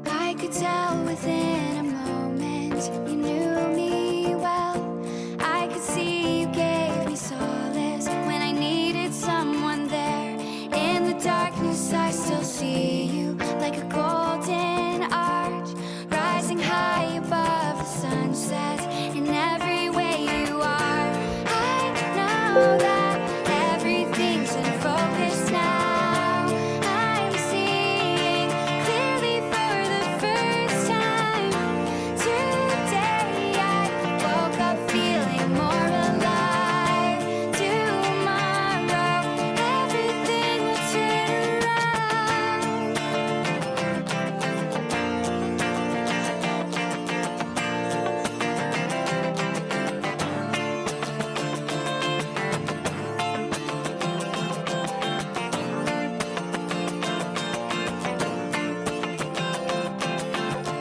I could tell within a moment you knew me well. I could see you gave me solace when I needed someone there. In the darkness I still see you like a golden arch, rising high above the sunset in every way you are. I know that everything's in focus now. I'm seeing clearly for the first time today. I woke up feeling more alive. Tomorrow everything will turn around.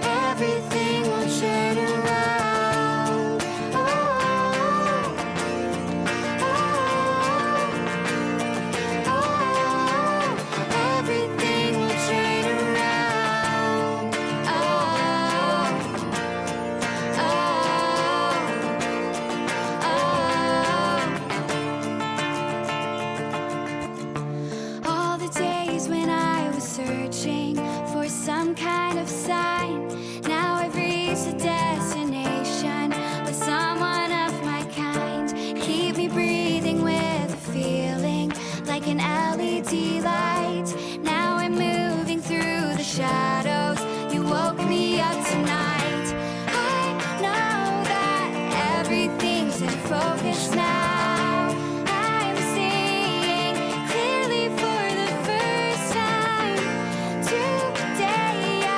Everything will turn around. Oh, oh, oh. Everything will turn around. Oh, oh, oh. All the days when I was searching for some kind of sign, now I've reached a destination with someone of my kind. Keep me breathing with a feeling like an LED light. Now I'm moving through the shadows. You woke me up tonight. I know that everything's in focus now. I'm seeing clearly for the first time today. I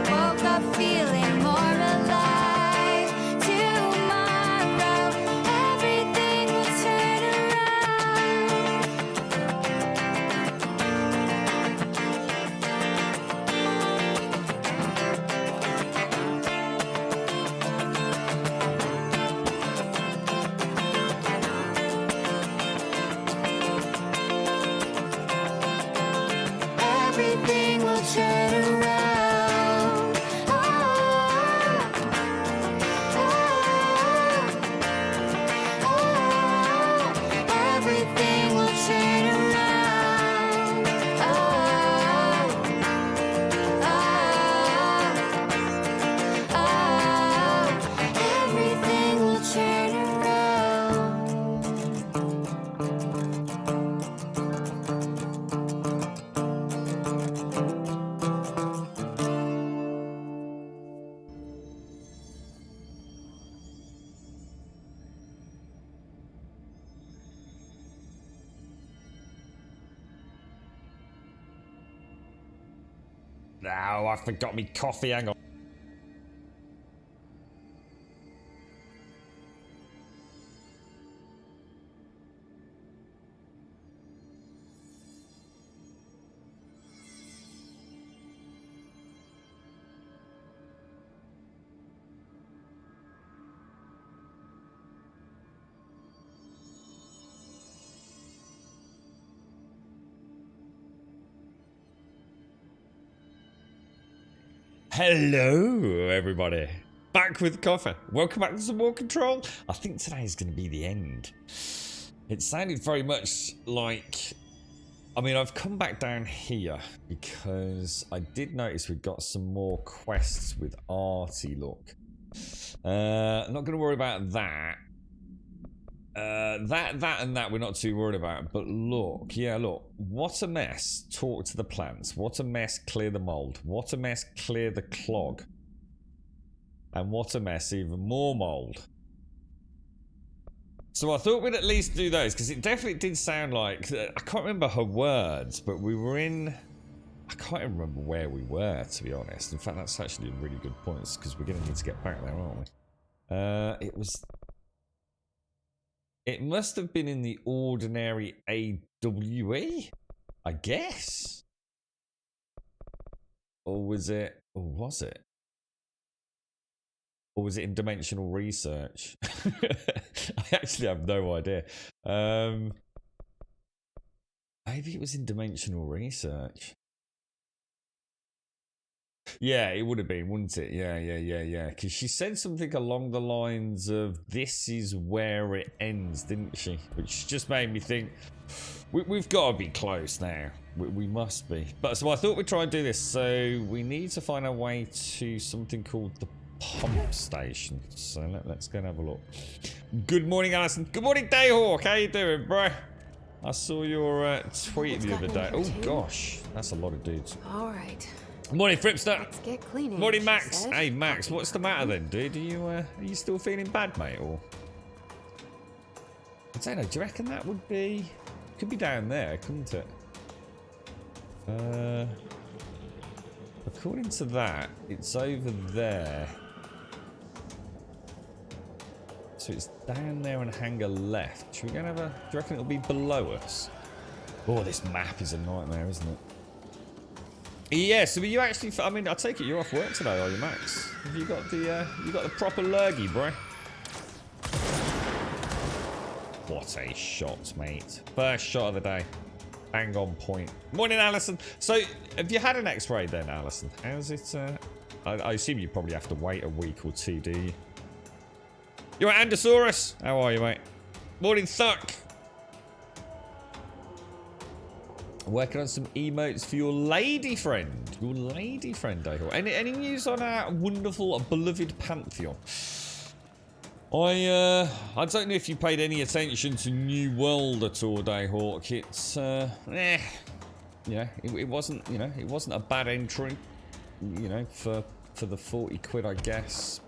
woke up feeling more alive. Tomorrow everything will turn around. Everything will turn around. Oh, oh, oh. Everything will turn around. Oh, oh, oh. Everything will turn around. Now I forgot me coffee. Hang on. Hello, everybody. Back with coffee. Welcome back to some more Control. I think today is going to be the end. It sounded very much like... I mean, I've come back down here because I did notice we've got some more quests with Artie, look. I'm not going to worry about that. That and that we're not too worried about. But look, yeah, look. What a mess. Talk to the plants. What a mess. Clear the mold. What a mess. Clear the clog. And what a mess. Even more mold. So I thought we'd at least do those because it definitely did sound like... I can't remember her words, but we were in... I can't even remember where we were, to be honest. In fact, that's actually a really good point because we're going to need to get back there, aren't we? It was... It must have been in the ordinary AWE, I guess. Or was it? Or was it? Or was it in Dimensional Research? I actually have no idea. Maybe it was in Dimensional Research. Yeah, it would have been, wouldn't it? Yeah. Because she said something along the lines of, this is where it ends, didn't she? Which just made me think, we've got to be close now. We must be. But so I thought we'd try and do this. So we need to find our way to something called the pump station. So let's go and have a look. Good morning, Alison. Good morning, Dayhawk. How you doing, bro? I saw your tweet the other day. Oh, gosh. That's a lot of dudes. All right. Morning, Fripster. Let's get cleaning. Morning, Max. Hey, Max, what's the matter then, dude? Are you still feeling bad, mate? Or I don't know. Do you reckon that would be? Could be down there, couldn't it? According to that, it's over there. So it's down there and hangar left. Should we go and have a? Do you reckon it'll be below us? Oh, this map is a nightmare, isn't it? Yeah, so you actually, I mean, I take it you're off work today, are you, Max? Have you got the proper lurgy, bro? What a shot, mate. First shot of the day. Bang on point. Morning, Alison. So, have you had an X-ray then, Alison? How's it, I assume you probably have to wait a week or two, do you? You're at Andosaurus. How are you, mate? Morning, Thuck. Working on some emotes for your lady friend. Your lady friend, Dayhawk. Any news on our wonderful, beloved Pantheon? I don't know if you paid any attention to New World at all, Dayhawk. It's, yeah, it wasn't, you know, it wasn't a bad entry, you know, for the 40 quid, I guess.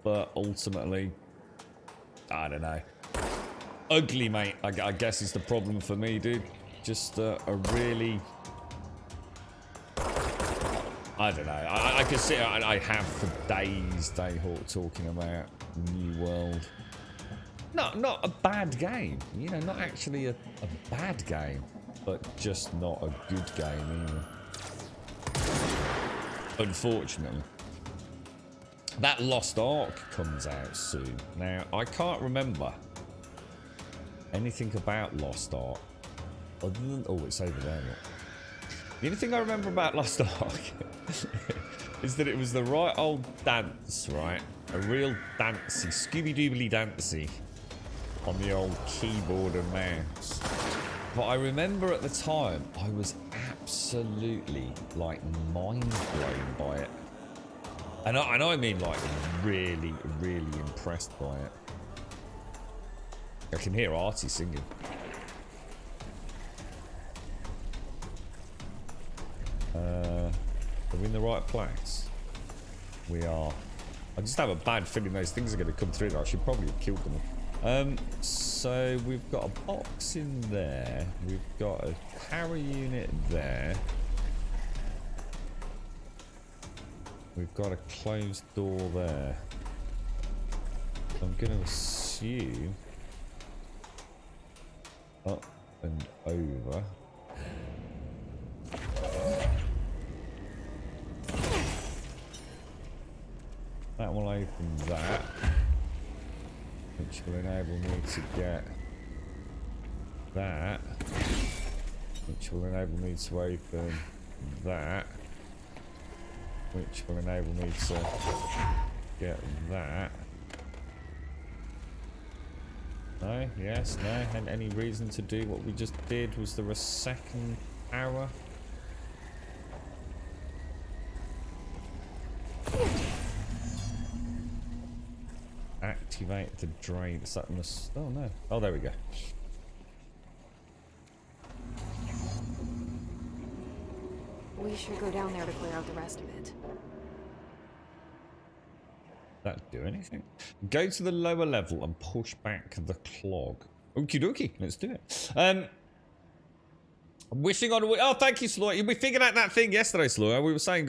But ultimately, I don't know. Ugly, mate, I guess is the problem for me, dude. Just a really, I don't know. I could sit, I have for days, Dayhawk, talking about New World. Not a bad game, you know, not actually a bad game, but just not a good game either. Unfortunately. That Lost Ark comes out soon. Now, I can't remember anything about Lost Ark. Other than, oh, it's over there. Look. The only thing I remember about Lost Ark is that it was the right old dance, right? A real dancey, Scooby-Doobly dancey on the old keyboard and mouse. But I remember at the time, I was absolutely, like, mind-blown by it. And I mean, like, really, really impressed by it. I can hear Artie singing. Are we in the right place? We are. I just have a bad feeling those things are going to come through. I should probably have killed them. So we've got a box in there. We've got a power unit there. We've got a closed door there. I'm going to assume up and over. That will open that, which will enable me to get that, which will enable me to open that, which will enable me to get that. No, yes, no, and any reason to do what we just did? Was there a second power? Activate the drain. Is that must? Oh no. Oh, there we go. We should go down there to clear out the rest of it. That do anything? Go to the lower level and push back the clog. Okie dokie. Let's do it. Wishing on a week. Oh, thank you, Sloy. We figured out that thing yesterday, Sloy. We were saying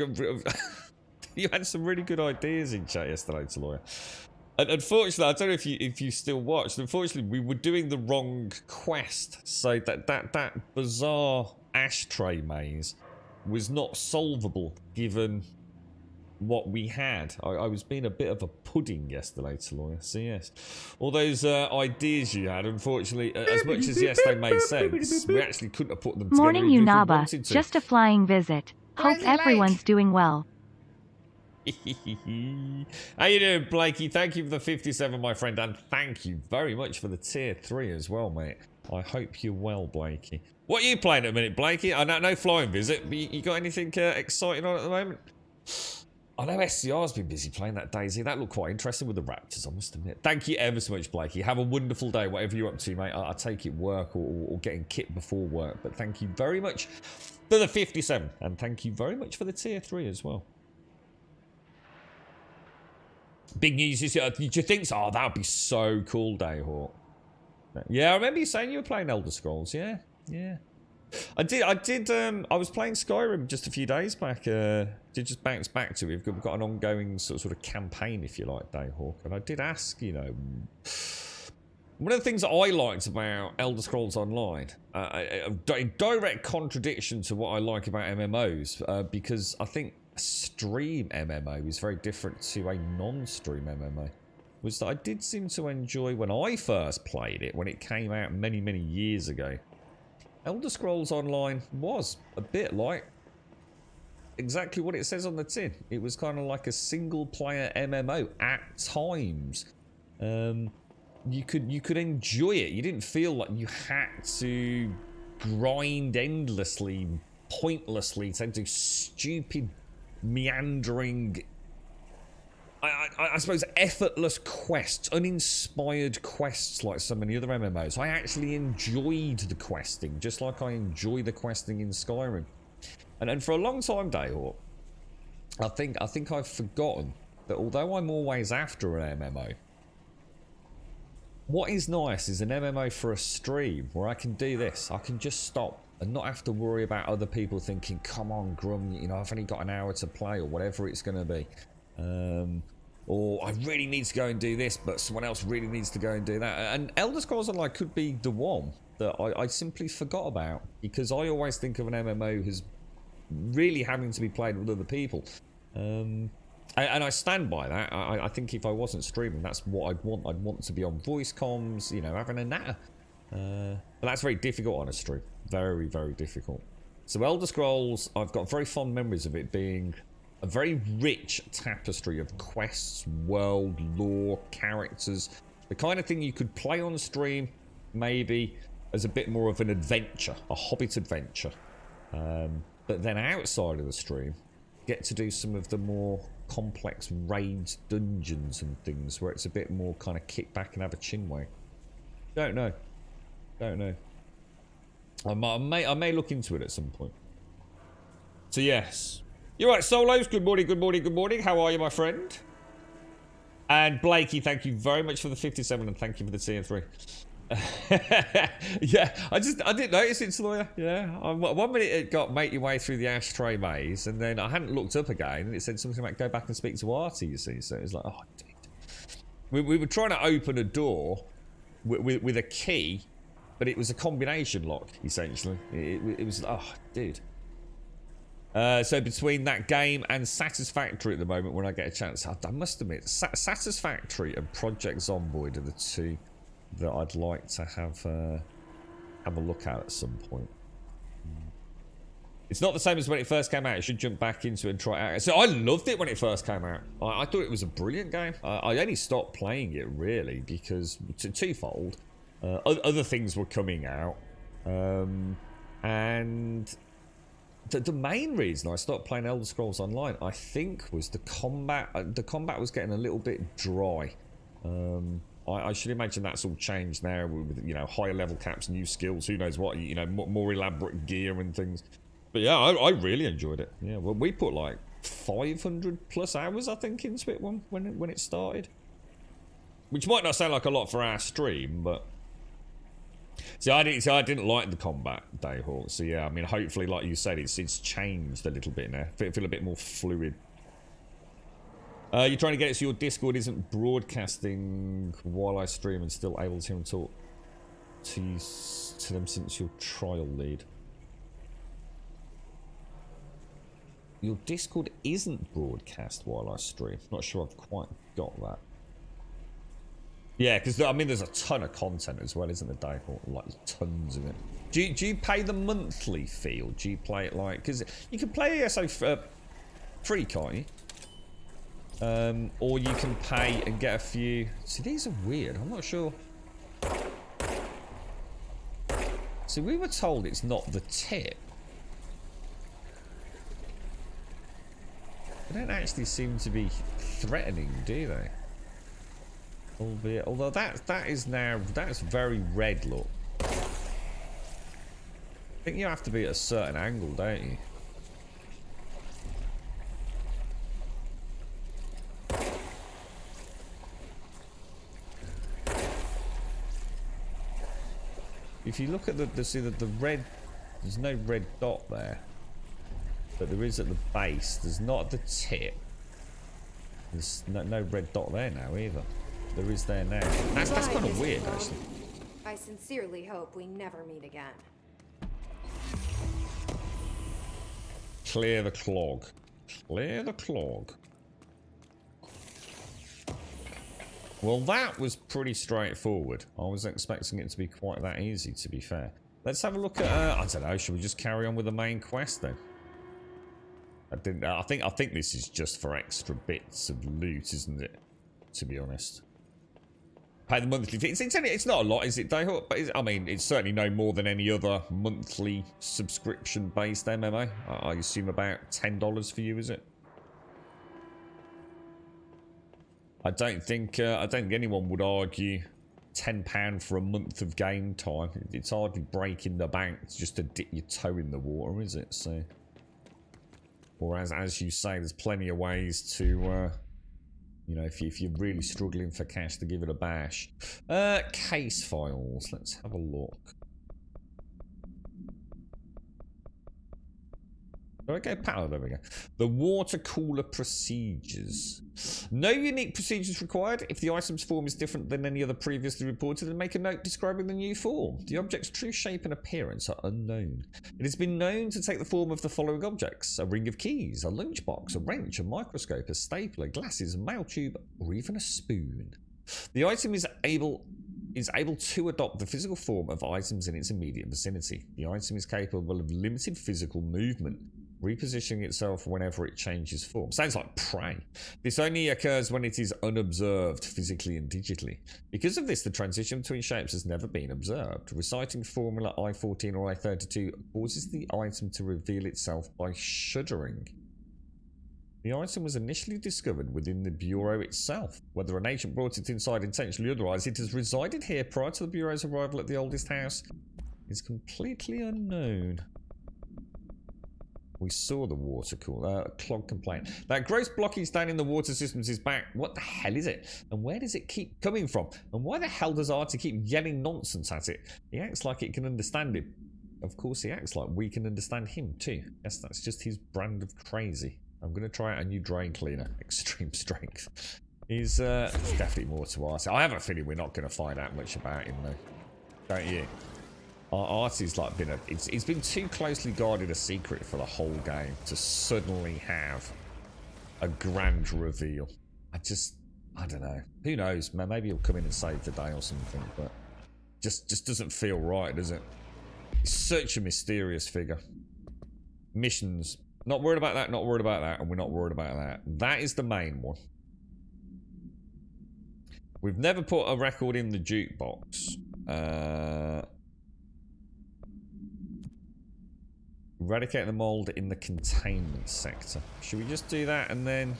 you had some really good ideas in chat yesterday, Sloy. And unfortunately, I don't know if you still watched. Unfortunately, we were doing the wrong quest, so that bizarre ashtray maze was not solvable given what we had. I was being a bit of a pudding yesterday, Taloya. So yes, all those ideas you had, unfortunately, as much as yes they made sense, we actually couldn't have put them together. Morning, even if we Unaba. wanted to. Just a flying visit. Hope everyone's doing well. How you doing, Blakey? Thank you for the 57, my friend, and thank you very much for the tier 3 as well, mate. I hope you're well, Blakey. What are you playing at the minute, Blakey? I know no flying visit, but you got anything exciting on at the moment? I know SCR's been busy playing that DayZ. That looked quite interesting with the Raptors, I must admit. Thank you ever so much, Blakey. Have a wonderful day, whatever you're up to, mate. I take it work or getting kit before work, but thank you very much for the 57, and thank you very much for the tier 3 as well. Big news is, did you think so? Oh, that would be so cool, Dayhawk. Yeah, I remember you saying you were playing Elder Scrolls. Yeah. I was playing Skyrim just a few days back. Did just bounce back to it. We've got an ongoing sort of campaign, if you like, Dayhawk. And I did ask, one of the things that I liked about Elder Scrolls Online, in direct contradiction to what I like about MMOs, because I think stream MMO is very different to a non-stream MMO, was that I did seem to enjoy when I first played it, when it came out many, many years ago. Elder Scrolls Online was a bit like exactly what it says on the tin. It was kind of like a single-player MMO at times. You could enjoy it. You didn't feel like you had to grind endlessly, pointlessly, to do stupid, meandering, I suppose, effortless quests, uninspired quests like so many other MMOs. I actually enjoyed the questing, just like I enjoy the questing in Skyrim. And for a long time, Dayhawk, I think I've forgotten that although I'm always after an MMO, what is nice is an MMO for a stream where I can do this. I can just stop and not have to worry about other people thinking, come on, Grum, I've only got an hour to play, or whatever it's going to be. Or I really need to go and do this, but someone else really needs to go and do that. And Elder Scrolls Online could be the one that I simply forgot about, because I always think of an MMO as really having to be played with other people. And I stand by that. I think if I wasn't streaming, that's what I'd want. I'd want to be on voice comms, having a natter. But that's very difficult on a stream. Very, very difficult. So Elder Scrolls, I've got very fond memories of it being a very rich tapestry of quests, world, lore, characters. The kind of thing you could play on stream, maybe, as a bit more of an adventure, a Hobbit adventure. But then outside of the stream, get to do some of the more complex raids, dungeons and things, where it's a bit more kind of kick back and have a chin wag. Don't know. I may look into it at some point. So yes. You're right, Solos. Good morning. How are you, my friend? And Blakey, thank you very much for the 57, and thank you for the tier 3. Yeah, I didn't notice it, Lawyer. Yeah, 1 minute it got make your way through the ashtray maze, and then I hadn't looked up again, and it said something about go back and speak to Artie, you see. So it was like, oh, dude. We were trying to open a door with a key, but it was a combination lock, essentially. It was, oh, dude. So between that game and Satisfactory at the moment, when I get a chance, I must admit, Satisfactory and Project Zomboid are the two that I'd like to have a look at some point. It's not the same as when it first came out. I should jump back into it and try it out. So I loved it when it first came out. I thought it was a brilliant game. I only stopped playing it, really, because twofold. Other things were coming out. And the main reason I stopped playing Elder Scrolls Online, I think, was the combat. The combat was getting a little bit dry. I should imagine that's all changed now with higher level caps, new skills, who knows what, more elaborate gear and things. But yeah, I really enjoyed it. Yeah, well, we put like 500 plus hours, I think, into it when it started. Which might not sound like a lot for our stream, but I didn't like the combat, Dayhawk. So yeah, I mean, hopefully, like you said, it's changed a little bit now. Feel a bit more fluid. You're trying to get it so your Discord isn't broadcasting while I stream and still able to hear and talk to them since your trial lead. Your Discord isn't broadcast while I stream. Not sure I've quite got that. Yeah, because I mean, there's a ton of content as well, isn't there, Dave? Like tons of it. Do you pay the monthly fee, or do you play it like? Because you can play ESO free, can't you? Or you can pay and get a few. See, these are weird. I'm not sure. See, we were told it's not the tip. They don't actually seem to be threatening, do they? Albeit, although that is now, that's very red, look. I think you have to be at a certain angle, don't you? If you look at the red, there's no red dot there, but there is at the base. There's not at the tip. There's no red dot there now either. There is there now. That's kind of weird, actually. I sincerely hope we never meet again. Clear the clog. Clear the clog. Well, that was pretty straightforward. I was expecting it to be quite that easy, to be fair. Let's have a look at, I don't know, should we just carry on with the main quest then? I think this is just for extra bits of loot, isn't it? To be honest. Pay the monthly fee. It's not a lot, is it, Dayhawk? But I mean, it's certainly no more than any other monthly subscription-based MMO. I assume about $10 for you, is it? I don't think anyone would argue £10 for a month of game time. It's hardly breaking the bank just to dip your toe in the water, is it? So, or as you say, there's plenty of ways to, you know, if you're really struggling for cash, to give it a bash. Case files. Let's have a look. Okay, power, there we go. The water cooler procedures. No unique procedures required. If the item's form is different than any other previously reported, then make a note describing the new form. The object's true shape and appearance are unknown. It has been known to take the form of the following objects: a ring of keys, a lunchbox, a wrench, a microscope, a stapler, glasses, a mail tube, or even a spoon. The item is able to adopt the physical form of items in its immediate vicinity. The item is capable of limited physical movement, repositioning itself whenever it changes form. Sounds like Prey. This only occurs when it is unobserved physically and digitally. Because of this, the transition between shapes has never been observed. Reciting formula I-14 or I-32 causes the item to reveal itself by shuddering. The item was initially discovered within the Bureau itself. Whether an agent brought it inside intentionally or otherwise, it has resided here prior to the Bureau's arrival at the oldest house is completely unknown. We saw the water cooler. Clog complaint. That gross blockage down in the water systems is back. What the hell is it? And where does it keep coming from? And why the hell does Artie keep yelling nonsense at it? He acts like it can understand him. Of course he acts like we can understand him too. Yes, that's just his brand of crazy. I'm going to try out a new drain cleaner. Extreme strength. He's definitely more to Artie. I have a feeling we're not going to find out much about him though. Don't you? Artie's like been it's been too closely guarded a secret for the whole game to suddenly have a grand reveal. I don't know. Who knows, man? Maybe he'll come in and save the day or something, but just doesn't feel right, does it? He's such a mysterious figure. Missions. Not worried about that, not worried about that, and we're not worried about that. That is the main one. We've never put a record in the jukebox. Eradicate the mold in the containment sector. Should we just do that and then...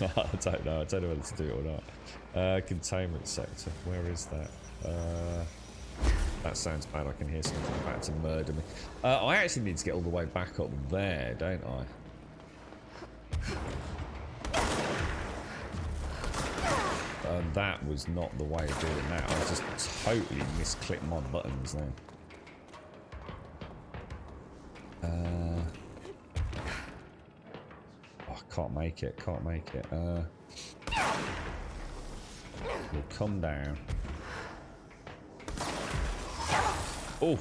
I don't know whether to do it or not. Containment sector. Where is that? That sounds bad. I can hear something about to murder me. I actually need to get all the way back up there, don't I? That was not the way of doing that. I just totally misclicked my buttons there. Oh, can't make it. Can't make it. We'll come down. Oh.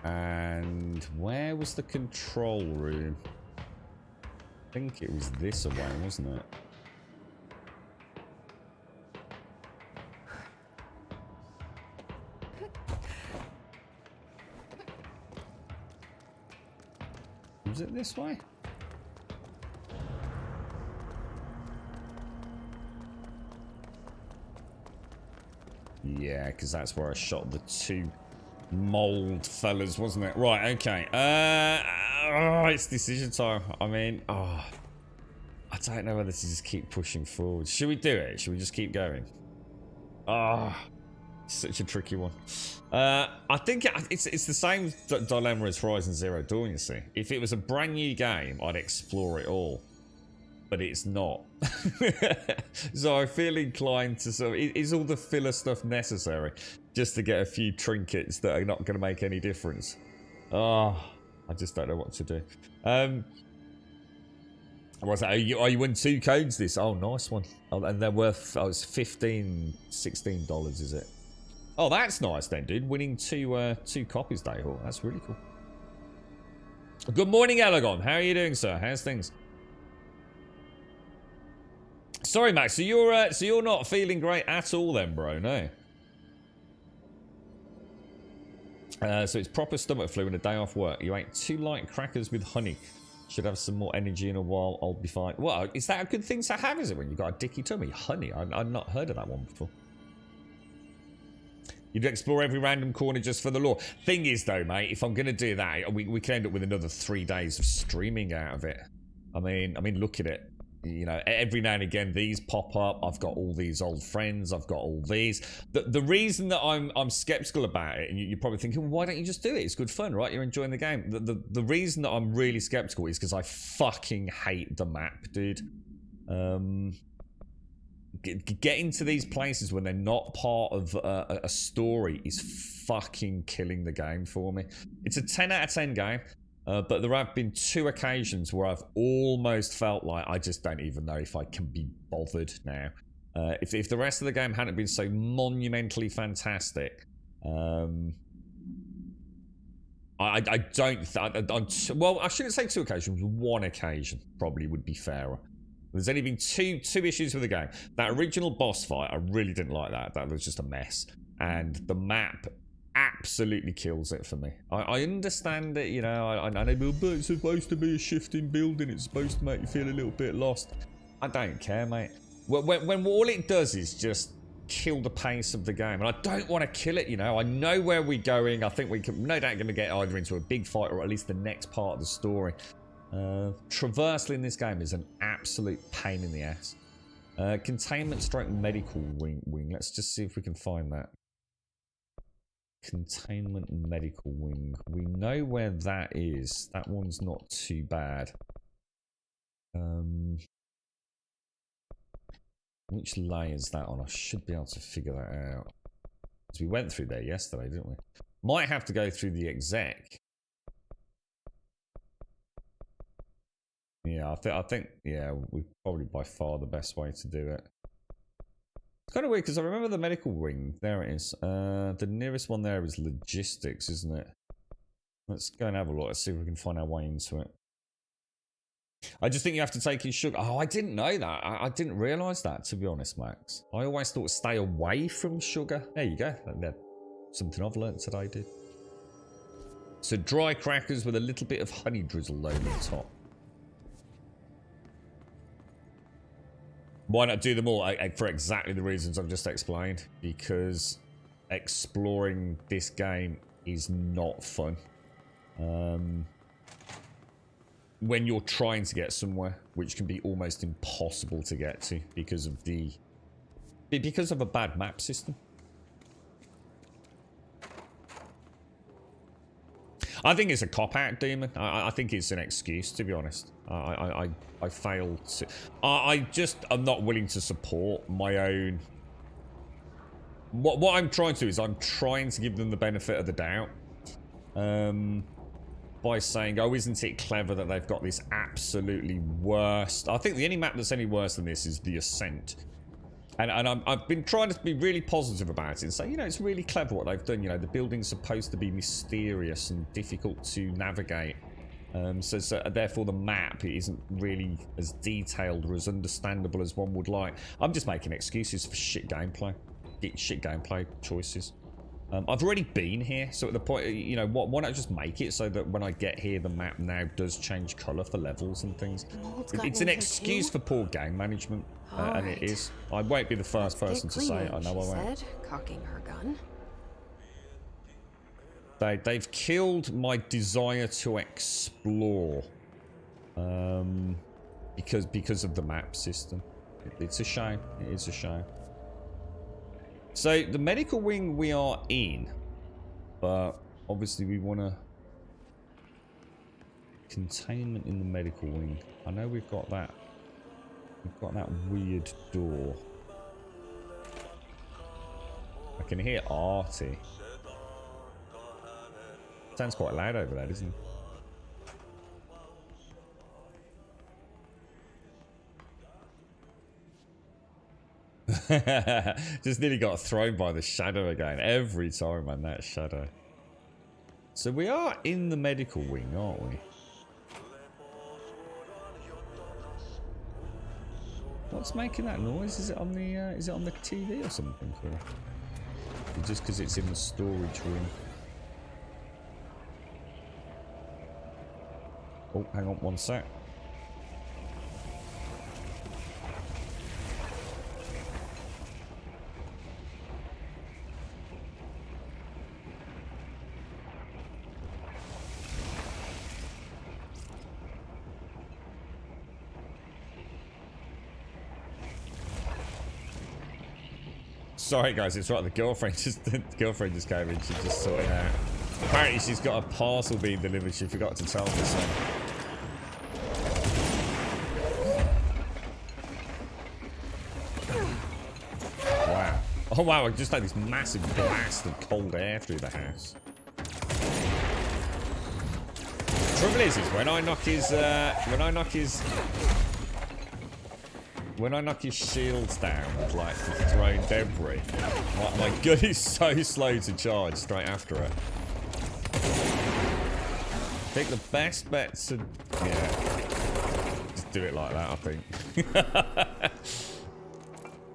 And where was the control room? I think it was this away, wasn't it? Was it this way? Yeah, because that's where I shot the two mold fellas, wasn't it? Right, okay. It's decision time. I mean, I don't know whether to just keep pushing forward. Should we do it? Should we just keep going? Such a tricky one. I think it's the same dilemma as Horizon Zero Dawn, you see. If it was a brand new game, I'd explore it all. But it's not. So I feel inclined to sort of... Is all the filler stuff necessary just to get a few trinkets that are not going to make any difference? I just don't know what to do. What's that? Are you win 2 codes this? Oh, nice one. Oh, and they're worth... Oh, it's $15, $16, is it? Oh, that's nice then, dude. Winning two copies, Dayhawk. That's really cool. Good morning, Elegon. How are you doing, sir? How's things? Sorry, Max. So you're not feeling great at all, then, bro? No. So it's proper stomach flu and a day off work. You ate 2 light crackers with honey. Should have some more energy in a while. I'll be fine. Well, is that a good thing to have? Is it when you got a dicky tummy? Honey? I've not heard of that one before. You'd explore every random corner just for the lore. Thing is, though, mate, if I'm going to do that, we can end up with another 3 days of streaming out of it. I mean, look at it. You know, every now and again, these pop up. I've got all these old friends. I've got all these. The reason that I'm skeptical about it, and you're probably thinking, well, why don't you just do it? It's good fun, right? You're enjoying the game. The reason that I'm really skeptical is because I fucking hate the map, dude. Getting to these places when they're not part of a story is fucking killing the game for me. It's a 10 out of 10 game. But there have been 2 occasions where I've almost felt like I just don't even know if I can be bothered now. If the rest of the game hadn't been so monumentally fantastic, I don't... well, I shouldn't say 2 occasions. 1 occasion probably would be fairer. There's only been two issues with the game. That original boss fight, I really didn't like that. That was just a mess. And the map absolutely kills it for me. I understand it, you know. I know, but it's supposed to be a shifting building. It's supposed to make you feel a little bit lost. I don't care, mate. When all it does is just kill the pace of the game, and I don't want to kill it, you know. I know where we're going. I think we can no doubt going to get either into a big fight or at least the next part of the story. Traversal in this game is an absolute pain in the ass. Containment stroke medical wing. Let's just see if we can find that. Containment medical wing. We know where that is. That one's not too bad. Which layer is that on? I should be able to figure that out. Because we went through there yesterday, didn't we? Might have to go through the exec. Yeah, I think, yeah, we probably by far the best way to do it. It's kind of weird because I remember the medical wing. There it is. The nearest one there is logistics, isn't it? Let's go and have a look. Let's see if we can find our way into it. I just think you have to take in sugar. Oh, I didn't know that. I didn't realise that, to be honest, Max. I always thought stay away from sugar. There you go. Something I've learnt today, dude. So dry crackers with a little bit of honey drizzle over the top. Why not do them all? For exactly the reasons I've just explained. Because exploring this game is not fun. When you're trying to get somewhere, which can be almost impossible to get to because of a bad map system. I think it's a cop-out, Demon. I think it's an excuse, to be honest. I failed to... I'm not willing to support my own... What I'm trying to do is I'm trying to give them the benefit of the doubt. by saying, oh, isn't it clever that they've got this absolutely worst... I think the only map that's any worse than this is the Ascent. And I've been trying to be really positive about it and say, you know, it's really clever what they've done. You know, the building's supposed to be mysterious and difficult to navigate. So therefore the map isn't really as detailed or as understandable as one would like. I'm just making excuses for shit gameplay. Shit gameplay choices. I've already been here, so at the point, you know, why not just make it so that when I get here, the map now does change colour for levels and things. It's an excuse for poor game management, and it is. I won't be the first person to say it, I know I won't. Cocking her gun. They've killed my desire to explore, because of the map system. It's a shame. It is a shame. So the medical wing we are in, but obviously we want to containment in the medical wing. I know we've got that. We've got that weird door. I can hear Artie. Sounds quite loud over there, doesn't it? Just nearly got thrown by the shadow again. Every time, man, that shadow. So we are in the medical wing, aren't we? What's making that noise? Is it on the TV or something? Or just because it's in the storage room? Oh, hang on one sec. Sorry guys, it's right. The girlfriend just came in. She's just sorting out. Apparently she's got a parcel being delivered. She forgot to tell me so. Wow. Oh wow! I just had this massive blast of cold air through the house. Trouble is when I knock his shields down with like the thrown debris, my gun is so slow to charge straight after it. I think the best bet to, yeah, just do it like that. I think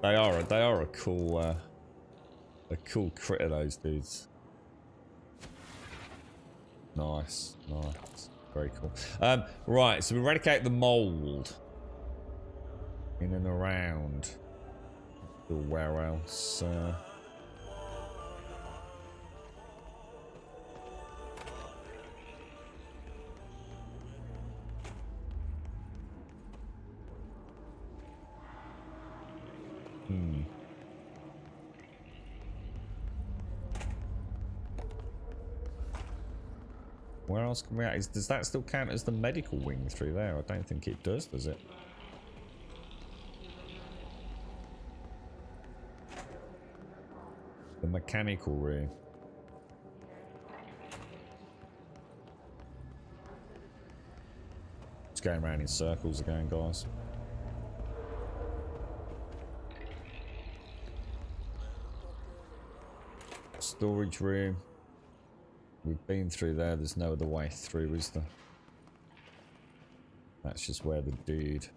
they are a cool critter, those dudes. Nice, very cool. Right, so we eradicate the mold. In and around. Where else? Where else can we at? Does that still count as the medical wing through there? I don't think it does it? The mechanical room. It's going around in circles again, guys. Storage room. We've been through there. There's no other way through, is there? That's just where the dude...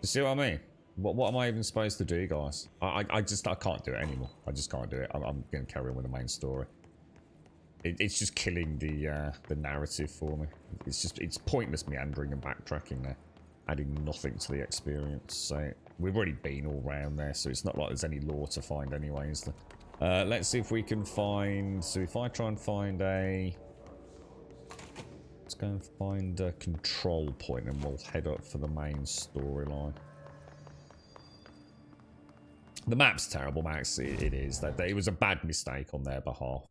You see what I mean? What am I even supposed to do, guys? I can't do it anymore. I just can't do it. I'm going to carry on with the main story. It's just killing the narrative for me. It's pointless meandering and backtracking there, adding nothing to the experience. So we've already been all round there, so it's not like there's any lore to find anyway, is there? Let's see if we can find. So if I try and find a. Let's go and find a control point and we'll head up for the main storyline. The map's terrible, Max. It is. It was a bad mistake on their behalf.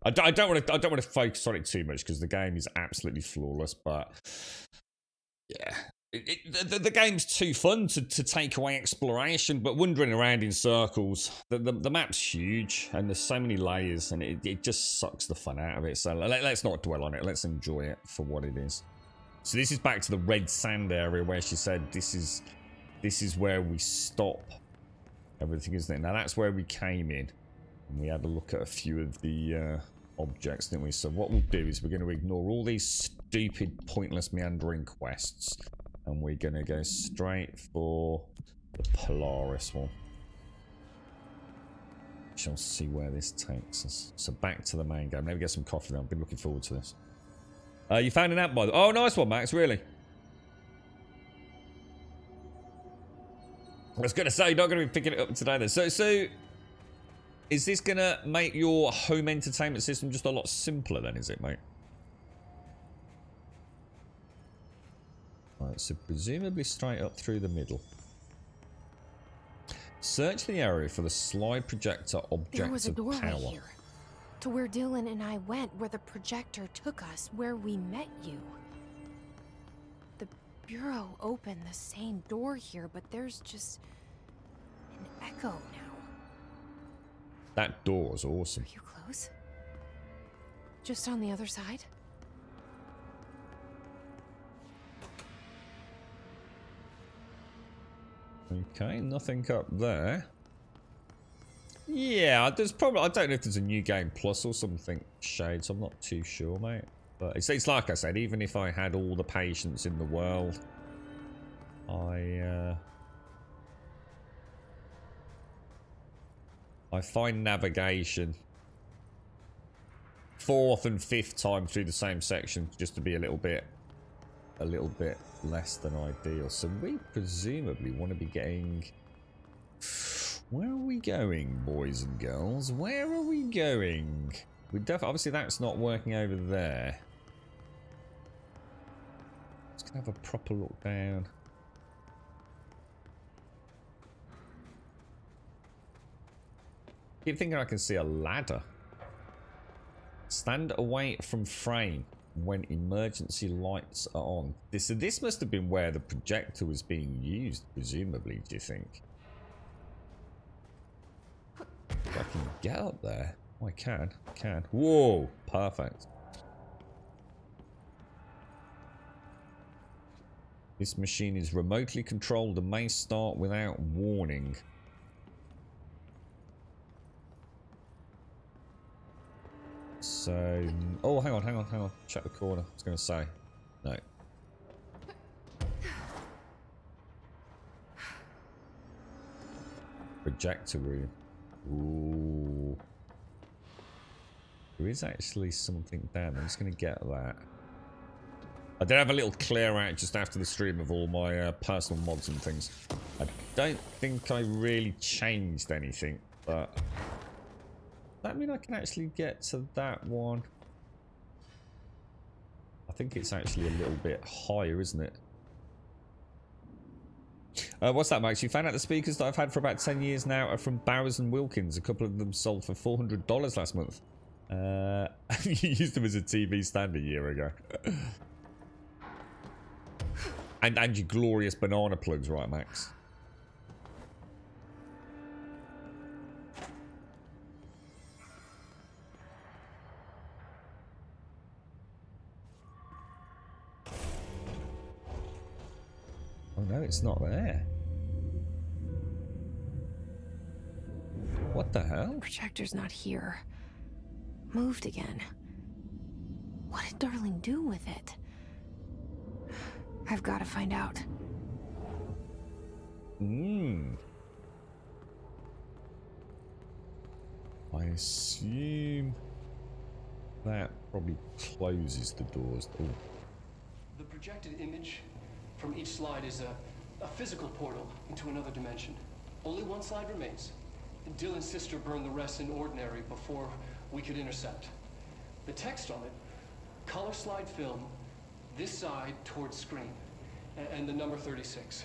I don't want to focus on it too much because the game is absolutely flawless, but yeah. The game's too fun to take away exploration, but wandering around in circles. The map's huge, and there's so many layers, and it just sucks the fun out of it. So let's not dwell on it. Let's enjoy it for what it is. So this is back to the red sand area where she said this is where we stop everything, isn't it? Now that's where we came in, and we had a look at a few of the objects, didn't we? So what we'll do is we're going to ignore all these stupid, pointless, meandering quests, and we're going to go straight for the Polaris one. Shall see where this takes us. So back to the main game. Maybe get some coffee then. I've been looking forward to this. You found an app by the... Oh, nice one, Max. Really? I was going to say, you're not going to be picking it up today then. So is this going to make your home entertainment system just a lot simpler then, is it, mate? Right, so presumably straight up through the middle. Search the area for the slide projector object There was a of doorway power. here. To where Dylan and I went, where the projector took us, where we met you. The Bureau opened the same door here, but there's just an echo now. That door's awesome. Are you close? Just on the other side? Okay, nothing up there. Yeah, there's probably... I don't know if there's a new game plus or something shades. I'm not too sure, mate. But it's like I said, even if I had all the patience in the world, I find navigation 4th and 5th time through the same section just to be a little bit less than ideal. So we presumably want to be getting... Where are we going, boys and girls? Where are we going? We obviously that's not working over there. Let's gonna have a proper look down. Keep thinking I can see a ladder. Stand away from frame when emergency lights are on. This must have been where the projector was being used, presumably, do you think? If I can get up there. Oh, I can. Whoa, perfect. This machine is remotely controlled and may start without warning. So, oh, hang on. Check the corner. I was going to say. No. Projector room. Ooh. There is actually something down. I'm just going to get that. I did have a little clear out just after the stream of all my personal mods and things. I don't think I really changed anything, but... Does that mean I can actually get to that one? I think it's actually a little bit higher, isn't it? What's that, Max? You found out the speakers that I've had for about 10 years now are from Bowers and Wilkins. A couple of them sold for $400 last month. You used them as a TV stand a year ago. and your glorious banana plugs, right, Max? Oh no, it's not there. What the hell? The projector's not here. Moved again. What did Darling do with it? I've got to find out. I assume that probably closes the doors. Ooh. The projected image from each slide is a physical portal into another dimension. Only one slide remains. Dylan's sister burned the rest in ordinary before we could intercept. The text on it, color slide film, this side towards screen, and the number 36.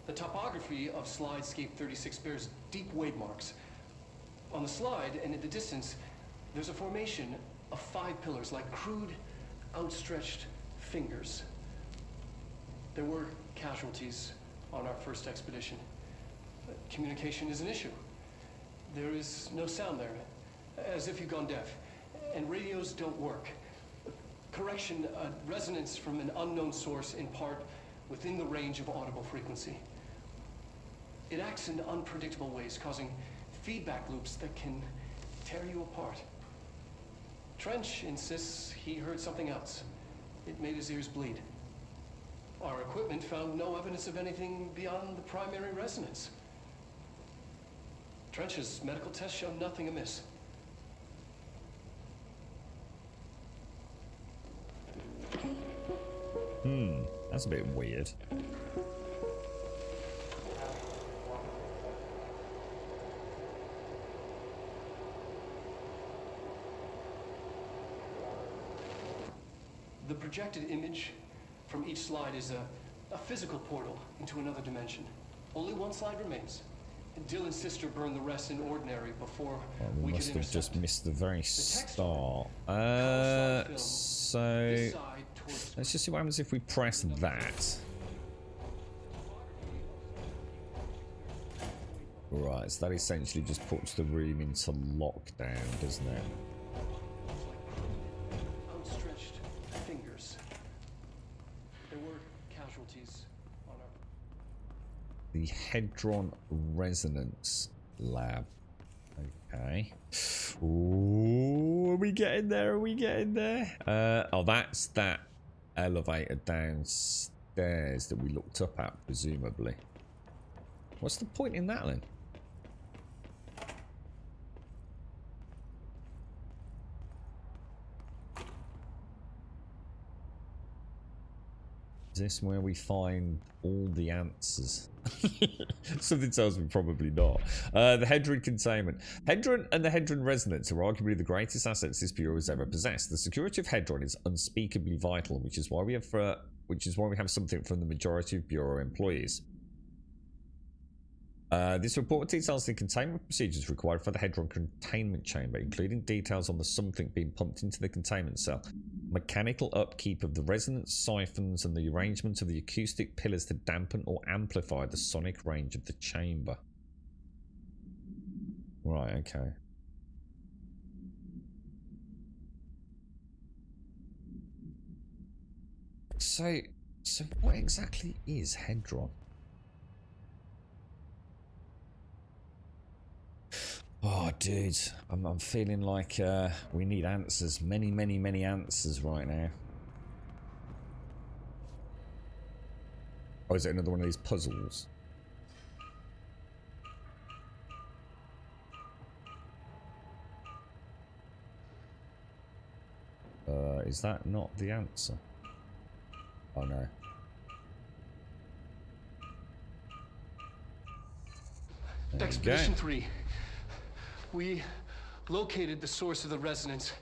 The topography of slidescape 36 bears deep wave marks. On the slide and in the distance, there's a formation of 5 pillars like crude, outstretched fingers. There were casualties on our first expedition. Communication is an issue. There is no sound there, as if you've gone deaf. And radios don't work. Correction, resonance from an unknown source in part within the range of audible frequency. It acts in unpredictable ways, causing feedback loops that can tear you apart. Trench insists he heard something else. It made his ears bleed. Our equipment found no evidence of anything beyond the primary resonance. Trench's medical tests show nothing amiss. That's a bit weird. The projected image from each slide is a physical portal into another dimension. Only one slide remains. Dylan's sister burned the rest in ordinary before we could Must have intercept. just missed the very start. So This side towards let's just see what happens if we press that. Right, so that essentially just puts the room into lockdown, doesn't it? outstretched fingers. There were casualties on our The Hedron Resonance Lab. Okay. Ooh, are we getting there? Are we getting there? Oh, that's that elevator downstairs that we looked up at, presumably. What's the point in that then? Is this where we find all the answers? Something tells me probably not. The Hedron containment. Hedron and the Hedron resonance are arguably the greatest assets this bureau has ever possessed. The security of Hedron is unspeakably vital, which is why we have something from the majority of bureau employees. This report details the containment procedures required for the Hedron containment chamber, including details on the something being pumped into the containment cell, mechanical upkeep of the resonance siphons, and the arrangement of the acoustic pillars to dampen or amplify the sonic range of the chamber. Right, okay. So what exactly is Hedron? Oh, dude, I'm feeling like we need answers. Many answers right now. Oh, is it another one of these puzzles? Is that not the answer? Oh, no. There we go. Expedition 3. We located the source of the resonance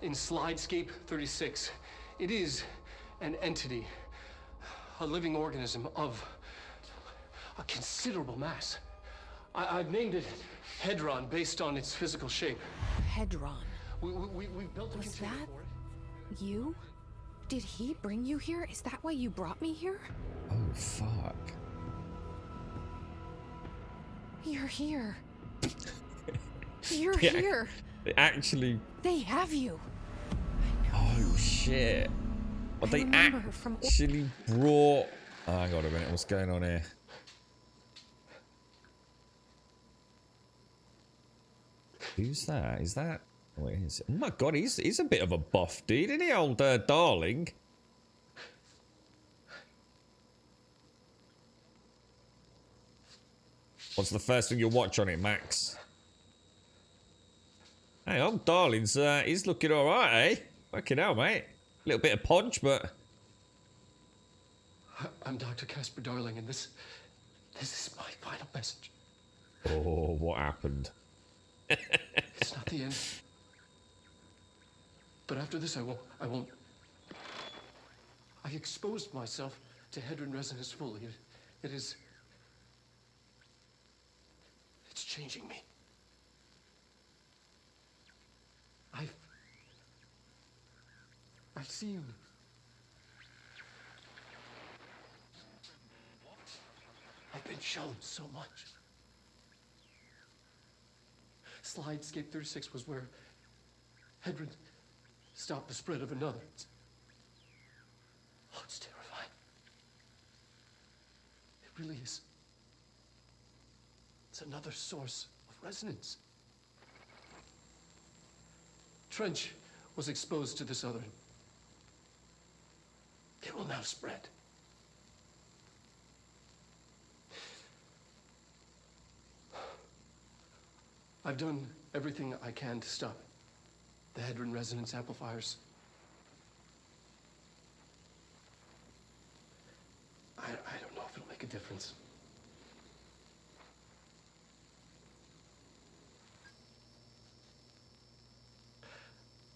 in Slidescape 36. It is an entity, a living organism of a considerable mass. I've named it Hedron based on its physical shape. Hedron. We built a Was container that for it. you? Did he bring you here? Is that why you brought me here? Oh, fuck. You're here. You're Yeah. here. They actually... They have you. Oh, shit. But I they remember from- actually brought... Oh, hang on a minute. What's going on here? Who's that? Is that... What is it? Oh, my God. He's a bit of a buff dude, isn't he, old darling? What's the first thing you'll watch on it, Max? Hey, old darling's, he's looking alright, eh? Fucking hell, mate. A little bit of punch, but... I'm Dr. Casper Darling, and this is my final message. Oh, what happened? It's not the end. But after this, I won't. I exposed myself to Hedron resonance fully. It's changing me. I've seen They've shown so much. Slidescape 36 was where Hedron stopped the spread of another. Oh, it's terrifying. It really is. It's another source of resonance. Trench was exposed to this other. It will now spread. I've done everything I can to stop it. The Hedron resonance amplifiers. I don't know if it'll make a difference.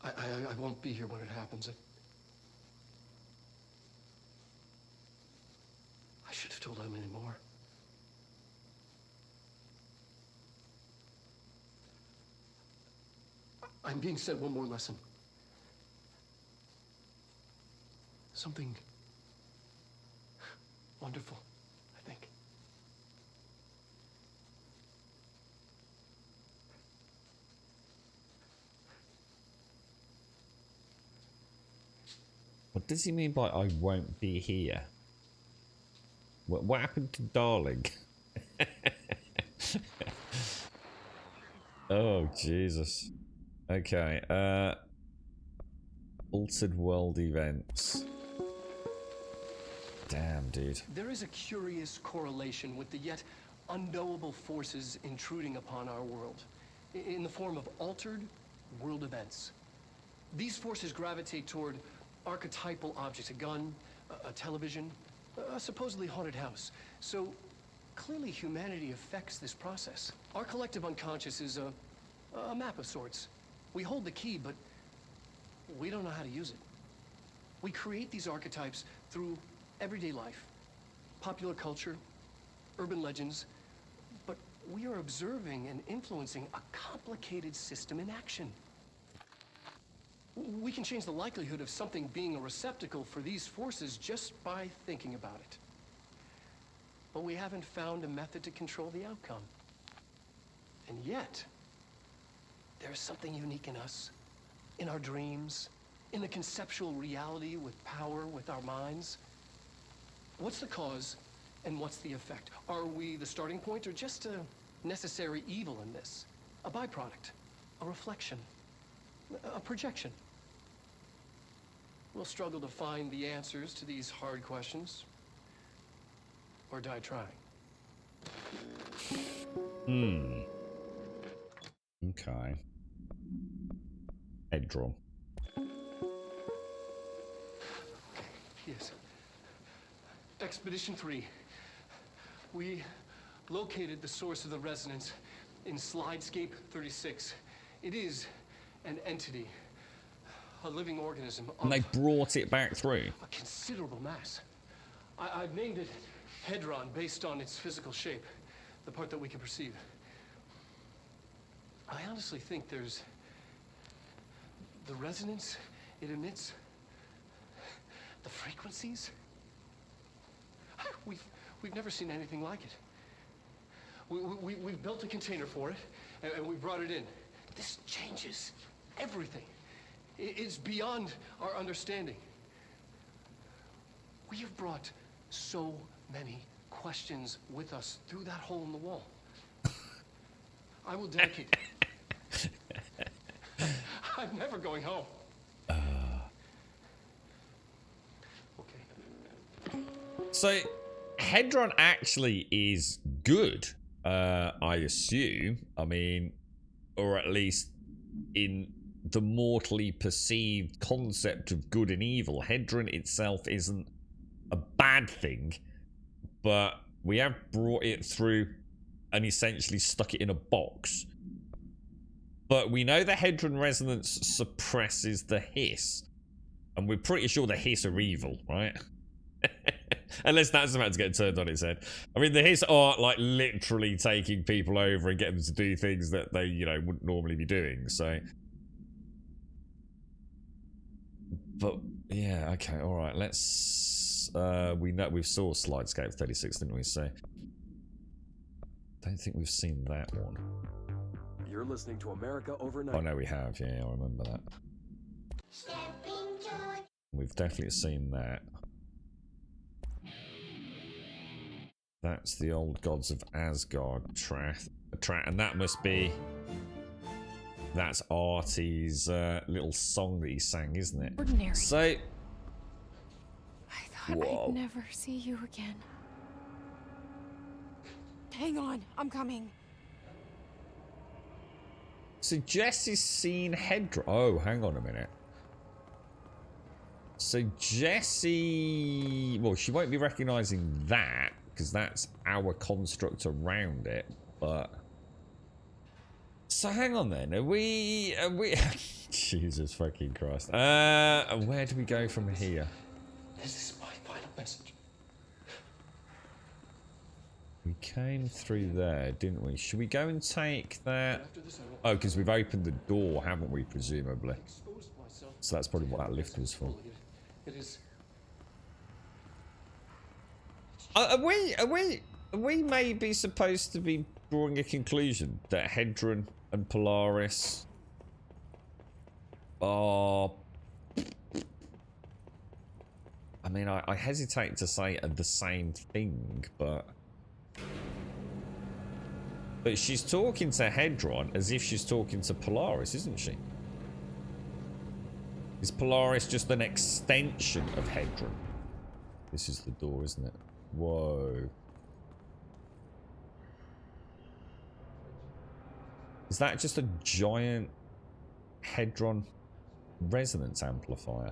I won't be here when it happens. I should have told him any more. I'm being sent one more lesson. Something wonderful, I think. What does he mean by I won't be here? What happened to Darling? Oh, Jesus. Okay, altered world events. Damn, dude. There is a curious correlation with the yet unknowable forces intruding upon our world, in the form of altered world events. These forces gravitate toward archetypal objects, a gun, a television, a supposedly haunted house. So clearly humanity affects this process. Our collective unconscious is a map of sorts. We hold the key, but we don't know how to use it. We create these archetypes through everyday life, popular culture, urban legends, but we are observing and influencing a complicated system in action. We can change the likelihood of something being a receptacle for these forces just by thinking about it. But we haven't found a method to control the outcome. And yet, there's something unique in us, in our dreams, in the conceptual reality with power with our minds. What's the cause and what's the effect? Are we the starting point or just a necessary evil in this? A byproduct, a reflection, a projection? We'll struggle to find the answers to these hard questions, or die trying. Okay. Hedron. Yes. Expedition 3. We located the source of the resonance in Slidescape 36. It is an entity, a living organism of And they brought it back through. a considerable mass. I've named it Hedron based on its physical shape, the part that we can perceive. I honestly think there's the resonance it emits, the frequencies. We've never seen anything like it. We've built a container for it, and we brought it in. This changes everything. It's beyond our understanding. We have brought so many questions with us through that hole in the wall. I will dedicate. I'm never going home. Okay. So, Hedron actually is good, I assume. I mean, or at least in the mortally perceived concept of good and evil, Hedron itself isn't a bad thing, but we have brought it through and essentially stuck it in a box. But we know the Hedron resonance suppresses the hiss, and we're pretty sure the hiss are evil, right? Unless that's about to get turned on its head. I mean, the hiss are like literally taking people over and getting them to do things that they, you know, wouldn't normally be doing. So, but yeah, okay, all right. Let's. We know we saw Slidescape 36, didn't we? So, Don't think we've seen that one. You're listening to America Overnight. Oh no, we have. Yeah, I remember that. We've definitely seen that. That's the old gods of Asgard and that must be. That's Artie's little song that he sang, isn't it? Ordinary. So. I thought Whoa. I'd never see you again. Hang on, I'm coming. So Jessie's seen Hedron. Oh, hang on a minute. So Jessie, well, she won't be recognizing that because that's our construct around it. But so hang on then. Are we? Jesus fucking Christ. Where do we go from here? This is my final message. We came through there, didn't we? Should we go and take that? After this, I will Oh, because we've opened the door, haven't we? Presumably. expose myself. So that's probably what that lift was for. It is. Are we maybe supposed to be drawing a conclusion that Hedron and Polaris are... I mean, I hesitate to say are the same thing, but she's talking to Hedron as if she's talking to Polaris, isn't she? Is Polaris just an extension of Hedron? This is the door, isn't it? Whoa. Is that just a giant Hedron resonance amplifier?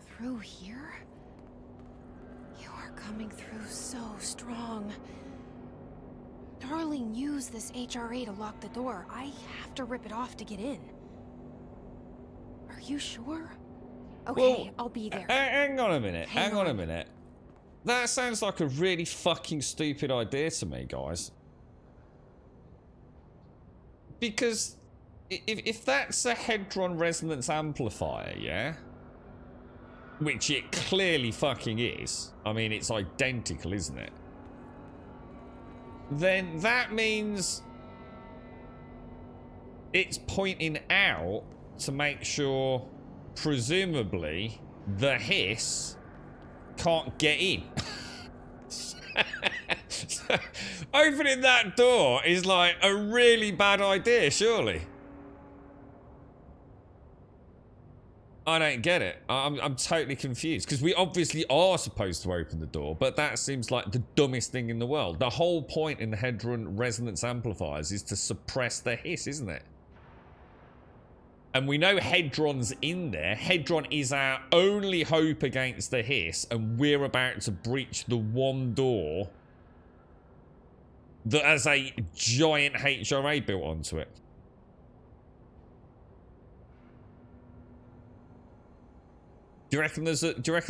Through here? You are coming through so strong. Darling used this HRA to lock the door. I have to rip it off to get in. Are you sure? Okay, Well, I'll be there. Hang on a minute. Hang Hang on a on. minute. That sounds like a really fucking stupid idea to me, guys. Because if that's a Hedron resonance amplifier, yeah? Which it clearly fucking is. I mean, it's identical, isn't it? Then that means it's pointing out to make sure, presumably, the hiss can't get in. So, opening that door is like a really bad idea, surely. I don't get it. I'm totally confused because we obviously are supposed to open the door, but that seems like the dumbest thing in the world. The whole point in the Hedron resonance amplifiers is to suppress the hiss, isn't it? And we know Hedron's in there. Hedron is our only hope against the hiss, and we're about to breach the one door that has a giant HRA built onto it. Do you reckon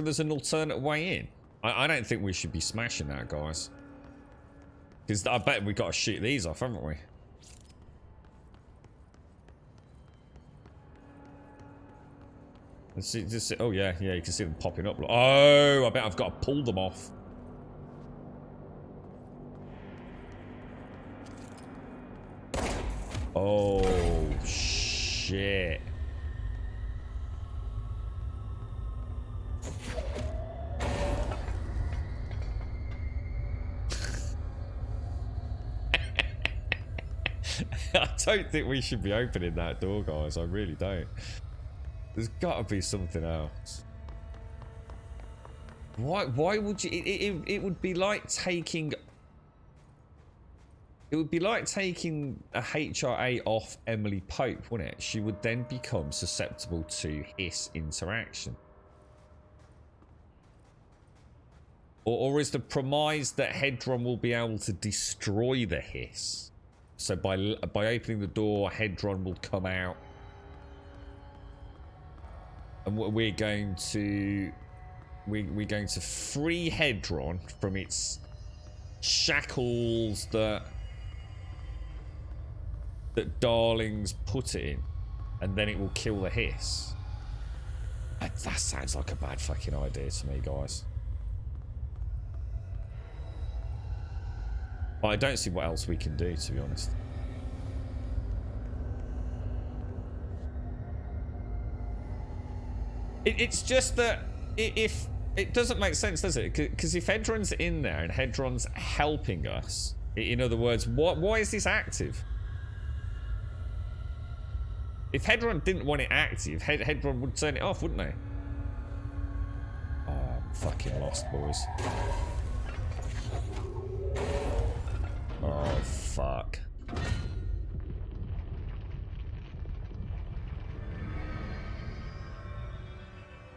there's an alternate way in? I don't think we should be smashing that, guys. Because I bet we've got to shoot these off, haven't we? Let's see, just see. Oh yeah, you can see them popping up. Oh, I bet I've got to pull them off. Oh shit. I don't think we should be opening that door, guys. I really don't. There's got to be something else. Why would you... It would be like taking... It would be like taking a HRA off Emily Pope, wouldn't it? She would then become susceptible to hiss interaction. Or is the premise that Hedron will be able to destroy the hiss? So by opening the door, Hedron will come out, and we're going to free Hedron from its shackles that Darling's put it in, and then it will kill the hiss. That sounds like a bad fucking idea to me, guys. But I don't see what else we can do, to be honest. It's just that if it doesn't make sense, does it? Because if Hedron's in there and Hedron's helping us, in other words, why is this active? If Hedron didn't want it active, Hedron would turn it off, wouldn't they? Oh, I'm fucking lost, boys. Oh, fuck.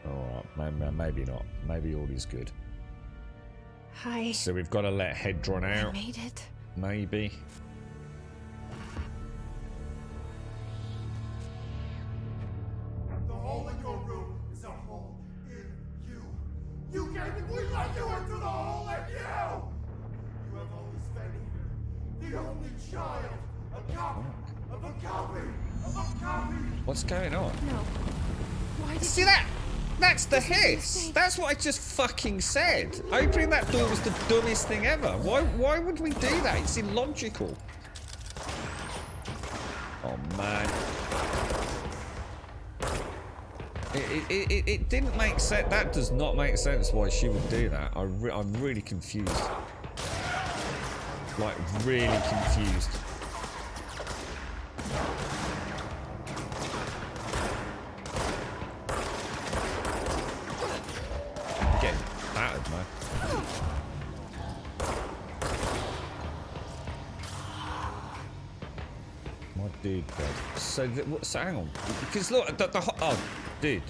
Alright, maybe not. Maybe all is good. Hi. So we've got to let Hedron I out. made it. Maybe. The hole in your room is a hole in you. You gave it, we let you into the hole in you! You have only standing here, the only child, a copy of a copy of a copy! What's going on? No. Why did See you... that? That's the This is a hiss. mistake. That's what I just fucking said. Opening that door was the dumbest thing ever. Why would we do that? It's illogical. Oh man. It didn't make sense. That does not make sense why she would do that. I'm really confused. Like, really confused. I'm getting battered, man. My dude, bro. So, so hang on. Because look, oh, dude.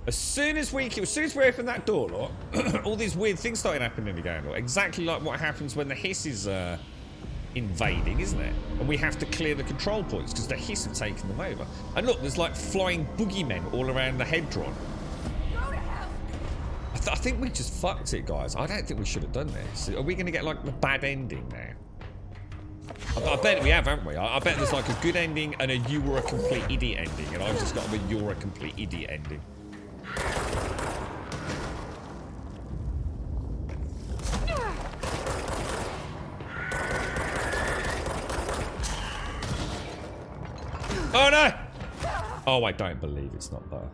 As soon as we open that door, look, all these weird things started happening again. Look, exactly like what happens when the hiss is invading, isn't it? And we have to clear the control points because the hiss have taken them over. And look, there's like flying boogeymen all around the Hedron. I think we just fucked it, guys. I don't think we should have done this. Are we going to get like the bad ending now? I bet we have, haven't we? I bet there's like a good ending and a you were a complete idiot ending, and I've just got a you're a complete idiot ending. Oh no! Oh, I don't believe it's not there.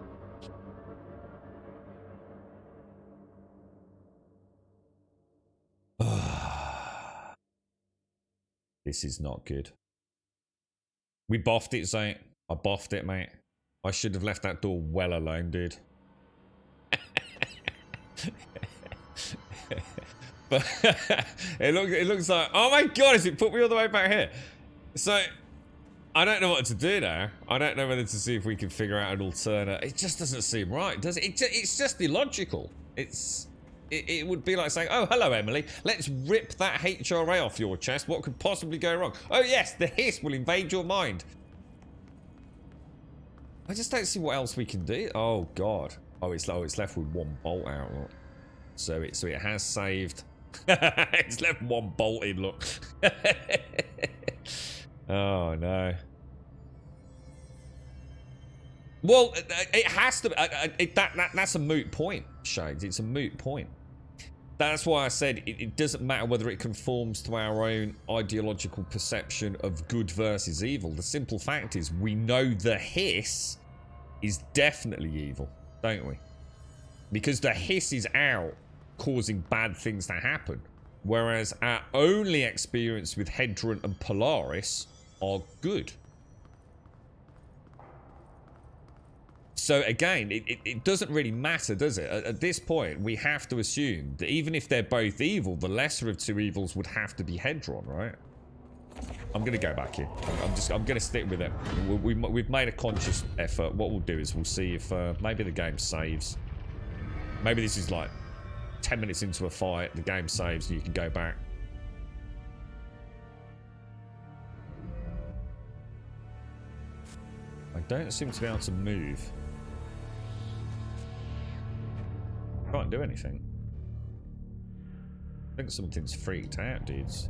This is not good. We boffed it, Zane. I boffed it, mate. I should have left that door well alone, dude. But it looks like, oh my god, has it put me all the way back here? So I don't know what to do now. I don't know whether to see if we can figure out an alternate. It just doesn't seem right, does it? It's just illogical. It would be like saying, oh, hello, Emily. Let's rip that HRA off your chest. What could possibly go wrong? Oh, yes, the hiss will invade your mind. I just don't see what else we can do. Oh, God. Oh, it's left with one bolt out. Look. So it has saved. It's left one bolt in, look. Oh, no. Well, it has to be. That's a moot point, Shades. It's a moot point. That's why I said it doesn't matter whether it conforms to our own ideological perception of good versus evil. The simple fact is we know the hiss is definitely evil, don't we? Because the hiss is out causing bad things to happen. Whereas our only experience with Hedron and Polaris are good. So again, it doesn't really matter, does it? At this point, we have to assume that even if they're both evil, the lesser of two evils would have to be Hedron, right? I'm going to go back here. I'm going to stick with it. We've made a conscious effort. What we'll do is we'll see if maybe the game saves. Maybe this is like 10 minutes into a fight, the game saves and you can go back. I don't seem to be able to move. Can't do anything. I think something's freaked out, dudes.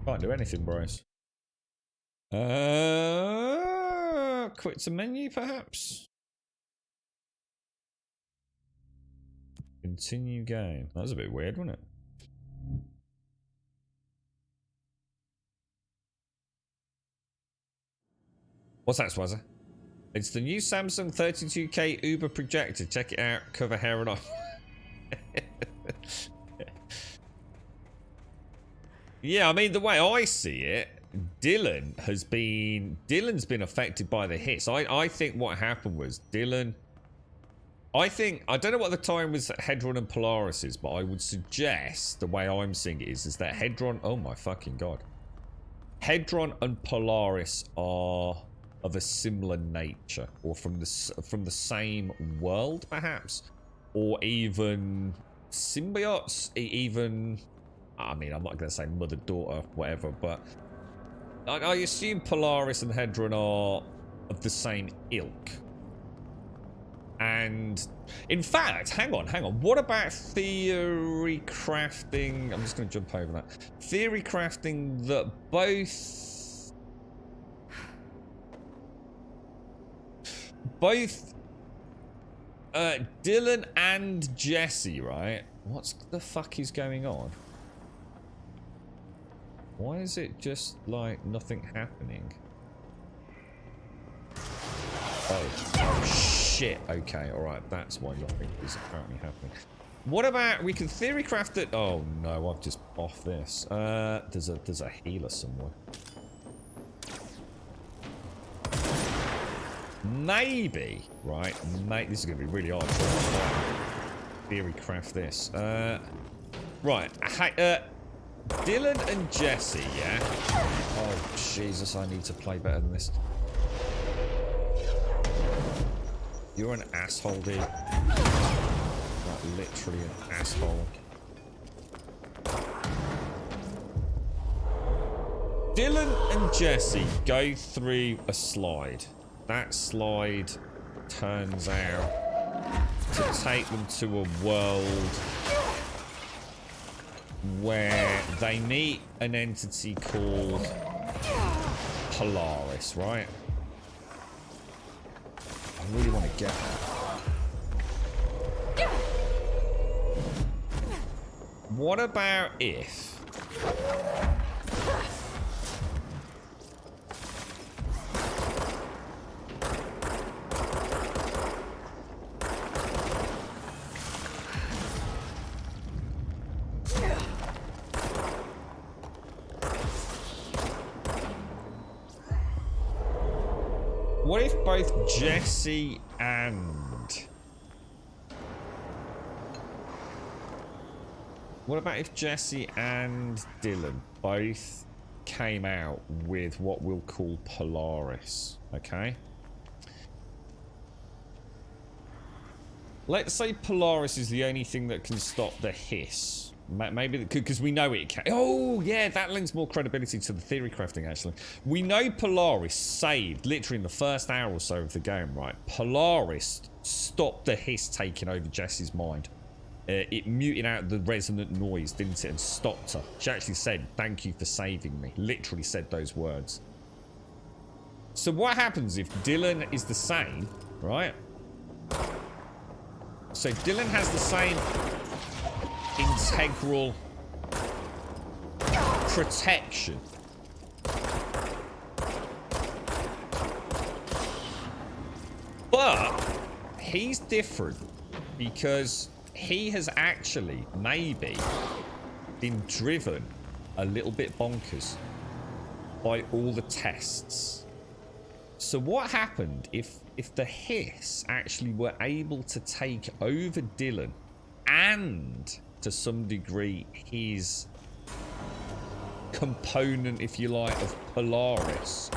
Can't do anything, bros. Quit the menu, perhaps? Continue game. That was a bit weird, wasn't it? What's that, Swazza? It's the new Samsung 32K Uber projector. Check it out. Cover hair and off. Yeah, I mean, the way I see it, Dylan's been affected by the hits. I think what happened was Dylan, I don't know what the time was that Hedron and Polaris is, but I would suggest the way I'm seeing it is that Hedron, oh my fucking god, Hedron and Polaris are of a similar nature, or from the same world perhaps, or even symbiotes, even, I mean, I'm not going to say mother-daughter, whatever, but I assume Polaris and Hedron are of the same ilk. And, in fact, hang on. What about theory crafting? I'm just going to jump over that. Theory crafting that both Dylan and Jesse, right? What the fuck is going on? Why is it just like nothing happening? Oh shit. Okay, alright, that's why nothing is apparently happening. What about, we can theory craft it. Oh no, I've just off this. There's a healer somewhere. Maybe, right? Mate, this is gonna be really hard to theory craft this. Right. Dylan and Jesse, yeah? Oh, Jesus, I need to play better than this. You're an asshole, dude. Like, literally an asshole. Dylan and Jesse go through a slide. That slide turns out to take them to a world where they meet an entity called Polaris, right? I really want to get that. What about if... What if both Jesse and... What about if Jesse and Dylan both came out with what we'll call Polaris, okay? Let's say Polaris is the only thing that can stop the hiss. Maybe because we know it can. Oh, yeah, that lends more credibility to the theory crafting, actually. We know Polaris saved, literally in the first hour or so of the game, right? Polaris stopped the hiss taking over Jesse's mind. It muted out the resonant noise, didn't it, and stopped her. She actually said, "Thank you for saving me." Literally said those words. So what happens if Dylan is the same, right? So Dylan has the same integral protection. But he's different because he has actually maybe been driven a little bit bonkers by all the tests. So what happened if the hiss actually were able to take over Dylan and to some degree his component, if you like, of Polaris?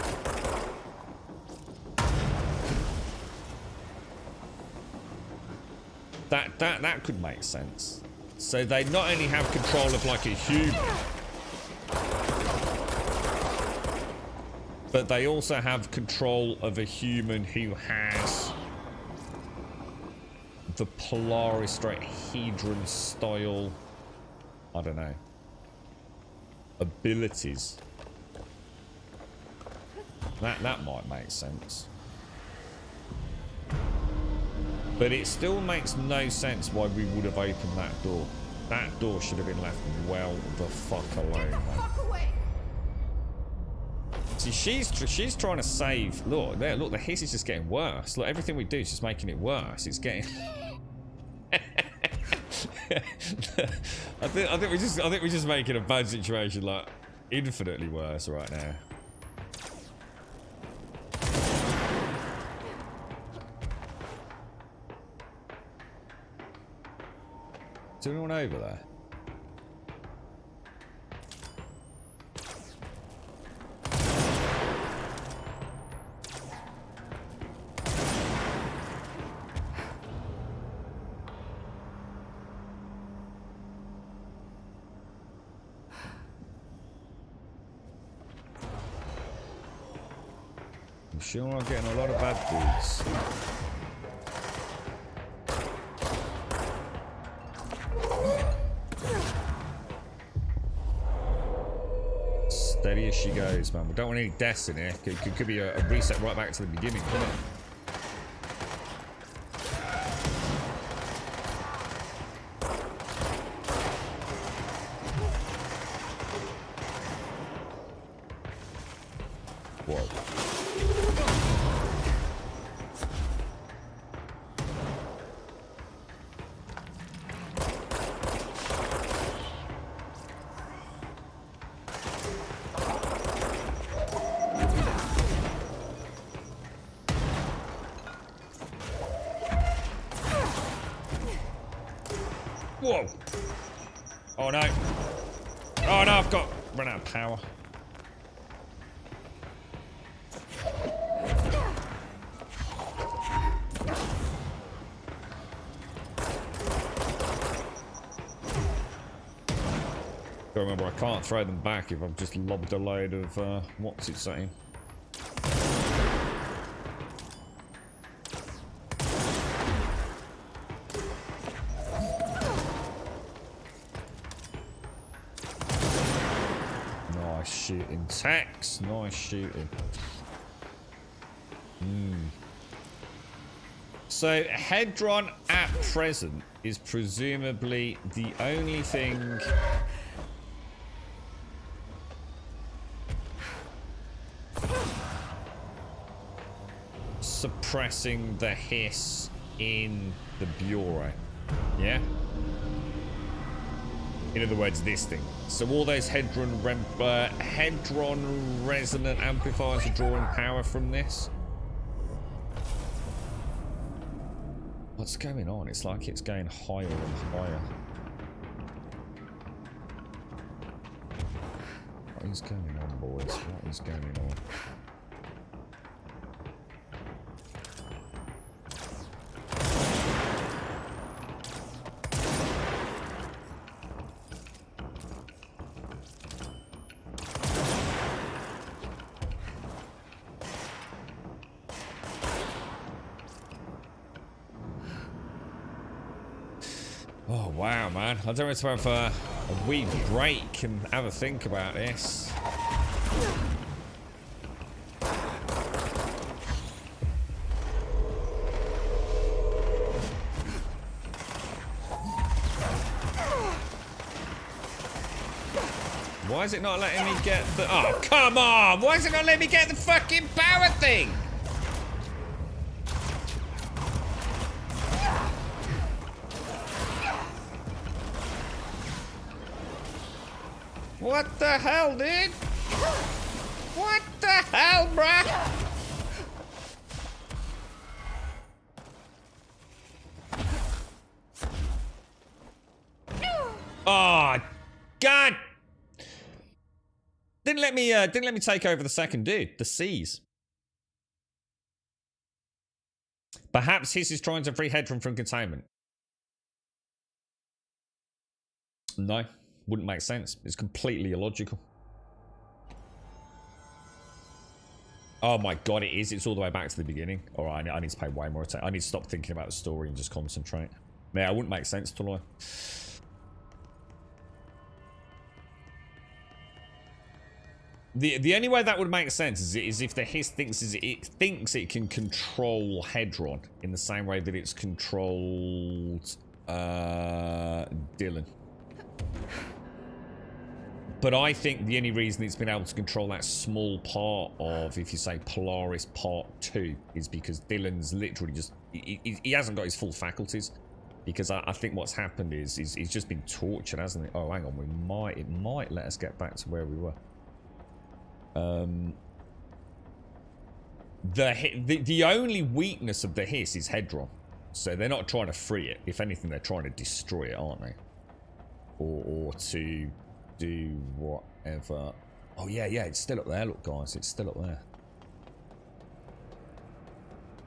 That could make sense. So they not only have control of like a human, but they also have control of a human who has the Polaris straight Hedron style, I don't know, abilities. That might make sense. But it still makes no sense why we would have opened that door. That door should have been left well the fuck alone, man. See, she's trying to save. Look, there. Look, the hiss is just getting worse. Look, everything we do is just making it worse. It's getting. I think we're just making a bad situation like infinitely worse right now. Is anyone over there? I'm sure I'm getting a lot of bad dudes. Steady as she goes, man. We don't want any deaths in here. Could be a reset right back to the beginning, couldn't it? Whoa. Whoa! Oh no! Oh no! I've run out of power. Remember, I can't throw them back if I've just lobbed a load of what's it saying? Nice shooting, Tex. Nice shooting. So Hedron at present is presumably the only thing suppressing the hiss in the bureau. Yeah? In other words, this thing. So all those Hedron resonant amplifiers are drawing power from this. What's going on? It's like it's going higher and higher. What is going on, boys? What is going on? Oh wow, man. I don't want to have a wee break and have a think about this. Why is it not letting me get the... Oh, come on! Why is it not letting me get the fucking power thing? What the hell, dude? What the hell, bruh? Oh, God! Didn't let me take over the second dude. The C's. Perhaps his is trying to free Hedron from containment. No. Wouldn't make sense. It's completely illogical. Oh my god, it is. It's all the way back to the beginning. Alright, I need to pay way more attention. I need to stop thinking about the story and just concentrate. Yeah, it wouldn't make sense to lie. The only way that would make sense is if the Hiss thinks it can control Hedron in the same way that it's controlled Dylan. But I think the only reason it's been able to control that small part of, if you say, Polaris Part 2 is because Dylan's literally just... He hasn't got his full faculties. Because I think what's happened is he's just been tortured, hasn't he? Oh, hang on. It might let us get back to where we were. The only weakness of the Hiss is Hedron. So they're not trying to free it. If anything, they're trying to destroy it, aren't they? Or to... do whatever. Oh yeah, it's still up there. Look, guys, it's still up there.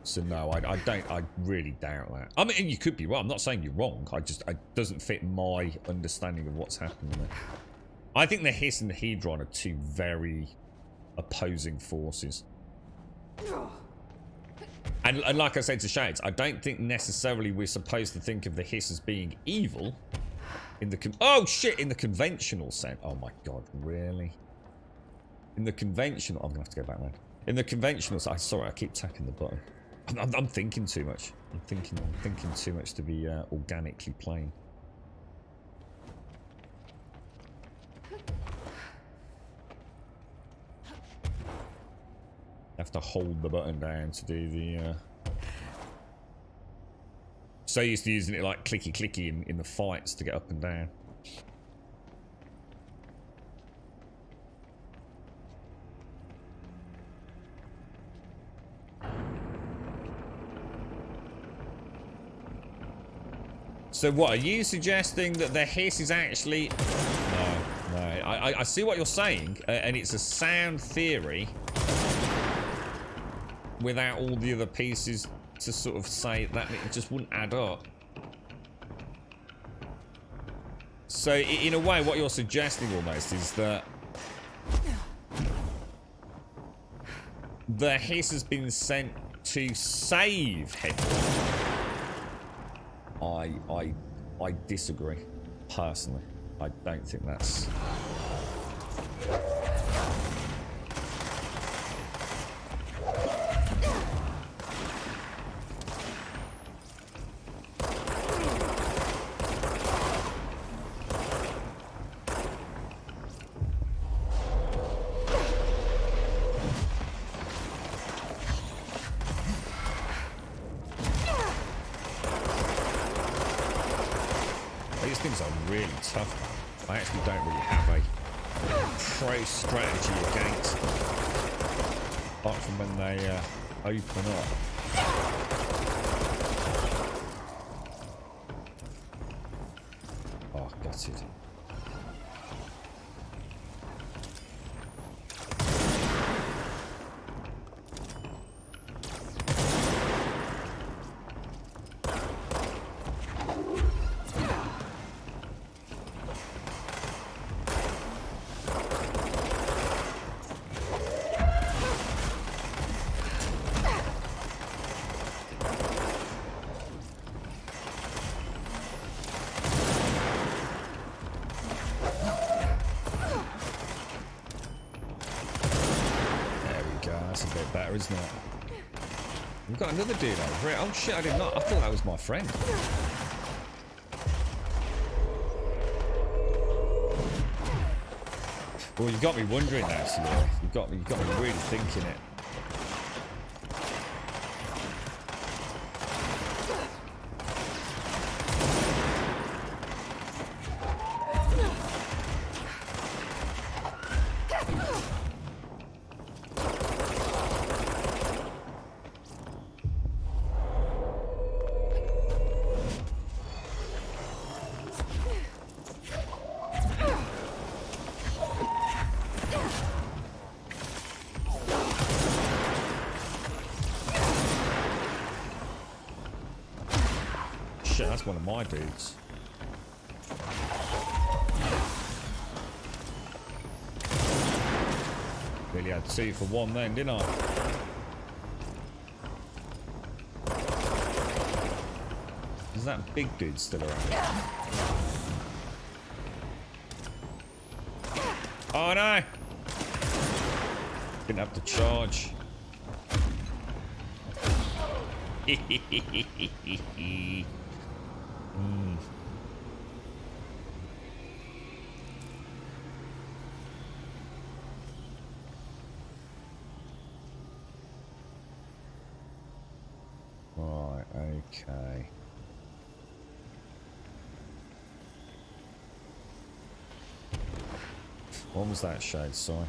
So no, I really doubt that. I mean, you could be wrong. I'm not saying you're wrong. It doesn't fit my understanding of what's happening there. I think the Hiss and the Hedron are two very opposing forces. And like I said to Shades, I don't think necessarily we're supposed to think of the Hiss as being evil. In the in the conventional sense. Oh my god, really? In the conventional... I'm going to have to go back round. In the conventional... Sorry, I keep tapping the button. I'm thinking too much. I'm thinking too much to be organically plain. Have to hold the button down to do the... So used to using it like clicky in the fights to get up and down. So what, are you suggesting that the Hiss is actually... No. I see what you're saying, and it's a sound theory without all the other pieces to sort of say that it just wouldn't add up. So in a way, what you're suggesting almost is that the Hiss has been sent to save Hedron. I disagree, personally. I don't think that's... These things are really tough. I actually don't really have a pro strategy against them, apart from when they open up. Oh, gutted. Isn't it? We've got another dude over here. Oh shit, I did not. I thought that was my friend. Well, you got me wondering now, Celia. You got me really thinking it. Shit, that's one of my dudes. Really had 2 for 1 then, didn't I? Is that big dude still around? Oh no! Didn't have to charge. Mm. Right, okay. What was that shade? Sorry.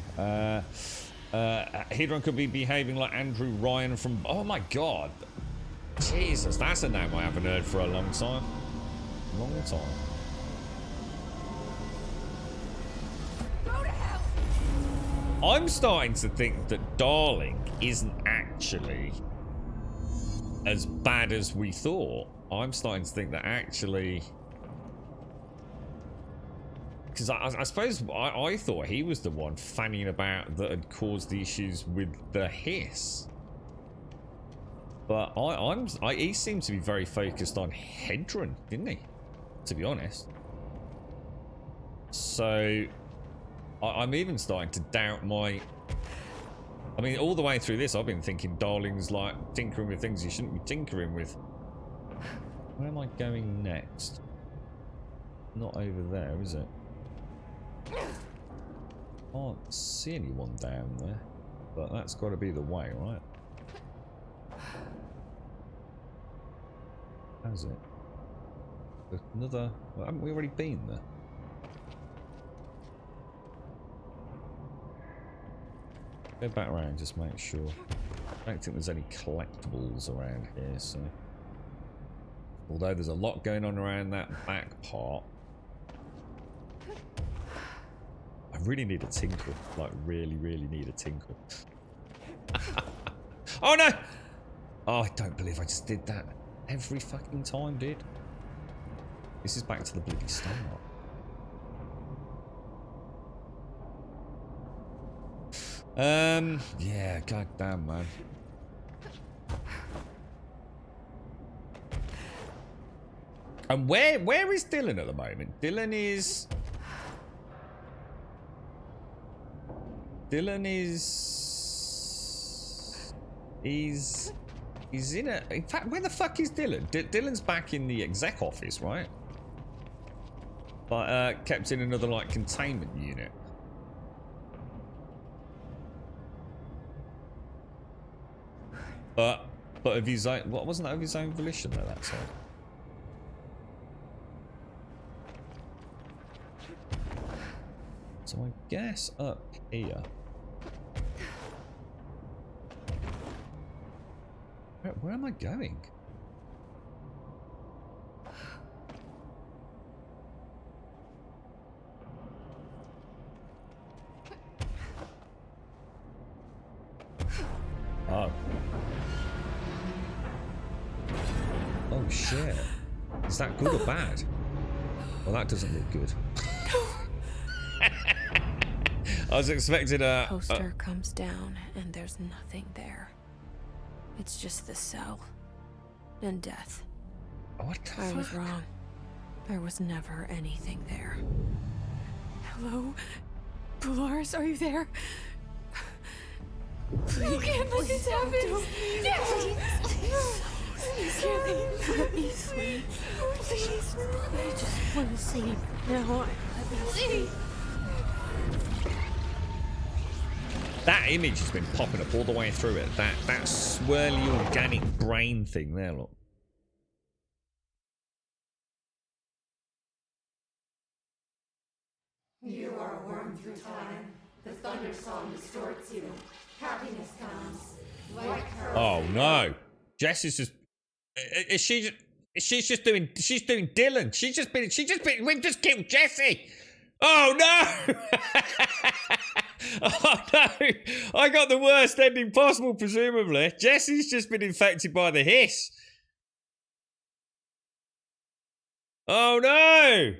Hedron could be behaving like Andrew Ryan from... Oh my god. Jesus, that's a name I haven't heard for a long time. Long time. Go to hell! I'm starting to think that Darling isn't actually as bad as we thought. I'm starting to think that actually... Because I suppose I thought he was the one fanning about that had caused the issues with the hiss. But he seemed to be very focused on Hedron, didn't he? To be honest. So I'm even starting to doubt my... I mean, all the way through this, I've been thinking Darling's like tinkering with things you shouldn't be tinkering with. Where am I going next? Not over there, is it? Can't see anyone down there, but that's got to be the way, right? Has it? Another... Well, haven't we already been there? Go back around, just make sure. I don't think there's any collectibles around here, so... Although there's a lot going on around that back part. I really need a tinkle. Like, really, really need a tinkle. Oh no! Oh, I don't believe I just did that. Every fucking time, dude. This is back to the bloody start. Yeah, goddamn, man. And where is Dylan at the moment? Dylan is he's in a... In fact, where the fuck is Dylan? Dylan's back in the exec office, right? But kept in another like containment unit. But of his own... What, wasn't that of his own volition though, that side? So I guess up here. Where am I going? Oh. Oh shit. Is that good or bad? Well, that doesn't look good. I was expecting a... Poster comes down and there's nothing there. It's just the cell. And death. What the I was fuck? wrong. There was never anything there. Hello? Polaris, are you there? Please. You can't let this happen! Please, let me sleep. Please. I just want to sleep. Now, let me sleep. That image has been popping up all the way through it. That swirly organic brain thing there, look. You are a worm through time. The thunder song distorts you. Happiness comes. Like her. Oh no. Jess is just... She's doing Dylan. We've just killed Jesse. Oh no! Oh no! I got the worst ending possible, presumably. Jesse's just been infected by the hiss. Oh no!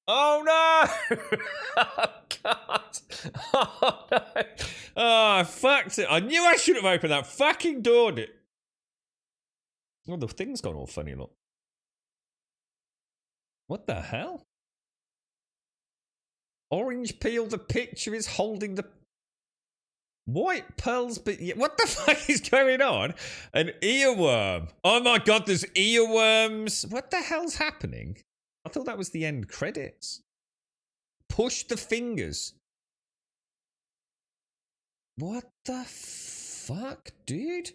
Oh no! Oh god! Oh no! Oh, I fucked it. I knew I should have opened that fucking door. Oh, the thing's gone all funny, look. What the hell? Orange peel, the picture is holding the... White pearls, but what the fuck is going on? An earworm. Oh my god, there's earworms. What the hell's happening? I thought that was the end credits. Push the fingers. What the fuck, dude?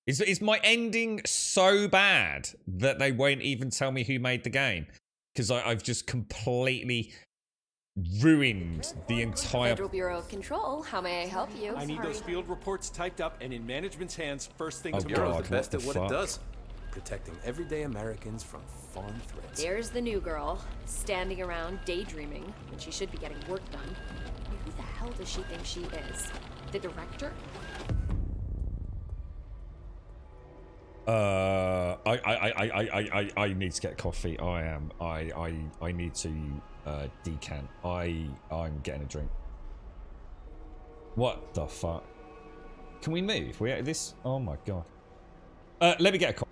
Is my ending so bad that they won't even tell me who made the game? Because I've just completely ruined the entire... Federal Bureau of Control, how may I help you? I need those field reports typed up and in management's hands first thing Oh, tomorrow. God, The best what at the what fuck? it does. Protecting everyday Americans from foreign threats. There's the new girl, standing around daydreaming when she should be getting work done. Who the hell does she think she is? The director? I need to get coffee. I need to decant. I'm getting a drink. What the fuck? Can we move? We this? Oh my god. Let me get a coffee.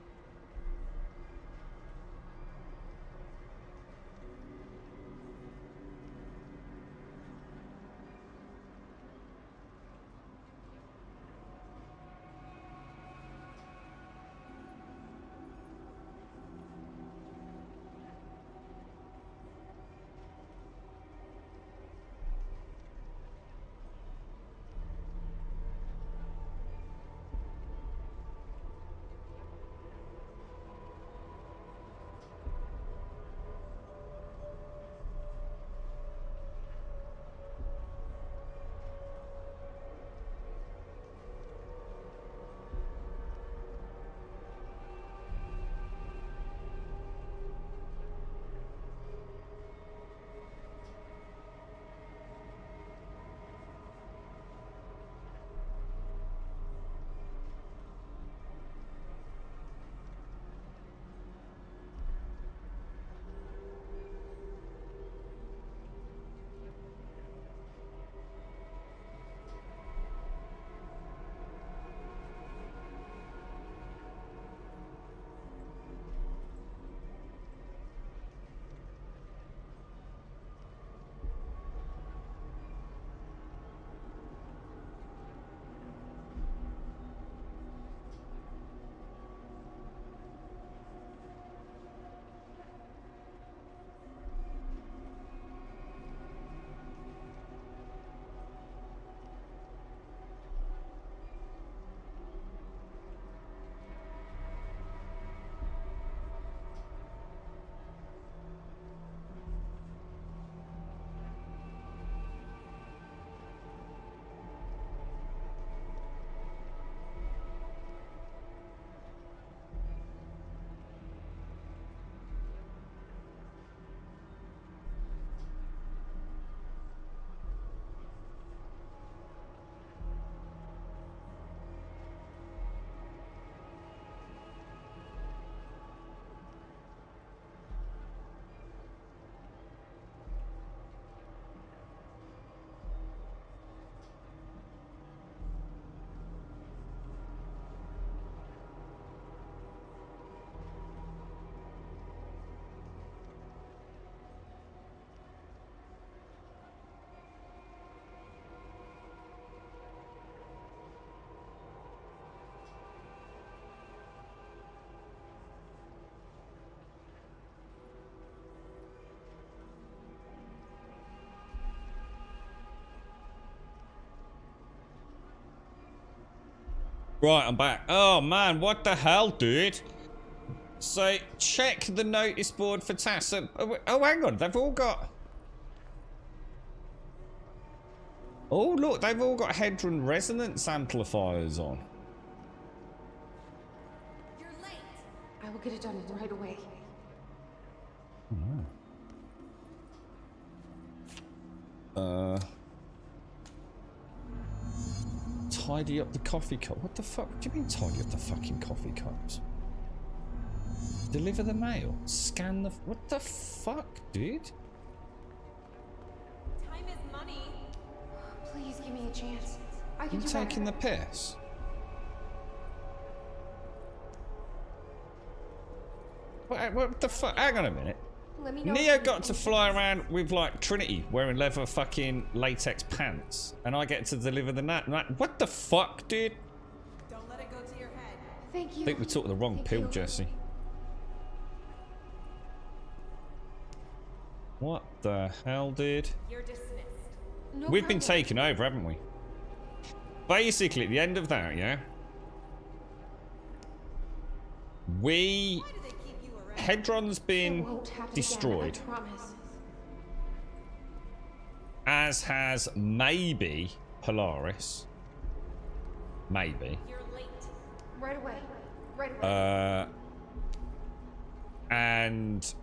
Right, I'm back. Oh man, what the hell, dude? So, check the notice board for tasks. Oh, hang on, they've all got... Oh, look, they've all got Hedron resonance amplifiers on. You're late. I will get it done right away. Tidy up the coffee cup. What the fuck? What do you mean tidy up the fucking coffee cups? Deliver the mail. Scan the... What the fuck, dude? Time is money. Please give me a chance. I can You do taking the better. piss? What the fuck? Hang on a minute. Let me know. Neo got to fly around with like Trinity wearing leather fucking latex pants, and I get to deliver the nut. What the fuck, dude? Don't let it go to your head. Thank you. I think we took the wrong Thank pill, you. Jesse. What the hell, dude? You're dismissed. No We've been problem. taken over, haven't we? Basically, at the end of that, yeah? We... Why do they keep you around? Hedron's It been won't happen destroyed. again, I promise. As has maybe Polaris. Maybe. You're late. Right away. Right away. And...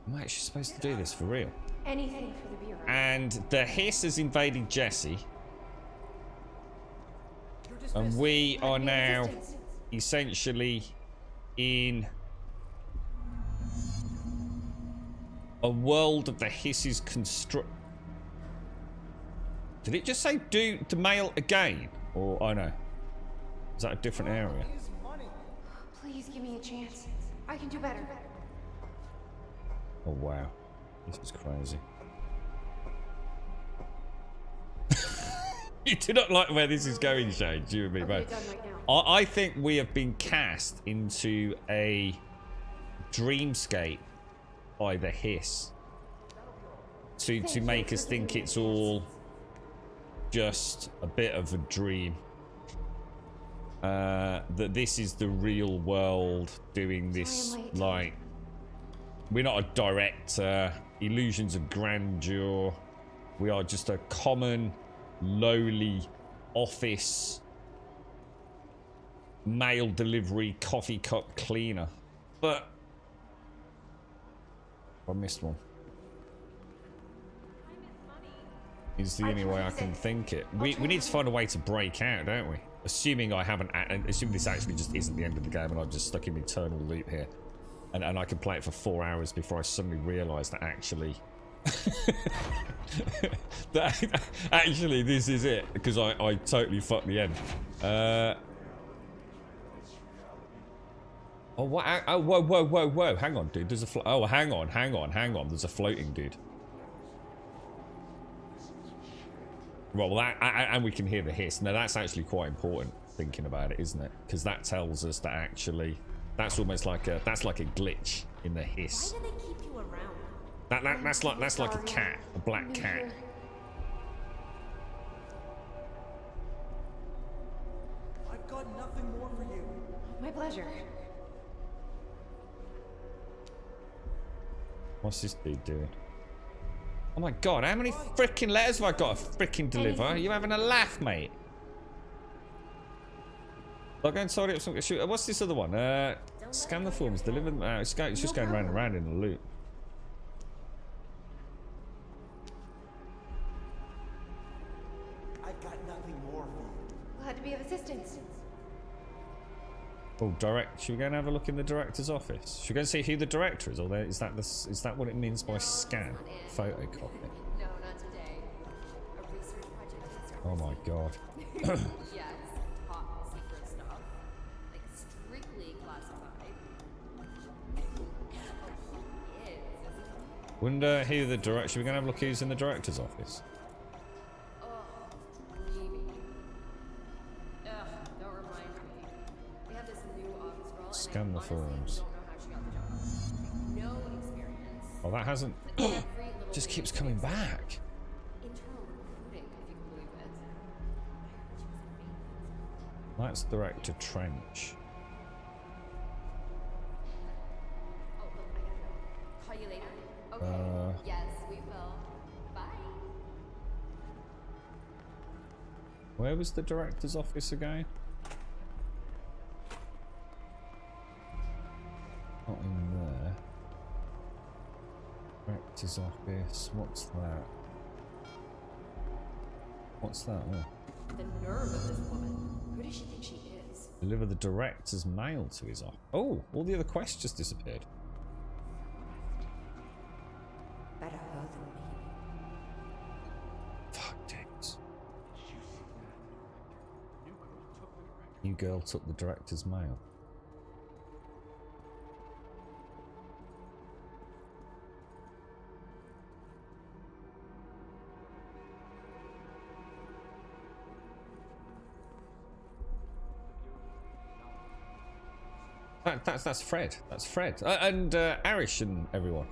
I'm actually supposed to do this for real. Anything for the Bureau. And the Hiss has invaded Jesse. And we are now essentially in a world of the Hiss's construct. Did it just say do the mail again? Or, oh no. Is that a different area? Please give me a chance. I can do better. Oh wow. This is crazy. You do not like where this is going, Shane. You and me Okay, both. done right now. I think we have been cast into a dreamscape by the Hiss to make us think it's all just a bit of a dream. That this is the real world doing this, Sorry I'm late. like, we're not a director, illusions of grandeur. We are just a common, lowly office mail delivery coffee cup cleaner. But I missed one. Is the only way I can think it. We need to find a way to break out, don't we? Assuming I haven't, assuming this actually just isn't the end of the game and I'm just stuck in eternal loop here. And I can play it for 4 hours before I suddenly realise that actually... that actually this is it. Because I totally fucked the end. Oh, what? Oh, whoa. Hang on, dude. There's a oh, hang on. There's a floating dude. Well, that... and we can hear the hiss. Now, that's actually quite important, thinking about it, isn't it? Because that tells us that actually... That's almost like a... That's like a glitch in the hiss. Why do they keep you around? That's like a cat, a black cat. I've got nothing more for you. My pleasure. What's this dude doing? Oh my god, how many freaking letters have I got to freaking deliver? Are you having a laugh, mate? I'll go and sort it up some... Shoot, what's this other one? Scan the forms, deliver them out. It's just going round and round in a loop. I've got nothing more for you. Glad to be of assistance. Oh, should we go and have a look in the director's office? Should we go and see who the director is? Or is that what it means by scan? Photocopy. No, not today. A research project has started. Oh my god. Yes, top secret stuff. Like strictly classified. Oh, he is, isn't he? Wonder who the director... Should we go and have a look who's in the director's office? Oh, maybe. Ugh, don't remind me. We have this new office girl, and Scan the I honestly forms. don't know how she got the job. No experience. Oh, that hasn't... But every little just thing keeps she coming fixes. back. Internal recruiting, if you can believe it. I heard she was amazing. That's director Trench. Oh, look, I gotta go. Call you later. Okay. Yes, we will. Bye. Where was the director's office again? Not in there. Director's office. What's that? What's that? Oh. The nerve of this woman. Who does she think she is? Deliver the director's mail to his office. Oh, all the other quests just disappeared. Better her than me. Fuck, James. New girl took the director's mail. That's Fred. That's Fred. And Arish and everyone.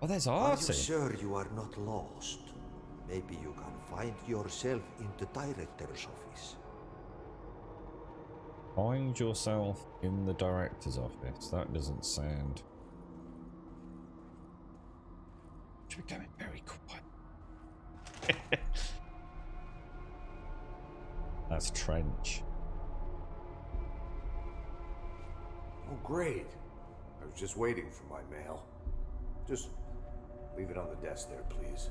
Oh, there's Are you Artie. sure you are not lost? Maybe you can find yourself in the director's office. Find yourself in the director's office. That doesn't sound... Should be going very quiet. That's Trench. Oh, great. I was just waiting for my mail. Just leave it on the desk there, please.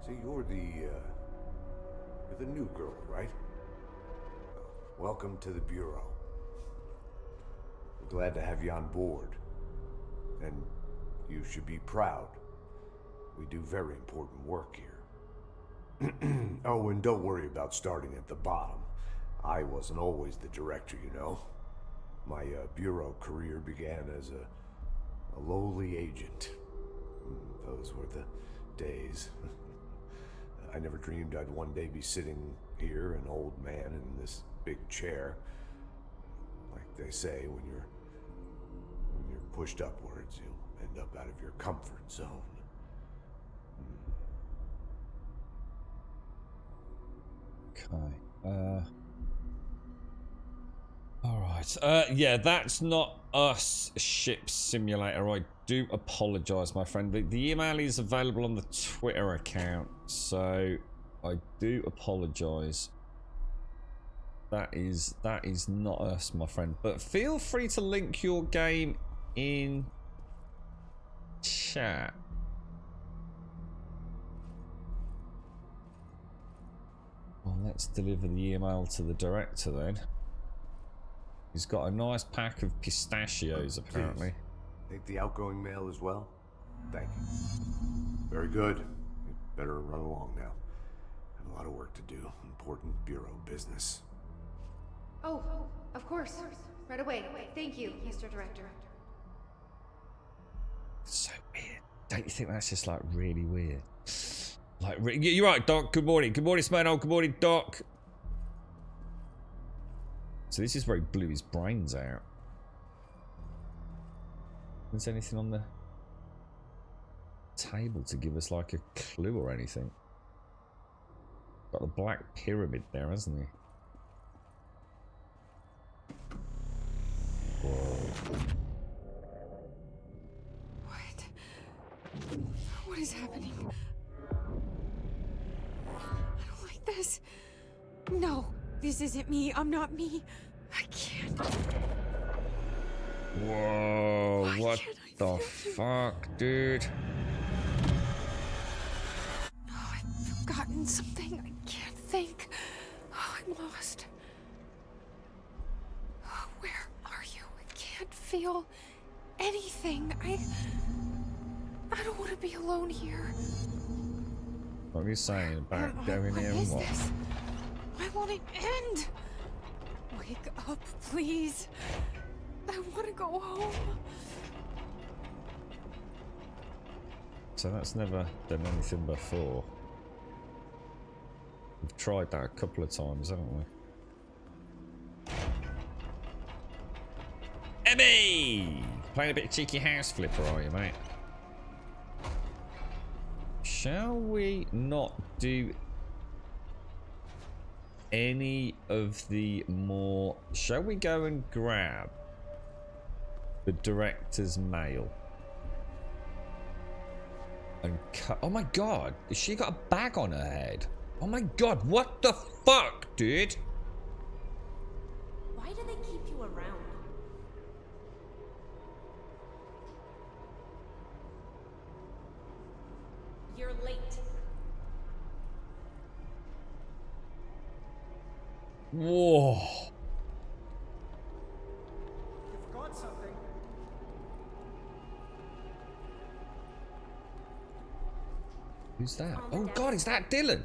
So you're the new girl, right? Welcome to the Bureau. We're glad to have you on board. And you should be proud. We do very important work here. Oh, and don't worry about starting at the bottom. I wasn't always the director, you know. My Bureau career began as a lowly agent. Those were the days. I never dreamed I'd one day be sitting here, an old man in this big chair. Like they say, when you're pushed upwards, you'll end up out of your comfort zone. Okay. Alright. Yeah, that's not us, Ship Simulator. I do apologise, my friend. The email is available on the Twitter account, so I do apologise. That is not us, my friend. But feel free to link your game in chat. Well, let's deliver the email to the director then. He's got a nice pack of pistachios, apparently. Please. Take the outgoing mail as well. Thank you. Very good. You better run along now. Have a lot of work to do. Important Bureau business. Oh, of course. Right away. Thank you, Mr. Director. So weird. Don't you think that's just like really weird? Like, you're right, Doc. Good morning. Good morning, Smano. Good morning, Doc. So this is where he blew his brains out. Is there anything on the table to give us like a clue or anything? Got the Black Pyramid there, hasn't he? Whoa. What is happening? I don't like this. No, this isn't me. I'm not me. I can't. Whoa, what the fuck, dude? Oh, I've forgotten something. I can't think. Oh, I'm lost. Oh, where are you? I can't feel anything. I don't want to be alone here. What are you saying about going here and what? This? Why won't it end? Wake up, please. I want to go home. So that's never done anything before. We've tried that a couple of times, haven't we? Emmy! Playing a bit of cheeky house flipper, are you, mate? Shall we not do any of the more... Shall we go and grab the director's mail? And cut... Oh my god, has she got a bag on her head? Oh my god, what the fuck, dude? Why do they keep you around? You're late. Whoa. You forgot something. Who's that? Oh god, is that Dylan?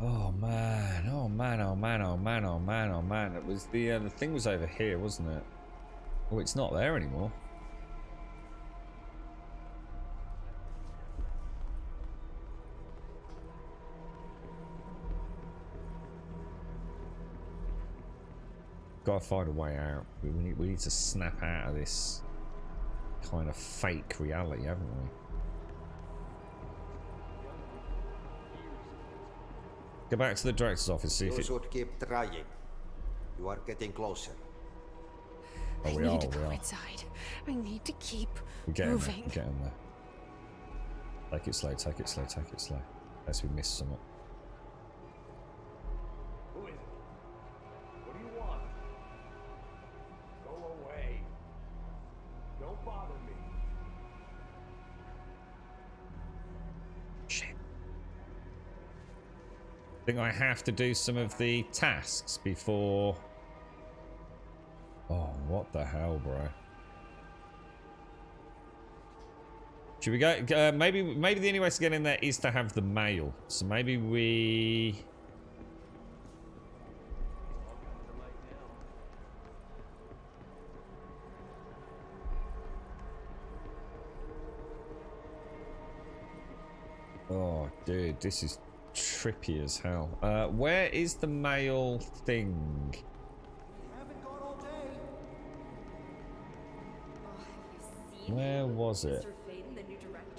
Oh man, oh man, oh man, oh man, oh man, oh man. It was the thing was over here, wasn't it? Oh, it's not there anymore. Gotta find a way out. We need to snap out of this kind of fake reality, haven't we? Go back to the director's office, see if You it... should keep trying. You are getting closer. Oh, I need to go inside. I need to keep moving. Get in there. Take it slow, take it slow, take it slow. Unless we miss something. Who is it? What do you want? Go away. Don't bother me. Shit. I think I have to do some of the tasks before... Oh, what the hell, bro? Should we go? Maybe the only way to get in there is to have the mail. So maybe we... Oh, dude, this is trippy as hell. Where is the mail thing? Where was it?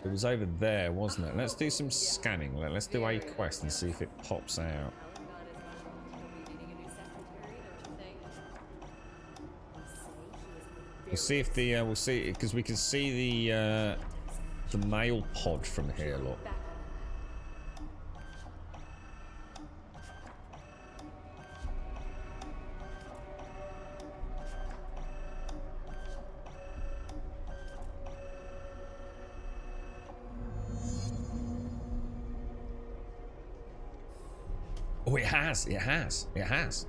It was over there, wasn't it? Let's do some scanning. Let's do a quest and see if it pops out. We'll see if the we'll see, because we can see the mail pod from here. Look. Oh, it has. It has. It has.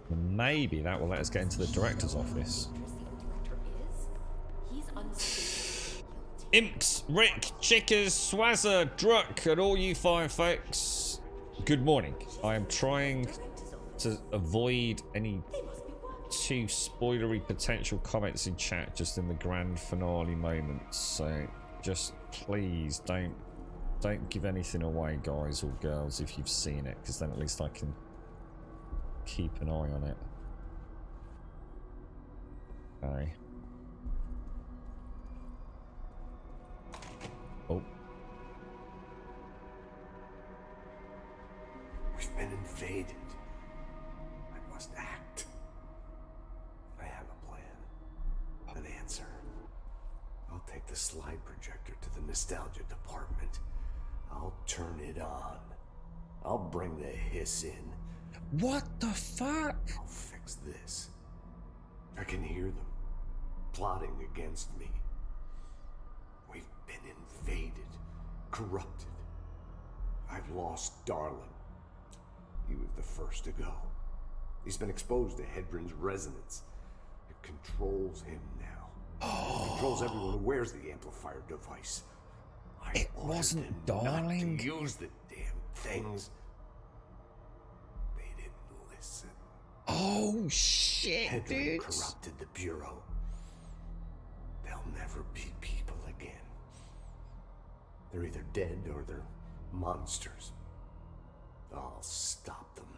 Maybe that will let us get into the director's office. Imps, Rick, Chickers, Swazzer, Druck, and all you fine folks. Good morning. I am trying to avoid any too spoilery potential comments in chat just in the grand finale moments. So just please don't give anything away, guys or girls, if you've seen it, because then at least I can keep an eye on it. Okay. Oh. We've been invaded. I must act. I have a plan. An answer. I'll take the slide projector to the nostalgia department. I'll turn it on. I'll bring the hiss in. What the fuck? I'll fix this. I can hear them plotting against me. We've been invaded, corrupted. I've lost Darlin. He was the first to go. He's been exposed to Hedron's resonance. It controls him now. It controls everyone who wears the amplifier device. It wasn't Darling. Not to use the damn things. They didn't listen. Oh shit, Hedron dude. corrupted the Bureau. They'll never be people again. They're either dead or they're monsters. I'll stop them.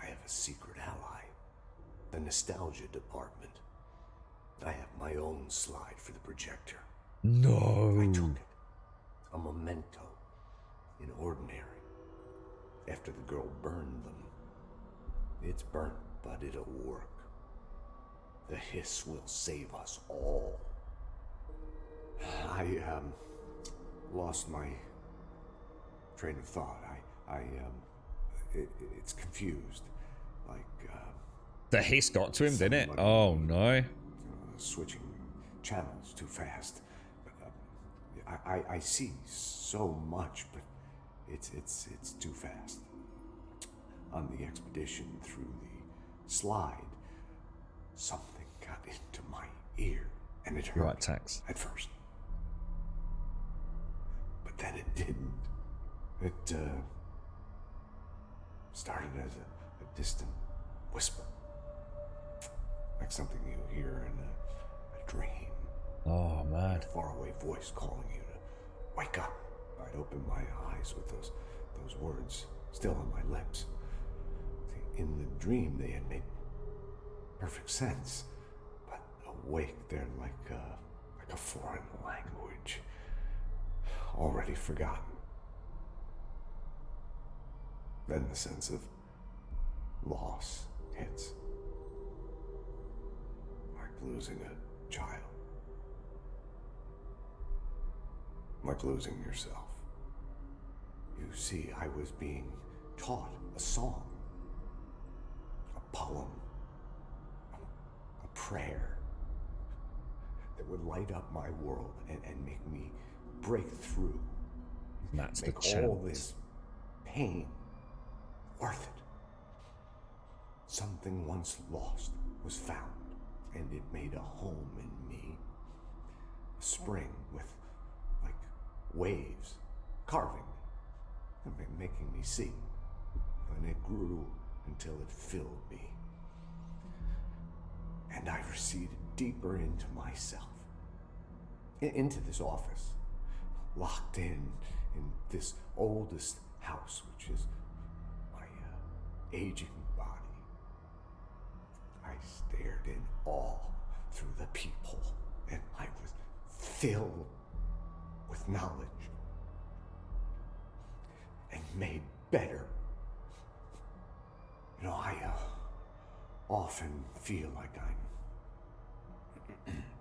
I have a secret ally. The Nostalgia Department. I have my own slide for the projector. No. I took it. A memento. In ordinary. After the girl burned them. It's burnt, but it'll work. The hiss will save us all. I lost my train of thought. It's confused. Like, The hiss got to him, didn't it? Oh no. Switching channels too fast. I see so much, but it's too fast. On the expedition through the slide, something got into my ear, and it hurt Right, Tax. at first. But then it didn't. It started as a distant whisper, like something you hear in a dream. Oh, man. A faraway voice calling you to wake up. I'd open my eyes with those words still on my lips. See, in the dream, they had made perfect sense, but awake, they're like a foreign language, already forgotten. Then the sense of loss hits, like losing a child, like losing yourself. You see, I was being taught a song, a poem, a prayer that would light up my world and make me break through. And that's make the chant. all this pain worth it. Something once lost was found, and it made a home in me. A spring with, like, waves carving, making me see. And it grew until it filled me. And I receded deeper into myself, into this office, locked in this oldest house, which is my aging body. I stared in awe through the peephole, and I was filled with knowledge and made better. You know, I often feel like I'm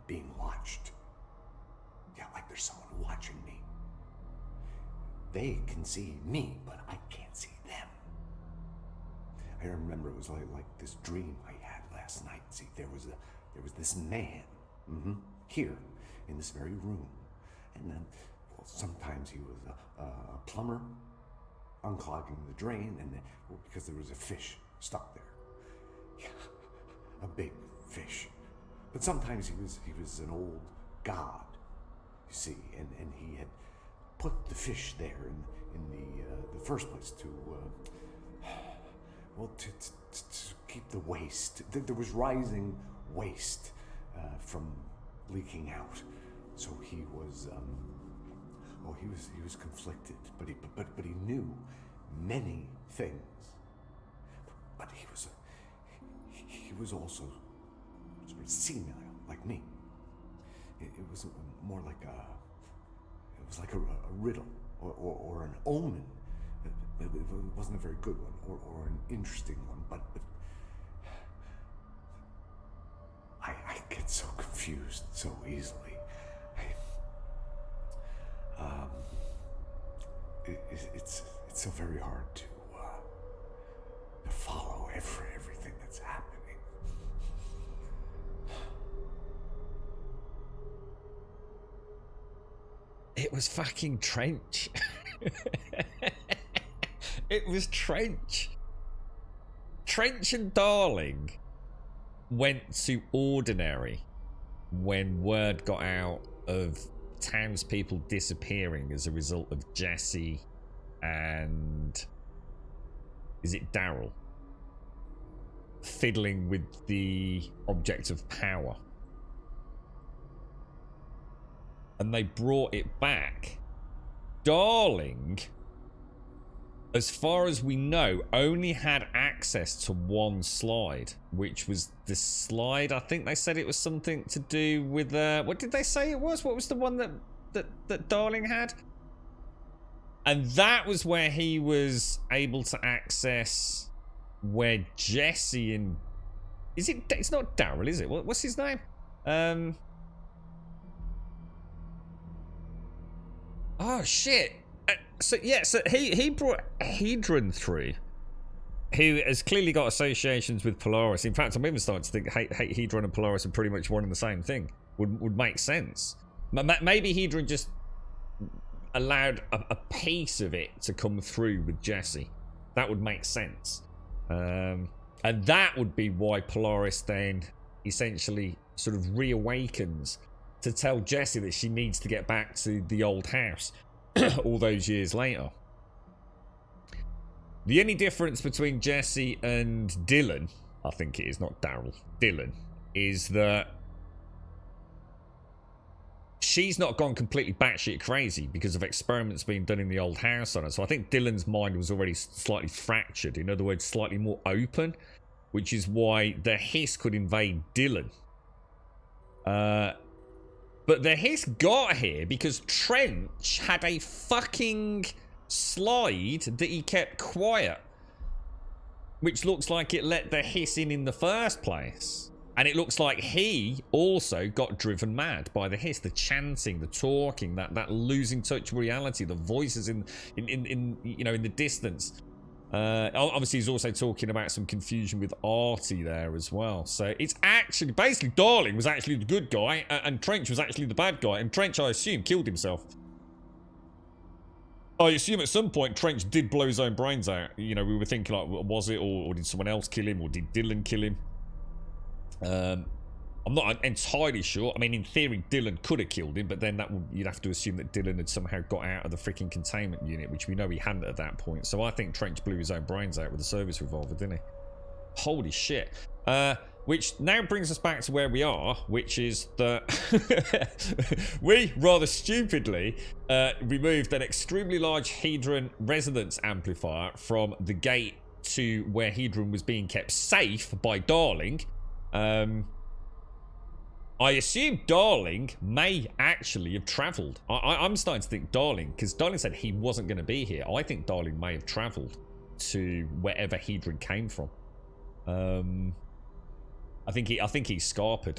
being watched. Yeah, like there's someone watching me. They can see me, but I can't see them. I remember it was like this dream I had last night. See, there was this man, here in this very room, and then, well, sometimes he was a plumber, unclogging the drain, and then, well, because there was a fish stuck there, yeah, a big fish. But sometimes he was an old god, you see, and he had put the fish there in the first place to keep the waste. There was rising waste from leaking out, so he was he was conflicted, but he knew many things, but he was also sort of senile, like me. It was more like a riddle or an omen. It wasn't a very good one or an interesting one, but I get so confused so easily. It's so very hard to follow everything that's happening. It was fucking Trench. It was Trench. Trench and Darling went to Ordinary when word got out of townspeople disappearing as a result of Jesse and... is it Daryl? Fiddling with the object of power. And they brought it back. Darling, as far as we know, only had access to one slide, which was the slide. I think they said it was something to do with what did they say it was? What was the one that Darling had? And that was where he was able to access where Jesse and it's not Daryl, is it? What's his name? Oh shit. So he brought Hedron through, who has clearly got associations with Polaris. In fact, I'm even starting to think Hedron and Polaris are pretty much one and the same thing. Would make sense. Maybe Hedron just allowed a piece of it to come through with Jesse. That would make sense. And that would be why Polaris then essentially sort of reawakens to tell Jesse that she needs to get back to the old house. all those years later. The only difference between Jesse and Dylan, I think it is, not Daryl, Dylan, is that she's not gone completely batshit crazy because of experiments being done in the old house on her. So I think Dylan's mind was already slightly fractured. In other words, slightly more open, which is why the Hiss could invade Dylan. But the Hiss got here because Trench had a fucking slide that he kept quiet, which looks like it let the Hiss in the first place. And it looks like he also got driven mad by the Hiss, the chanting, the talking, that losing touch with reality, the voices in you know, in the distance. Obviously, he's also talking about some confusion with Artie there as well. So it's actually basically Darling was actually the good guy, and Trench was actually the bad guy. And Trench, I assume, killed himself. I assume at some point Trench did blow his own brains out. You know, we were thinking like, was it, or did someone else kill him, or did Dylan kill him? I'm not entirely sure. I mean, in theory, Dylan could have killed him, but then you'd have to assume that Dylan had somehow got out of the freaking containment unit, which we know he hadn't at that point. So I think Trench blew his own brains out with a service revolver, didn't he? Holy shit. Which now brings us back to where we are, which is that we, rather stupidly, removed an extremely large Hedron resonance amplifier from the gate to where Hedron was being kept safe by Darling. I assume Darling may actually have travelled. I'm starting to think Darling, because Darling said he wasn't going to be here. I think Darling may have travelled to wherever Hedron came from. I think he's scarpered.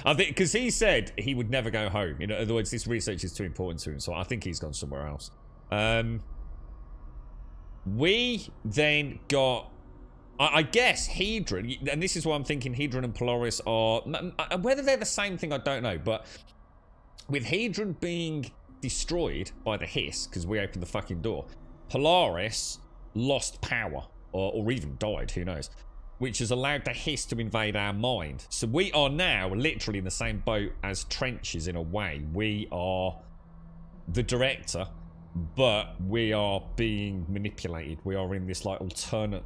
I think because he said he would never go home. In other words, this research is too important to him, so I think he's gone somewhere else. We then got, I guess, Hedron, and this is why I'm thinking Hedron and Polaris are, whether they're the same thing, I don't know, but with Hedron being destroyed by the Hiss, because we opened the fucking door, Polaris lost power, or even died, who knows, which has allowed the Hiss to invade our mind. So we are now literally in the same boat as Trench is, in a way. We are the director, but we are being manipulated. We are in this like alternate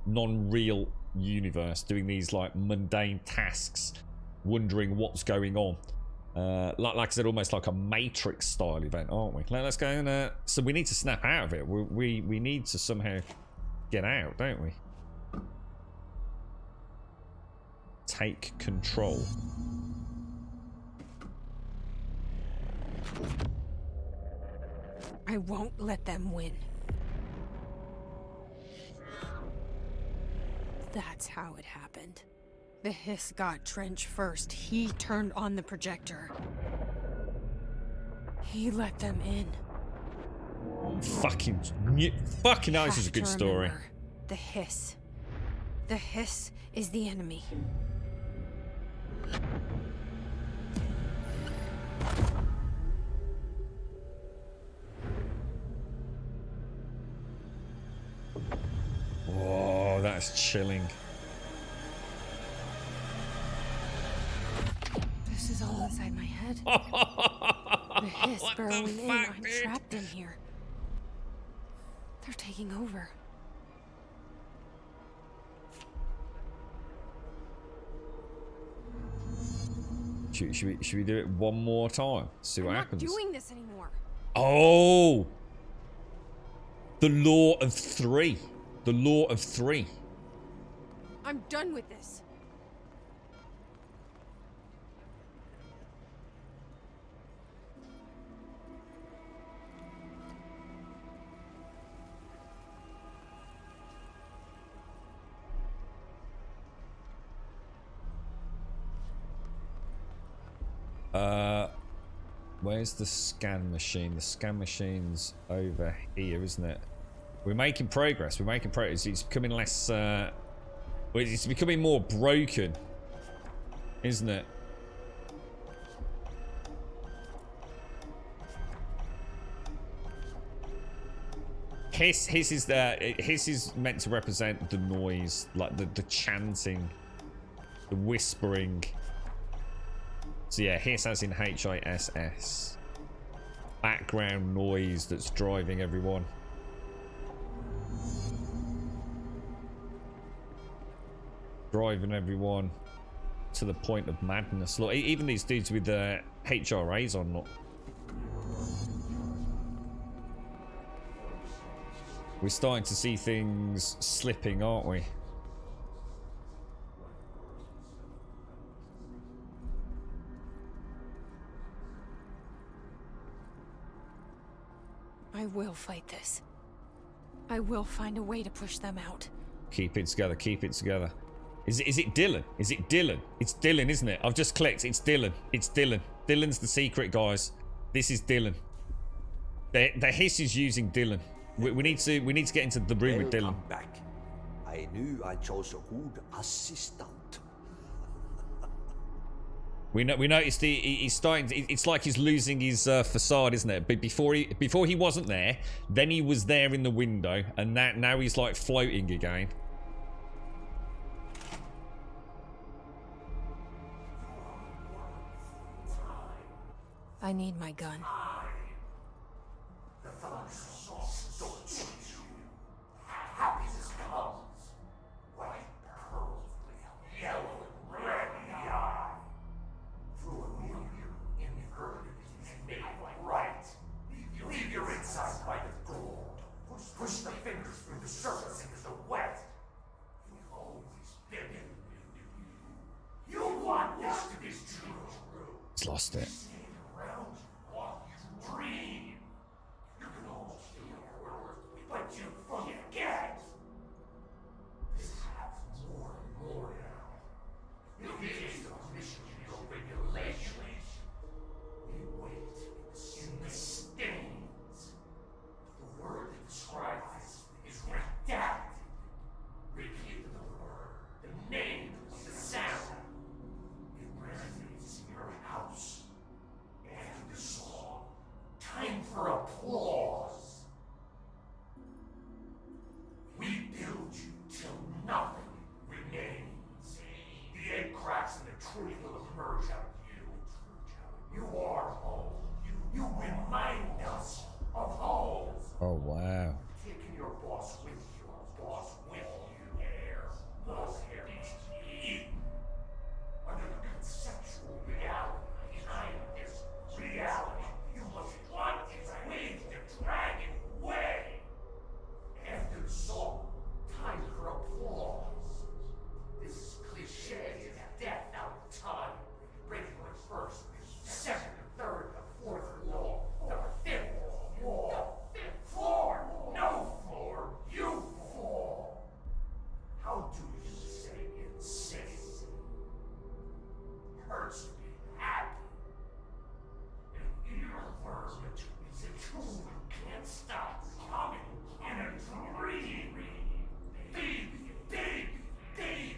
non-real universe, doing these like mundane tasks, wondering what's going on. Like I said, almost like a Matrix style event, aren't we? Let's go and so we need to snap out of it. We need to somehow get out, don't we? Take control. I won't let them win. That's how it happened. The Hiss got Trench first. He turned on the projector. He let them in. Fucking hell, this is a good story. Remember, the Hiss. The Hiss is the enemy. Oh, that's chilling. This is all inside my head. The Hiss burrowing in. I'm trapped in here. They're taking over. Should we do it one more time? See what happens. I'm not doing this anymore. Oh! The Law of Three. The Law of Three. I'm done with this. Where's the scan machine? The scan machine's over here, isn't it? We're making progress. We're making progress. It's becoming less, well, it's becoming more broken, isn't it? Hiss is meant to represent the noise, like the chanting, the whispering. So yeah, hiss as in H-I-S-S. Background noise that's driving everyone. Driving everyone to the point of madness. Look, even these dudes with the HRAs on, look. We're starting to see things slipping, aren't we? I will fight this. I will find a way to push them out. Keep it together, keep it together. Is it Dylan? Is it Dylan? It's Dylan, isn't it? I've just clicked. It's Dylan. It's Dylan. Dylan's the secret, guys. This is Dylan. The hiss is using Dylan. We need to get into the room with Dylan. Welcome back. I knew I chose a good assistant. We noticed he's starting. It's like he's losing his facade, isn't it? But before he wasn't there, then he was there in the window, and now he's like floating again. I need my gun. Happiness comes. White pearls with yellow and red in the eye. Through a million infirmities made right. Leave your inside by the door. Push the fingers through the surface into the wet. You've always been in you. You want this to be true. He's lost it. Around what you dream. You can almost feel your worth, but you forget. This happens more and more now. You get the permission to your regulations. We wait in the stains. The word that describes this is redacted. Repeat the word, the name, the sound. It resonates in your house. After the song, time for applause. We build you till nothing remains. The egg cracks and the truth will emerge out of you. You are home. You remind us of home. Oh wow. Taking your boss with you, boss with you. Air, boss hair, eaten. Under the conceptual reality behind this reality, you must want its wings to drag it away. After the song, time for applause. This is cliche as death out of time. Breaking the first, second, third, the fourth wall, the fifth wall, the fifth floor, no floor, you fall. How do you say insane? Hurts to be happy. An earworm is a tool you can't stop coming in a dream. Baby, baby, baby,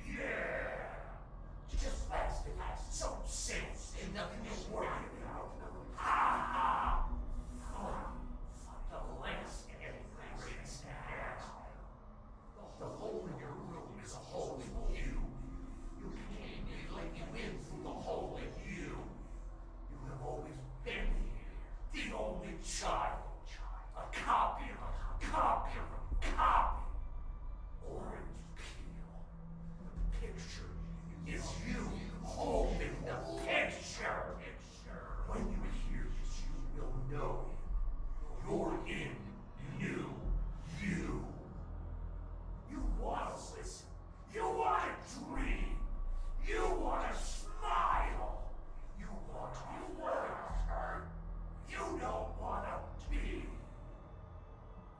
yeah. Just last, so safe and nothing to worry about. Ha ha. The last breaks down. The hole in your room is a hole in you. You came in, let you in through the hole in you. You have always been here, the only child. A copy of a copy of a copy. Orange peel. The picture is you holding the picture. When you hear this, you will know it. You're in new you. You want to listen. You want to dream. You want to smile. You want to hurt. You don't want to be.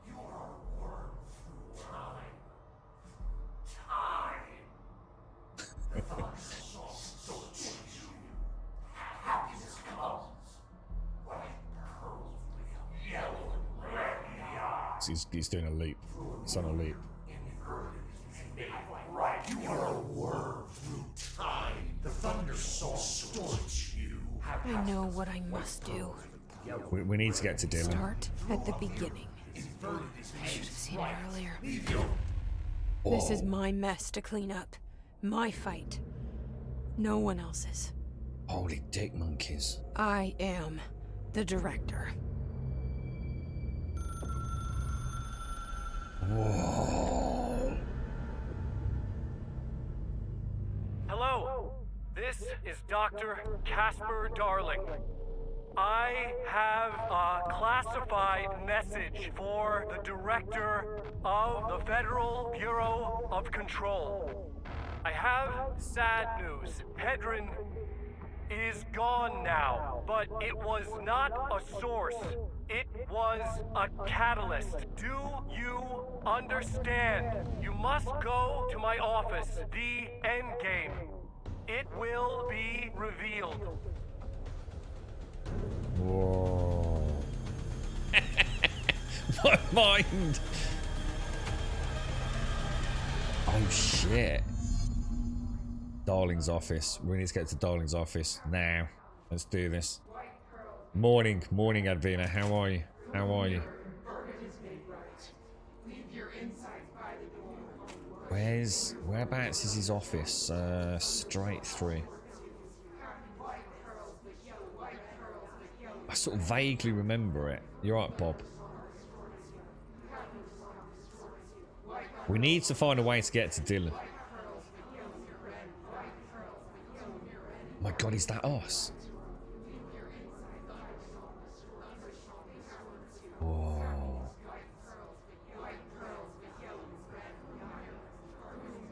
You are a worm through time. Time. The thoughts of songs don't chase you. Happiness comes. White pearls with yellow and red in the eyes. He's doing a leap. He's on a leap. Right, you are a worm through time. The thunder soul distorts you. I know what I must do. We need to get to Dylan. Start at the beginning. I should have seen it earlier. This is my mess to clean up. My fight. No one else's. Holy dick monkeys. I am the director. Whoa. Hello, this is Dr. Casper Darling. I have a classified message for the director of the Federal Bureau of Control. I have sad news. Hedron is gone now, but it was not a source. It was a catalyst. Do you understand? You must go to my office, the Endgame. It will be revealed. Whoa. My mind. Oh shit. Darling's office. We need to get to Darling's office now. Let's do this. Morning, Advina. How are you? How are you? Whereabouts is his office? Straight through. I sort of vaguely remember it. You're right, Bob. We need to find a way to get to Dylan. My God, is that us? Whoa.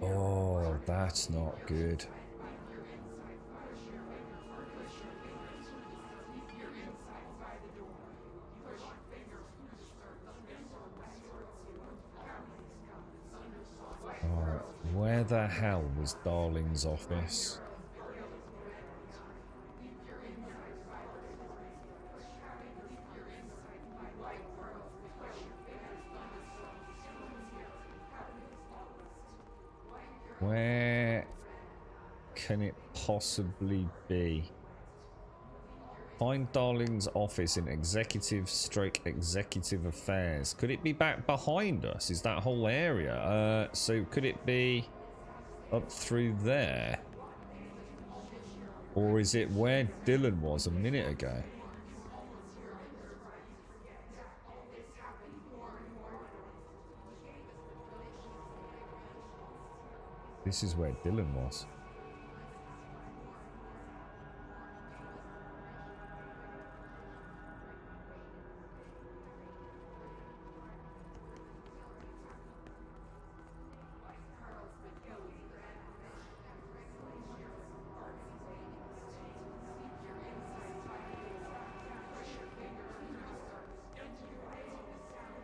Oh, that's not good. Alright, where the hell was Darling's office? Where can it possibly be? Find Darling's office in executive affairs. Could it be back behind us? Is that whole area? So could it be up through there? Or is it where Dylan was a minute ago? This is where Dylan was.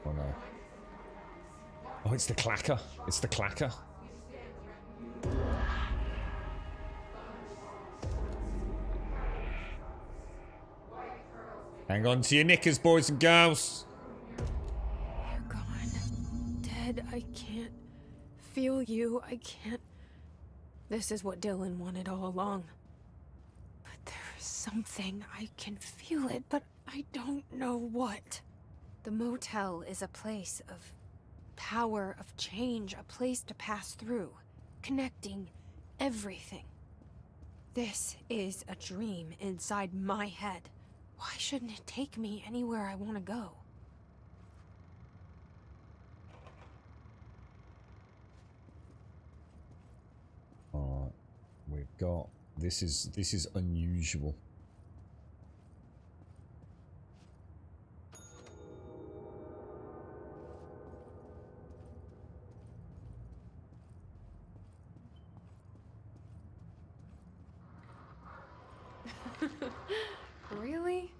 Oh no. Oh, it's the clacker. It's the clacker. Hang on to your knickers, boys and girls. You're gone. Dead. I can't feel you. I can't. This is what Dylan wanted all along. But there's something. I can feel it, but I don't know what. The motel is a place of power, of change, a place to pass through, connecting everything. This is a dream inside my head. Why shouldn't it take me anywhere I want to go? Alright, we've got this is unusual. Really?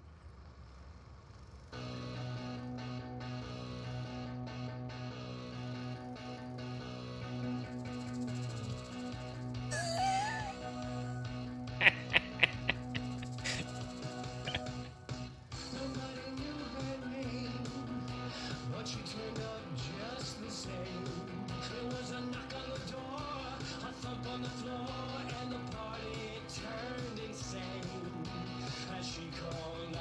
But she turned up just the same. There was a knock on the door, a thump on the floor, and the party turned insane as she called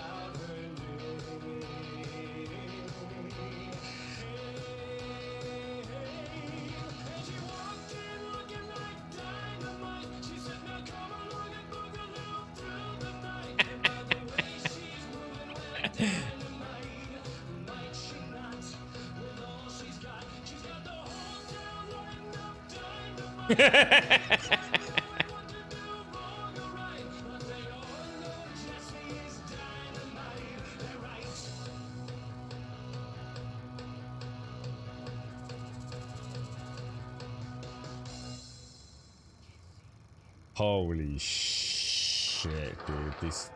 Holy shit, dude. This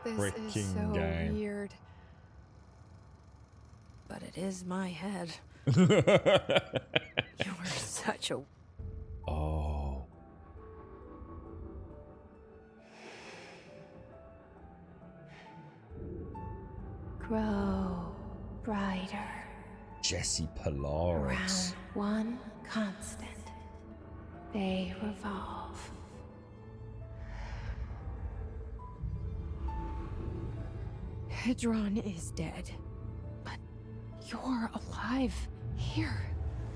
This freaking is so game. weird. But it is my head. You were such a... Oh. Grow brighter. Jesse Polaris. Around one constant. They revolve. Hedron is dead. But you're alive. Here.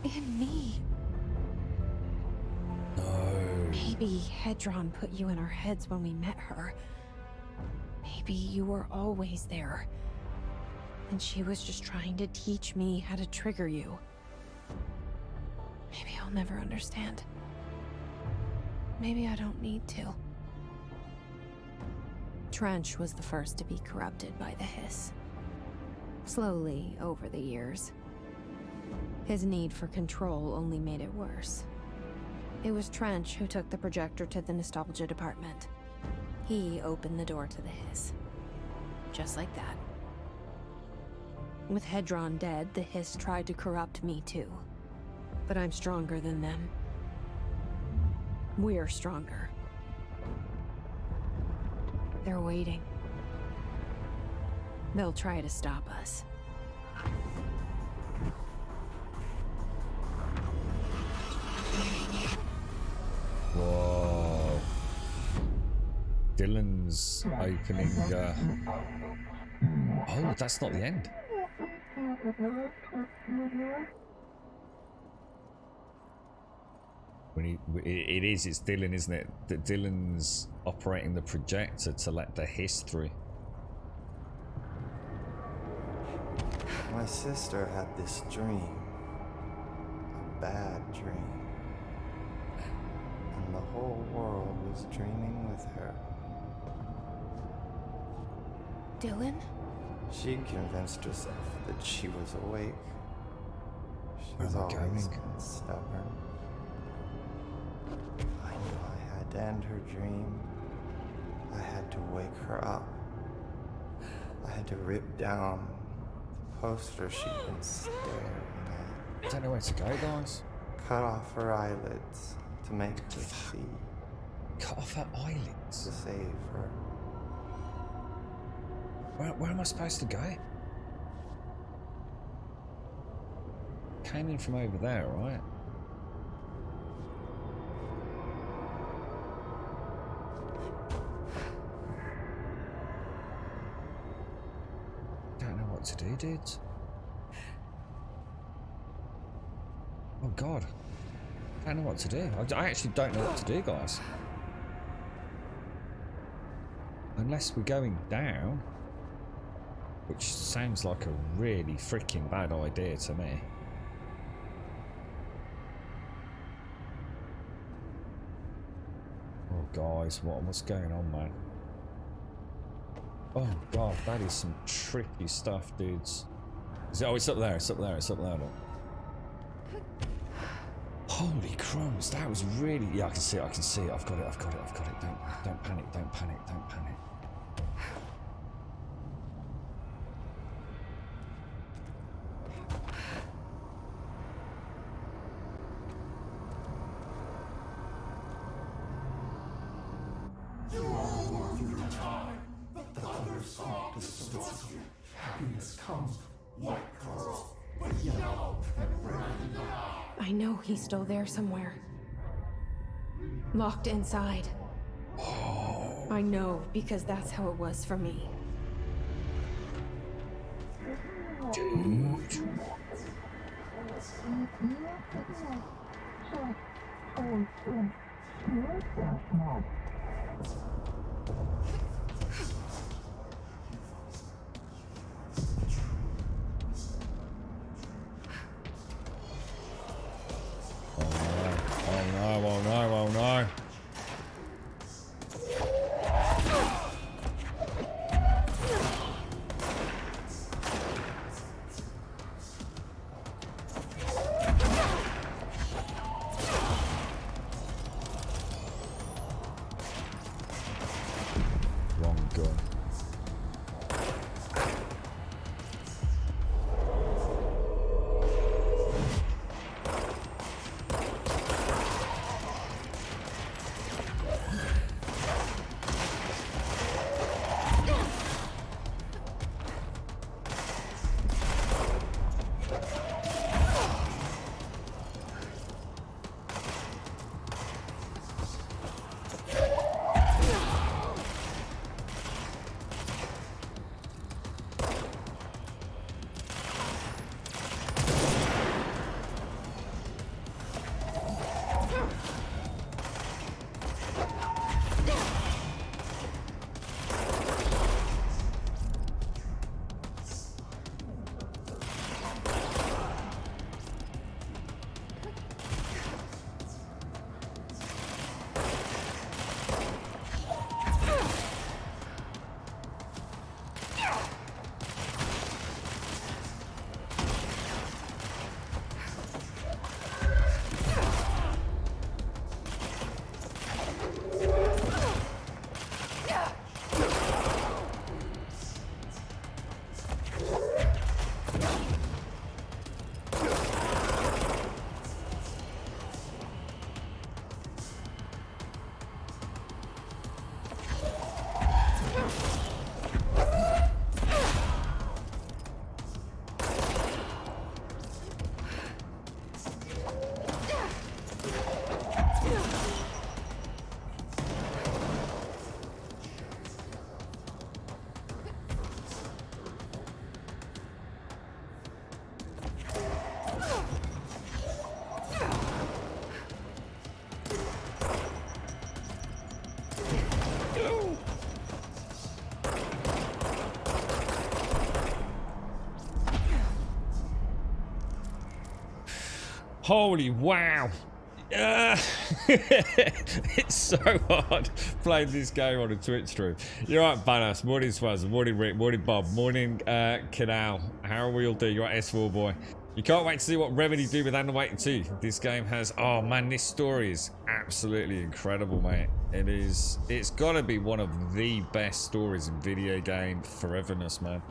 In me. No. Maybe Hedron put you in our heads when we met her. Maybe you were always there. And she was just trying to teach me how to trigger you. Maybe I'll never understand. Maybe I don't need to. Trench was the first to be corrupted by the hiss. Slowly, over the years. His need for control only made it worse. It was Trench who took the projector to the nostalgia department. He opened the door to the hiss. Just like that. With Hedron dead, the hiss tried to corrupt me too. But I'm stronger than them. We're stronger. They're waiting. They'll try to stop us. Whoa. Dylan's opening. Oh, that's not the end. It is, it's Dylan, isn't it? That Dylan's operating the projector to let the hiss through. My sister had this dream. A bad dream. And the whole world was dreaming with her. Dylan? She convinced herself that she was awake. She was always been stubborn. I knew I had to end her dream. I had to wake her up. I had to rip down the poster she'd been staring at. I don't know where to go, guys. Cut off her eyelids to make her see. Cut off her eyelids? To save her. Where am I supposed to go? Came in from over there, right? Don't know what to do, dudes. Oh god. I don't know what to do. I actually don't know what to do, guys. Unless we're going down. Which sounds like a really freaking bad idea to me. Oh guys, what's going on, man? Oh god, that is some tricky stuff, dudes. Oh, it's up there, it's up there, it's up there, look. Holy crumbs, that was really... Yeah, I can see it, I can see it. I've got it, I've got it, I've got it. Don't panic, don't panic, don't panic. I know he's still there somewhere. Locked inside. I know, because that's how it was for me. Dude. Oh no, gun. Holy wow. It's so hard playing this game on a Twitch stream. You're right, Banas. Morning, Swaz. Morning, Rick. Morning, Bob. Morning, Canal. How are we all doing? You're right, S4 boy. You can't wait to see what Remedy do with Alan Wake 2. This game has... Oh, man, this story is absolutely incredible, mate. It's got to be one of the best stories in video game foreverness, man.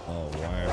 Oh, wow.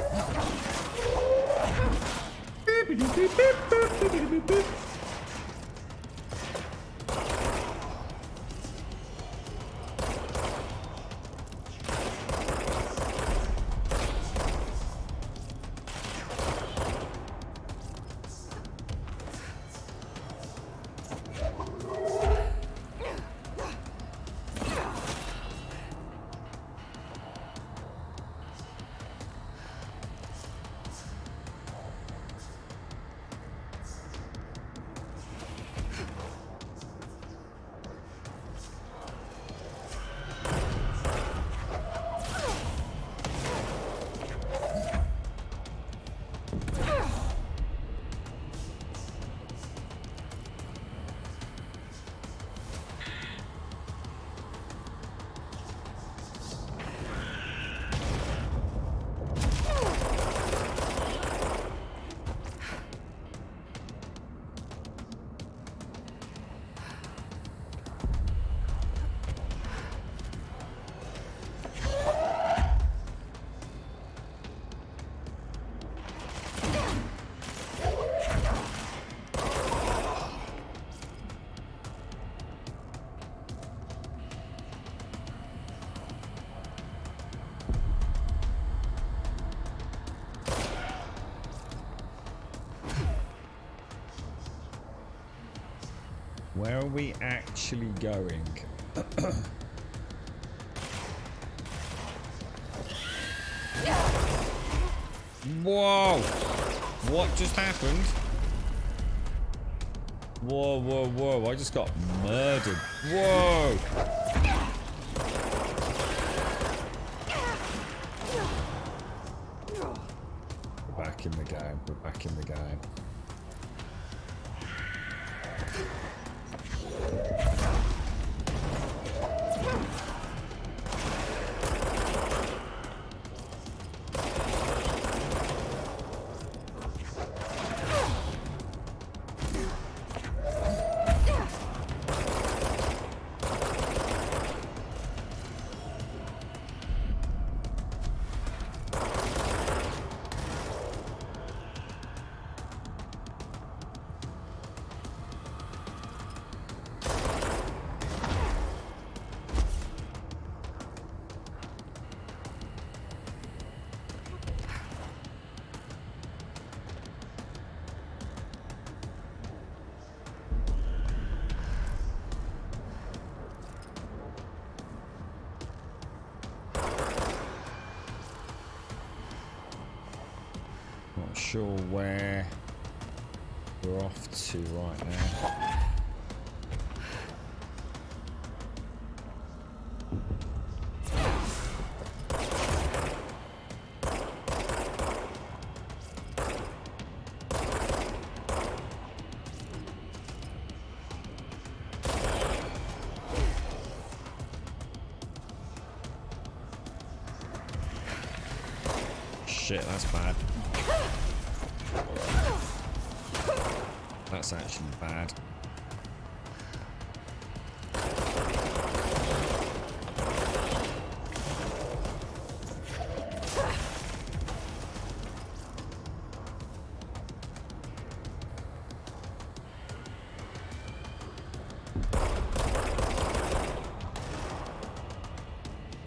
Where are we actually going? Whoa! What just happened? Whoa, whoa, whoa. I just got murdered. Whoa! We're back in the game. We're back in the game. sure where we're off to right now. Shit, that's bad. That's actually bad.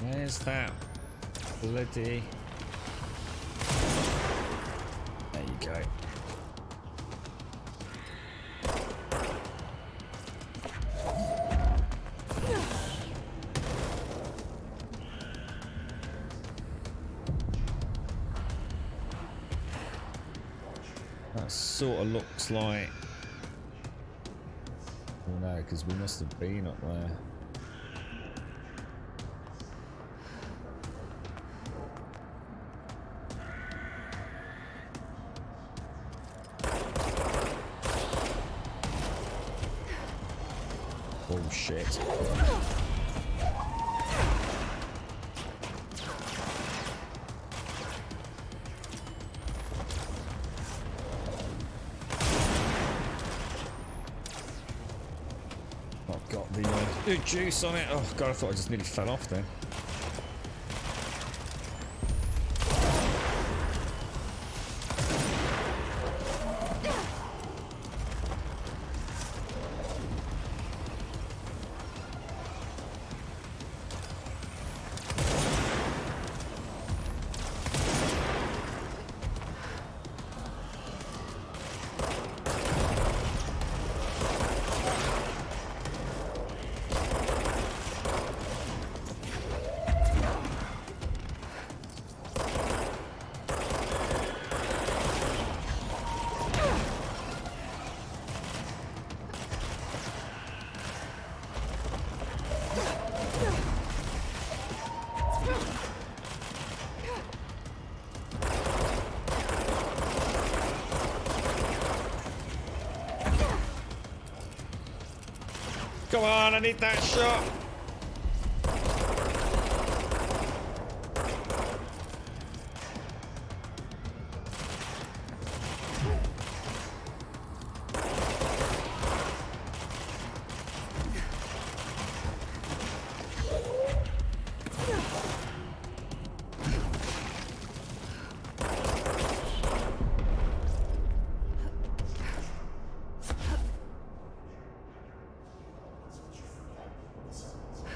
Where's that bloody... There you go. That sort of looks like... Oh no, because we must have been up there. Oh shit. I've got the juice on it. Oh god, I thought I just nearly fell off then. Come on, I need that shot.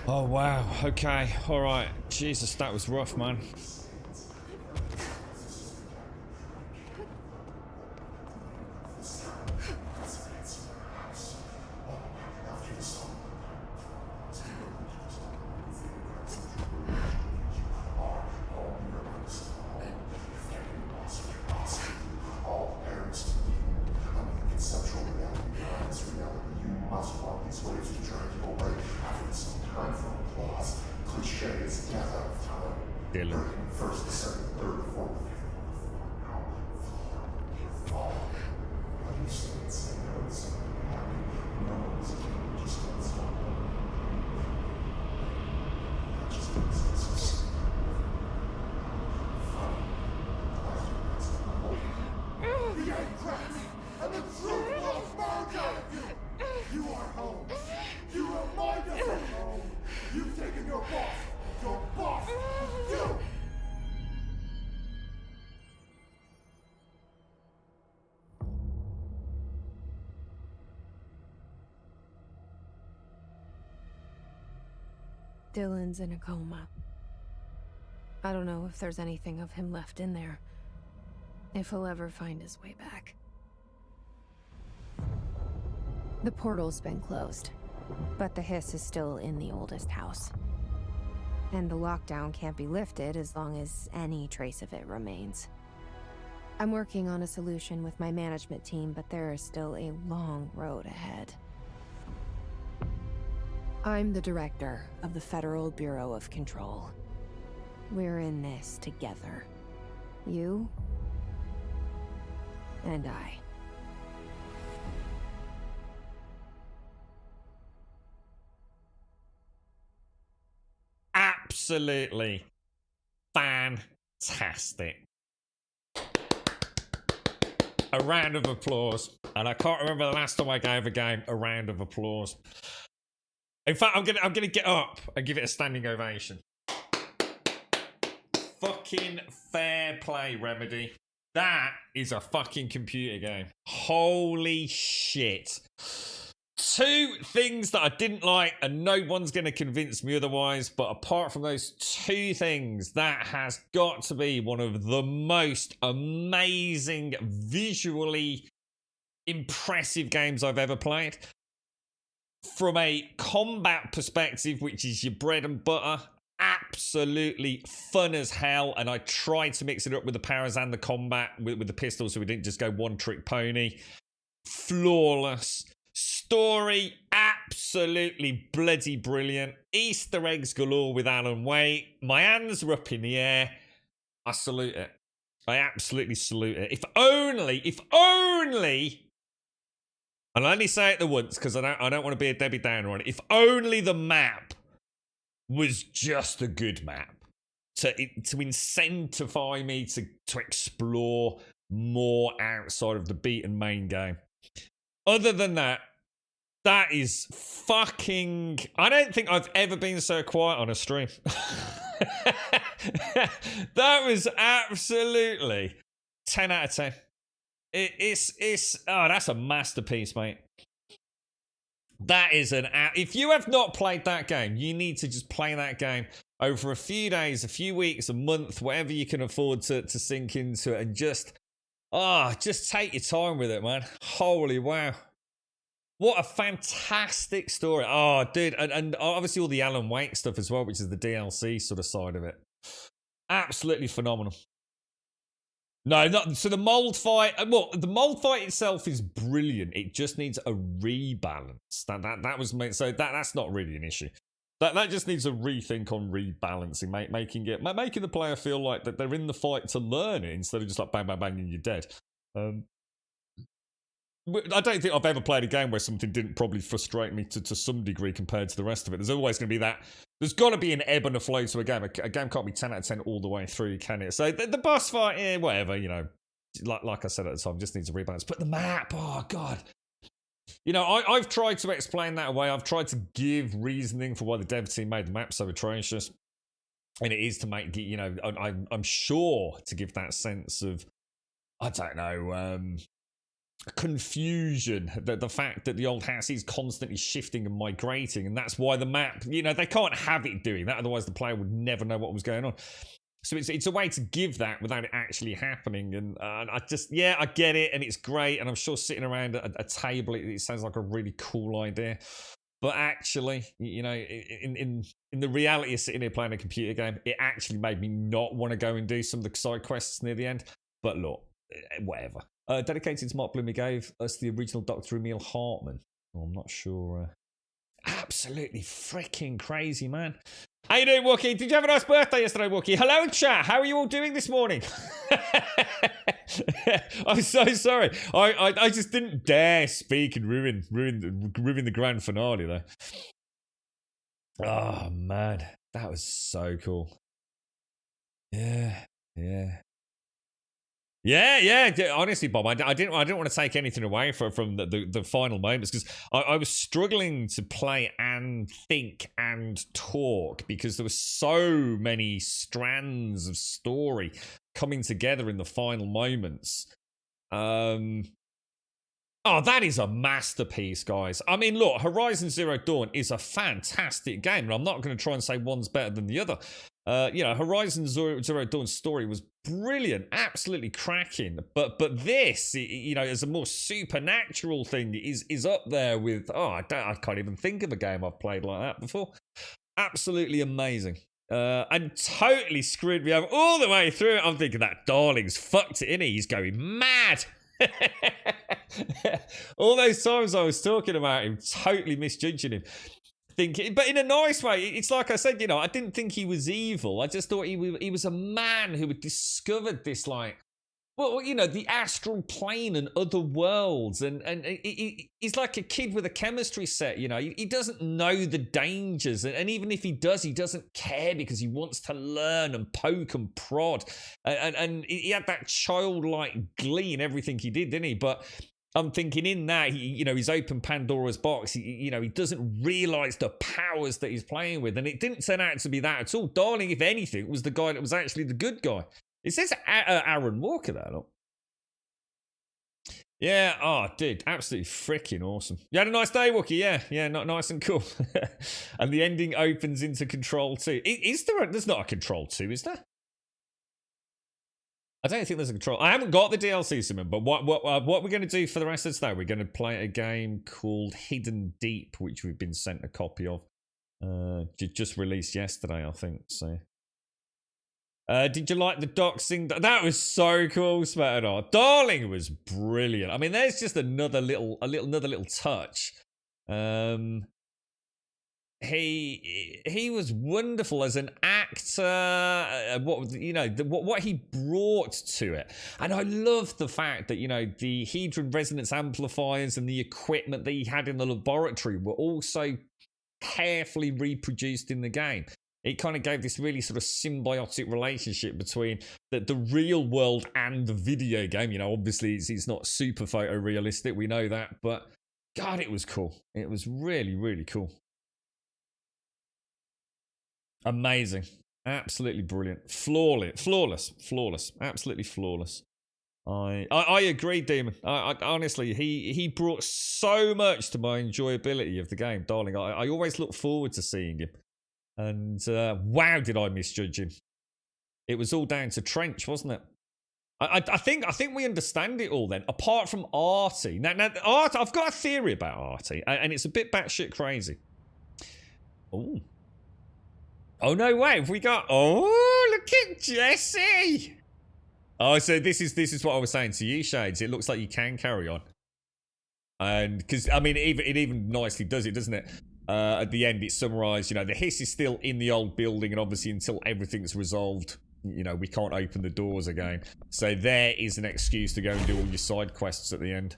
Oh wow, okay, alright. Jesus, that was rough, man. Dylan's in a coma. I don't know if there's anything of him left in there. If he'll ever find his way back. The portal's been closed, but the hiss is still in the oldest house. And the lockdown can't be lifted as long as any trace of it remains. I'm working on a solution with my management team, but there is still a long road ahead. I'm the director of the Federal Bureau of Control. We're in this together. You and I. Absolutely fantastic. A round of applause. And I can't remember the last time I gave a game a round of applause. In fact, I'm gonna get up and give it a standing ovation. Fucking fair play, Remedy. That is a fucking computer game. Holy shit. Two things that I didn't like, and no one's going to convince me otherwise, but apart from those two things, that has got to be one of the most amazing, visually impressive games I've ever played. From a combat perspective, which is your bread and butter, absolutely fun as hell, and I tried to mix it up with the powers and the combat with the pistol, so we didn't just go one-trick pony. Flawless. Story, absolutely bloody brilliant. Easter eggs galore with Alan Wake. My hands are up in the air. I salute it. I absolutely salute it. If only, and I'll only say it the once because I don't want to be a Debbie Downer on it. If only the map was just a good map to incentivize me to explore more outside of the beaten main game. Other than that, that is fucking... I don't think I've ever been so quiet on a stream. That was absolutely 10 out of 10. It's oh, that's a masterpiece, mate. That is an... If you have not played that game, you need to just play that game over a few days, a few weeks, a month, whatever you can afford to sink into it, and just take your time with it, man. Holy wow. What a fantastic story. Oh, dude. And obviously all the Alan Wake stuff as well, which is the DLC sort of side of it. Absolutely phenomenal. No, not so the mold fight. Well, the mold fight itself is brilliant. It just needs a rebalance. That was made, so that's not really an issue. That just needs a rethink on rebalancing, making the player feel like that they're in the fight to learn it instead of just like bang bang bang and you're dead. I don't think I've ever played a game where something didn't probably frustrate me to some degree compared to the rest of it. There's always going to be that. There's got to be an ebb and a flow to a game. A game can't be 10 out of 10 all the way through, can it? So the boss fight, whatever, you know. Like I said at the time, just needs a rebalance. But the map, oh, God. You know, I've tried to explain that away. I've tried to give reasoning for why the dev team made the map so atrocious. And it is to make, you know, I'm sure to give that sense of, I don't know, confusion, the fact that the old house is constantly shifting and migrating, and that's why the map, you know, they can't have it doing that, otherwise the player would never know what was going on. So it's a way to give that without it actually happening, and I just, yeah, I get it, and it's great, and I'm sure sitting around a table, it sounds like a really cool idea, but actually, you know, in the reality of sitting here playing a computer game, it actually made me not want to go and do some of the side quests near the end. But look, whatever. Dedicated to Mark Bloom, he gave us the original Dr. Emil Hartman. Oh, I'm not sure. Absolutely freaking crazy, man. How you doing, Wookie? Did you have a nice birthday yesterday, Wookie? Hello, chat. How are you all doing this morning? I'm so sorry. I just didn't dare speak and ruin the grand finale, though. Oh, man. That was so cool. Yeah. Honestly, Bob, I didn't want to take anything away from the final moments, because I was struggling to play and think and talk because there were so many strands of story coming together in the final moments. Oh, that is a masterpiece, guys. I mean, look, Horizon Zero Dawn is a fantastic game, and I'm not going to try and say one's better than the other. You know, Horizon Zero Dawn's story was brilliant, absolutely cracking. But this, you know, as a more supernatural thing, is up there with, I can't even think of a game I've played like that before. Absolutely amazing. And totally screwed me over all the way through. I'm thinking that Darling's fucked it, innit? He's going mad. All those times I was talking about him, totally misjudging him. Thinking, but in a nice way. It's like I said, you know, I didn't think he was evil. I just thought he was a man who had discovered this, like, well, you know, the astral plane and other worlds. And he's like a kid with a chemistry set, you know. He doesn't know the dangers. And even if he does, he doesn't care because he wants to learn and poke and prod. And he had that childlike glee in everything he did, didn't he? But I'm thinking in that, he's opened Pandora's box. He doesn't realise the powers that he's playing with. And it didn't turn out to be that at all. Darling, if anything, was the guy that was actually the good guy. It says Aaron Walker there, look. Yeah, oh, dude, absolutely freaking awesome. You had a nice day, Wookie? Yeah, not nice and cool. And the ending opens into Control 2. There's not a Control 2, is there? I don't think there's a Control. I haven't got the DLC, Simon, but what we're going to do for the rest of today, we're going to play a game called Hidden Deep, which we've been sent a copy of. Just released yesterday, I think, so... did you like the doxing? That was so cool, Smetana. Darling was brilliant. I mean, there's just another little touch. He was wonderful as an actor. What he brought to it, and I love the fact that the Hedron resonance amplifiers and the equipment that he had in the laboratory were also carefully reproduced in the game. It kind of gave this really sort of symbiotic relationship between the real world and the video game. Obviously it's not super photorealistic, we know that, but God, it was cool. It was really, really cool. Amazing. Absolutely brilliant. Flawless. Absolutely flawless. I agree, Demon. I honestly, he brought so much to my enjoyability of the game, Darling. I always look forward to seeing him. And wow, did I misjudge him? It was all down to Trench, wasn't it? I think we understand it all then. Apart from Artie. Now Art, I've got a theory about Artie, and it's a bit batshit crazy. Oh no way! Have we got? Oh, look at Jesse! Oh, so this is what I was saying to you, Shades. It looks like you can carry on, and because I mean, it even nicely does it, doesn't it? At the end, it's summarised, the hiss is still in the old building, and obviously until everything's resolved, we can't open the doors again. So there is an excuse to go and do all your side quests at the end.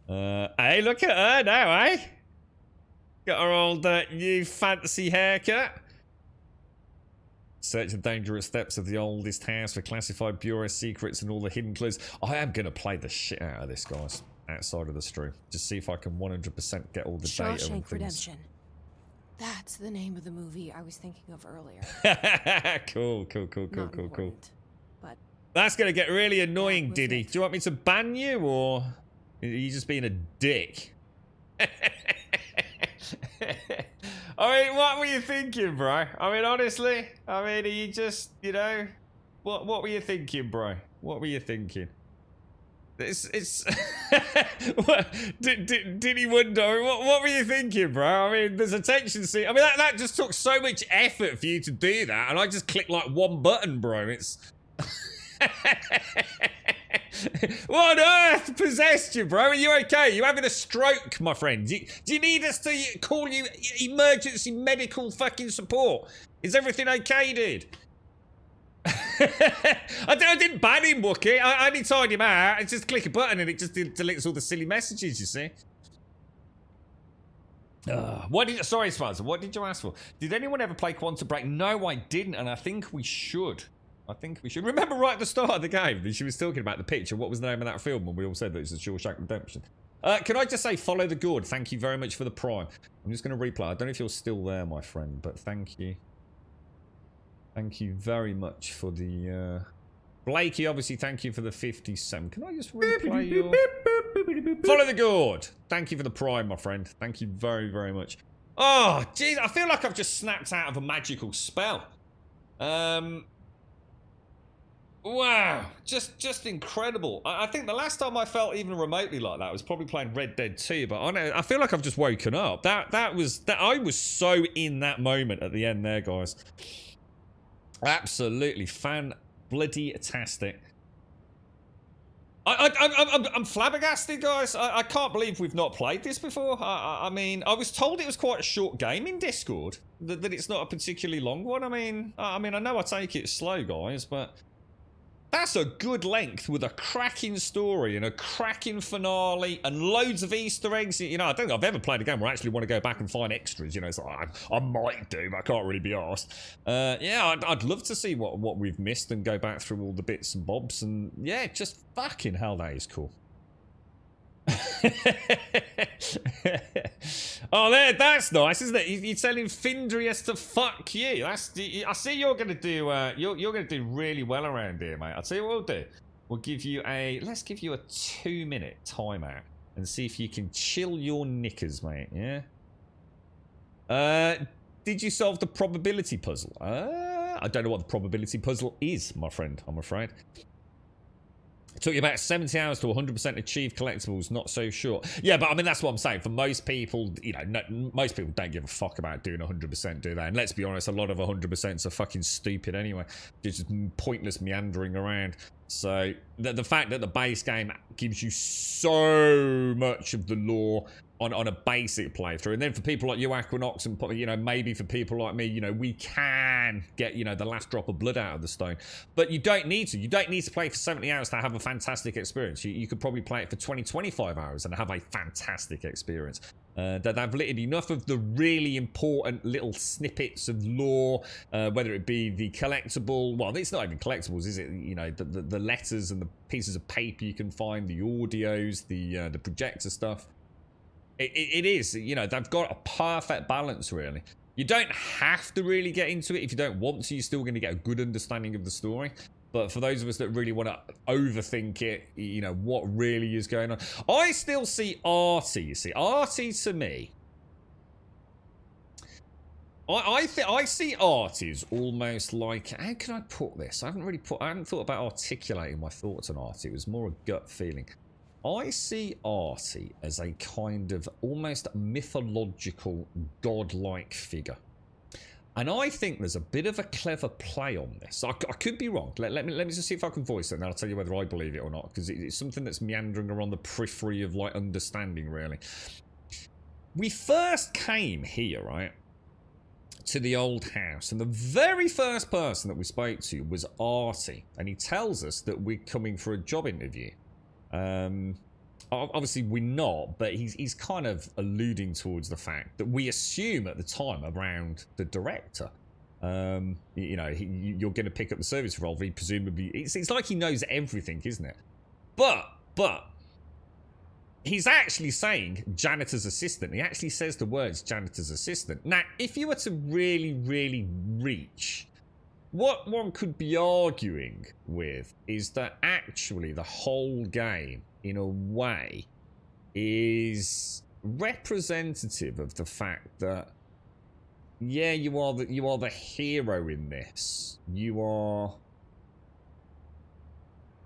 Hey, look at her now, eh? Got her old new fancy haircut. Search the dangerous steps of the oldest house for classified bureau secrets and all the hidden clues. I am going to play the shit out of this, guys, outside of the stream. Just see if I can 100% get all the data and Shawshank things. Redemption. That's the name of the movie I was thinking of earlier. Cool. But that's going to get really annoying, Diddy. Do you want me to ban you, or are you just being a dick? I mean, what were you thinking, bro? I mean, honestly, are you just, what were you thinking, bro? What were you thinking? It's did he wonder what were you thinking, bro? I mean, there's a tension scene. I mean, that just took so much effort for you to do that, and I just clicked like one button, bro. It's what on earth possessed you, bro? Are you okay? You having a stroke, my friend? Do you need us to call you emergency medical fucking support? Is everything okay, dude? I didn't ban him, Wookie. I only tied him out. I just click a button and it just deletes all the silly messages, you see. Sorry, Spencer, what did you ask for? Did anyone ever play Quantum Break? No, I didn't, and I think we should. Remember right at the start of the game, she was talking about the picture. What was the name of that film? And we all said that it's a Shawshank Redemption. Can I just say, follow the good. Thank you very much for the prime. I'm just going to replay. I don't know if you're still there, my friend, but thank you. Thank you very much for the... Blakey, obviously, thank you for the 57. Can I just replay your... Follow the good. Thank you for the prime, my friend. Thank you very, very much. Oh, jeez, I feel like I've just snapped out of a magical spell. Wow, just incredible. I think the last time I felt even remotely like that was probably playing Red Dead 2, but I feel like I've just woken up. I was so in that moment at the end there, guys. Absolutely fan-bloody-tastic. I'm flabbergasted, guys. I can't believe we've not played this before. I mean, I was told it was quite a short game in Discord. That it's not a particularly long one. I mean, I know I take it slow, guys, but that's a good length with a cracking story and a cracking finale and loads of Easter eggs. You know, I don't think I've ever played a game where I actually want to go back and find extras. You know, it's like, I might do, but I can't really be arsed. Yeah, I'd love to see what we've missed and go back through all the bits and bobs. And yeah, just fucking hell, that is cool. Oh, that's nice, isn't it? You're telling Findrius to fuck you. I see you're gonna do you're gonna do really well around here, mate. I'll tell you what we'll do. Let's give you a 2-minute timeout and see if you can chill your knickers, mate. Yeah. Did you solve the probability puzzle? I don't know what the probability puzzle is, my friend, I'm afraid. It took you about 70 hours to 100% achieve collectibles, not so sure. Yeah, but I mean, that's what I'm saying. For most people, you know, most people don't give a fuck about doing 100%, do they? And let's be honest, a lot of 100%s are fucking stupid anyway. Just pointless meandering around. So, the fact that the base game gives you so much of the lore on a basic playthrough, and then for people like you, Aquanox, and, you know, maybe for people like me, you know, we can get, you know, the last drop of blood out of the stone, but you don't need to. You don't need to play for 70 hours to have a fantastic experience. You could probably play it for 20-25 hours and have a fantastic experience. They've littered enough of the really important little snippets of lore, whether it be the collectible, well, it's not even collectibles, is it? You know, the letters and the pieces of paper you can find, the audios, the projector stuff. It is, you know, they've got a perfect balance, really. You don't have to really get into it. If you don't want to, you're still going to get a good understanding of the story. But for those of us that really want to overthink it, you know, what really is going on. I still see Artie, you see. Artie, to me, I see Artie as almost like, how can I put this? I haven't thought about articulating my thoughts on Artie. It was more a gut feeling. I see Artie as a kind of almost mythological, godlike figure. And I think there's a bit of a clever play on this. I could be wrong. Let me just see if I can voice it, and then I'll tell you whether I believe it or not, because it's something that's meandering around the periphery of, like, understanding, really. We first came here, right, to the old house, and the very first person that we spoke to was Artie, and he tells us that we're coming for a job interview. Obviously we're not, but he's kind of alluding towards the fact that we assume at the time around the director. You know, you're going to pick up the service role. He presumably, it's like he knows everything, isn't it? But he's actually saying janitor's assistant. He actually says the words janitor's assistant. Now, if you were to really, really reach, what one could be arguing with is that actually the whole game, in a way, is representative of the fact that, yeah, you are the hero in this. You are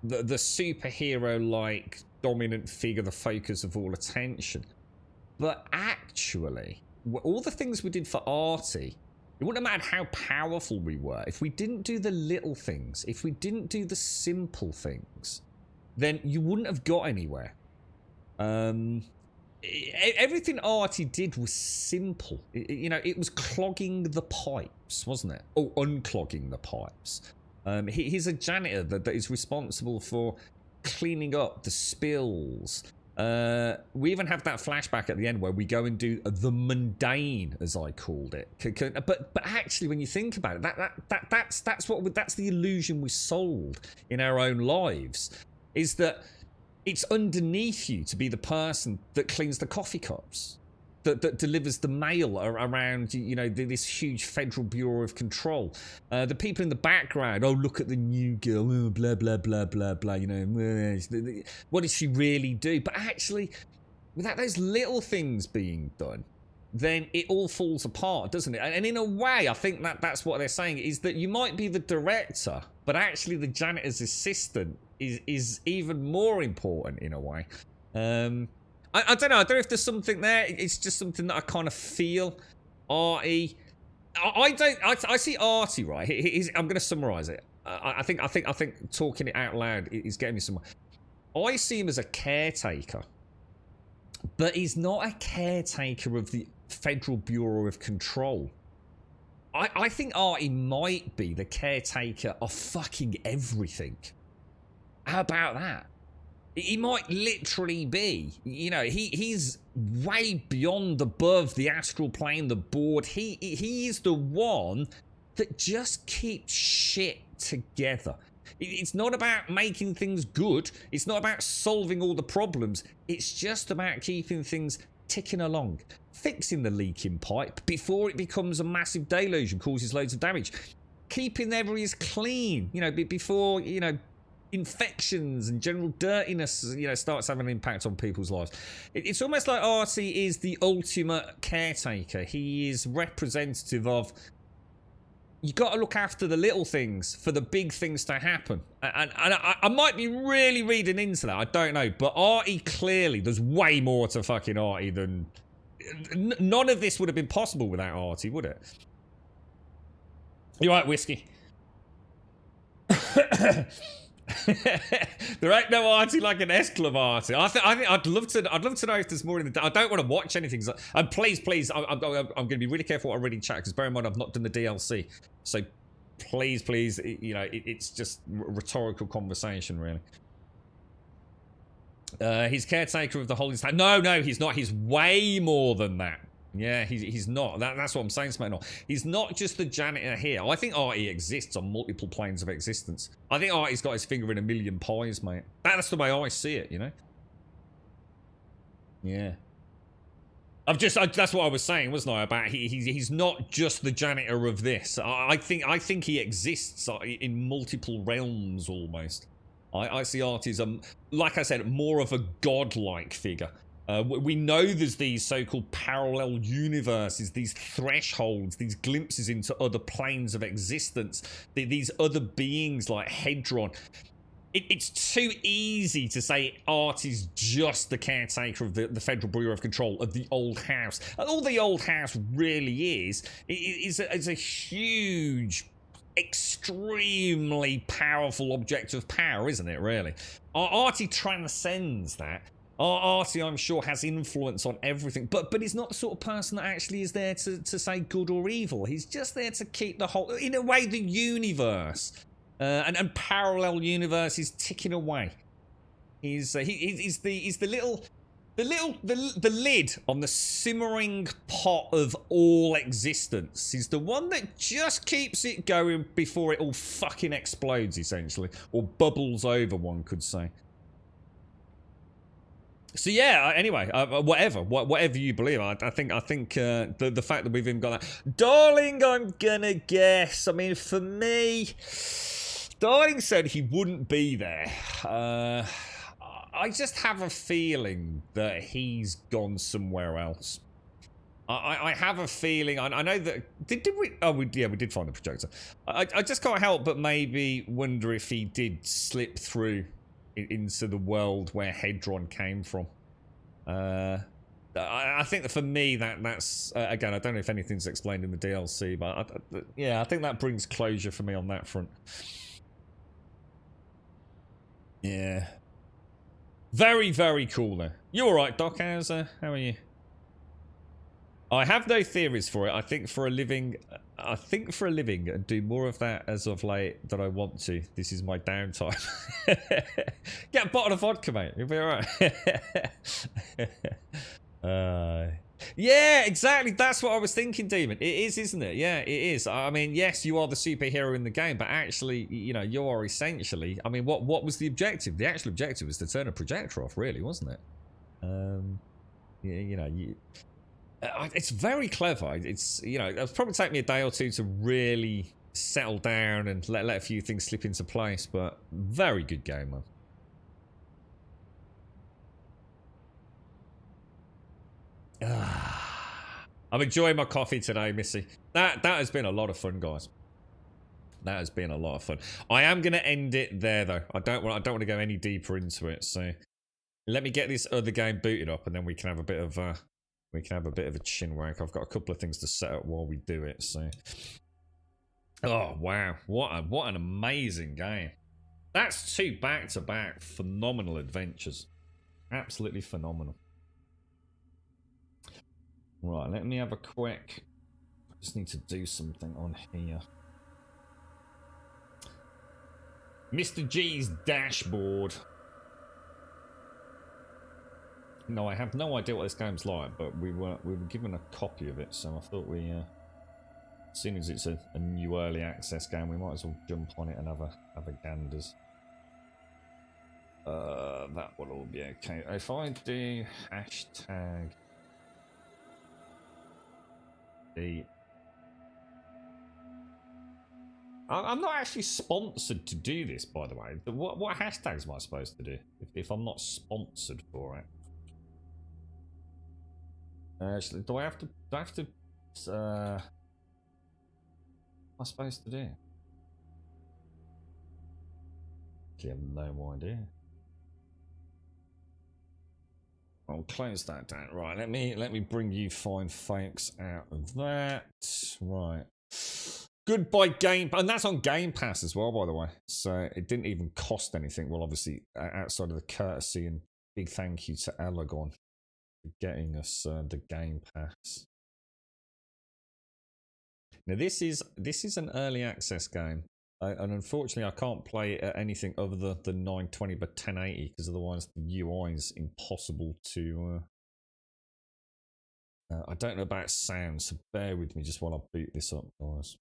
the superhero-like dominant figure, the focus of all attention. But actually, all the things we did for Artie, it wouldn't have mattered how powerful we were. If we didn't do the little things, if we didn't do the simple things, then you wouldn't have got anywhere. Everything Artie did was simple. You know, it was clogging the pipes, wasn't it? Oh, unclogging the pipes. He's a janitor that is responsible for cleaning up the spills. We even have that flashback at the end where we go and do the mundane, as I called it. But actually, when you think about it, that's the illusion we sold in our own lives, is that it's underneath you to be the person that cleans the coffee cups, that delivers the mail around, you know, this huge Federal Bureau of Control. The people in the background, oh, look at the new girl, oh, blah, blah, blah, blah, blah, you know, what does she really do? But actually, without those little things being done, then it all falls apart, doesn't it? And in a way, I think that's what they're saying, is that you might be the director, but actually the janitor's assistant is even more important in a way. I don't know. I don't know if there's something there. It's just something that I kind of feel. Artie, I don't. I see Artie, right. I'm going to summarize it. I think talking it out loud is getting me somewhere. I see him as a caretaker, but he's not a caretaker of the Federal Bureau of Control. I think Artie might be the caretaker of fucking everything. How about that? He might literally be, you know, he's way beyond above the astral plane, the board. He is the one that just keeps shit together. It's not about making things good. It's not about solving all the problems. It's just about keeping things ticking along. Fixing the leaking pipe before it becomes a massive deluge and causes loads of damage. Keeping areas clean, you know, before, you know, infections and general dirtiness, you know, starts having an impact on people's lives. It's almost like Artie is the ultimate caretaker. He is representative of, you got to look after the little things for the big things to happen. And I might be really reading into that, I don't know, but Artie, clearly there's way more to fucking Artie than none of this would have been possible without Artie, would it? You right, whiskey? There ain't no Artie like an S Club Artie. I think I'd love to know if there's more in the. I don't want to watch anything. So, and please, I'm going to be really careful what I read in chat, because bear in mind I've not done the DLC. So please, you know, it's just rhetorical conversation, really. He's caretaker of the Holy Town. No, he's not. He's way more than that. Yeah, he's not. That's what I'm saying, Smacknor. He's not just the janitor here. I think Artie exists on multiple planes of existence. I think Artie's got his finger in a million pies, mate. That's the way I see it, you know? Yeah. That's what I was saying, wasn't I? About he's not just the janitor of this. I think he exists in multiple realms almost. I see Artie as like I said, more of a godlike figure. We know there's these so-called parallel universes, these thresholds, these glimpses into other planes of existence, these other beings like Hedron. It's too easy to say Artie's just the caretaker of the Federal Bureau of Control, of the old house. And all the old house really is a huge, extremely powerful object of power, isn't it, really? Artie transcends that. Artie, I'm sure, has influence on everything, but he's not the sort of person that actually is there to say good or evil. He's just there to keep the whole, in a way, the universe and parallel universes ticking away. He's the lid on the simmering pot of all existence. He's the one that just keeps it going before it all fucking explodes, essentially, or bubbles over, one could say. So yeah, anyway, whatever you believe, I think the fact that we've even got that, Darling, I'm gonna guess. I mean, for me, Darling said he wouldn't be there. I just have a feeling that he's gone somewhere else. I have a feeling. I know that did we? Oh, we did find the projector. I just can't help but maybe wonder if he did slip through into the world where Hedron came from. I think that for me that's again, I don't know if anything's explained in the DLC, but yeah, I think that brings closure for me on that front. Yeah, very, very cool though. You all right, Doc? How are you? I have no theories for it. I think for a living, and do more of that as of late that I want to. This is my downtime. Get a bottle of vodka, mate. You'll be alright. Yeah, exactly. That's what I was thinking, Demon. It is, isn't it? Yeah, it is. I mean, yes, you are the superhero in the game, but actually, you know, you are essentially. I mean, what was the objective? The actual objective was to turn a projector off, really, wasn't it? You know, it's very clever. It's, you know, it'll probably take me a day or two to really settle down and let a few things slip into place, but very good game, man. I'm enjoying my coffee today, Missy. That has been a lot of fun, guys. That has been a lot of fun. I am going to end it there, though. I don't want to go any deeper into it. So let me get this other game booted up, and then we can have a bit of We can have a bit of a chin wank. I've got a couple of things to set up while we do it, so... Oh, wow. What an amazing game. That's 2 back-to-back phenomenal adventures. Absolutely phenomenal. Right, let me have a quick... I just need to do something on here. Mr. G's dashboard. No, I have no idea what this game's like, but we were given a copy of it, so I thought we... as soon as it's a new early access game, we might as well jump on it and have a ganders. That will all be okay. If I do hashtag the... I'm not actually sponsored to do this, by the way. What hashtags am I supposed to do if I'm not sponsored for it? Actually, do I have to? What am I supposed to do? I have no idea. I'll close that down. Right, let me bring you fine folks out of that. Right. Goodbye Game, and that's on Game Pass as well, by the way. So it didn't even cost anything. Well, obviously, outside of the courtesy, and big thank you to Elagon for getting us the Game Pass. Now this is an early access game, and unfortunately, I can't play it at anything other than the 920 by 1080 because otherwise the UI is impossible to. I don't know about sound, so bear with me just while I boot this up, guys.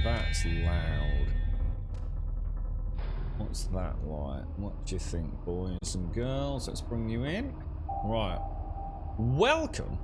That's loud. What's that like? What do you think, boys and girls? Let's bring you in. Right. Welcome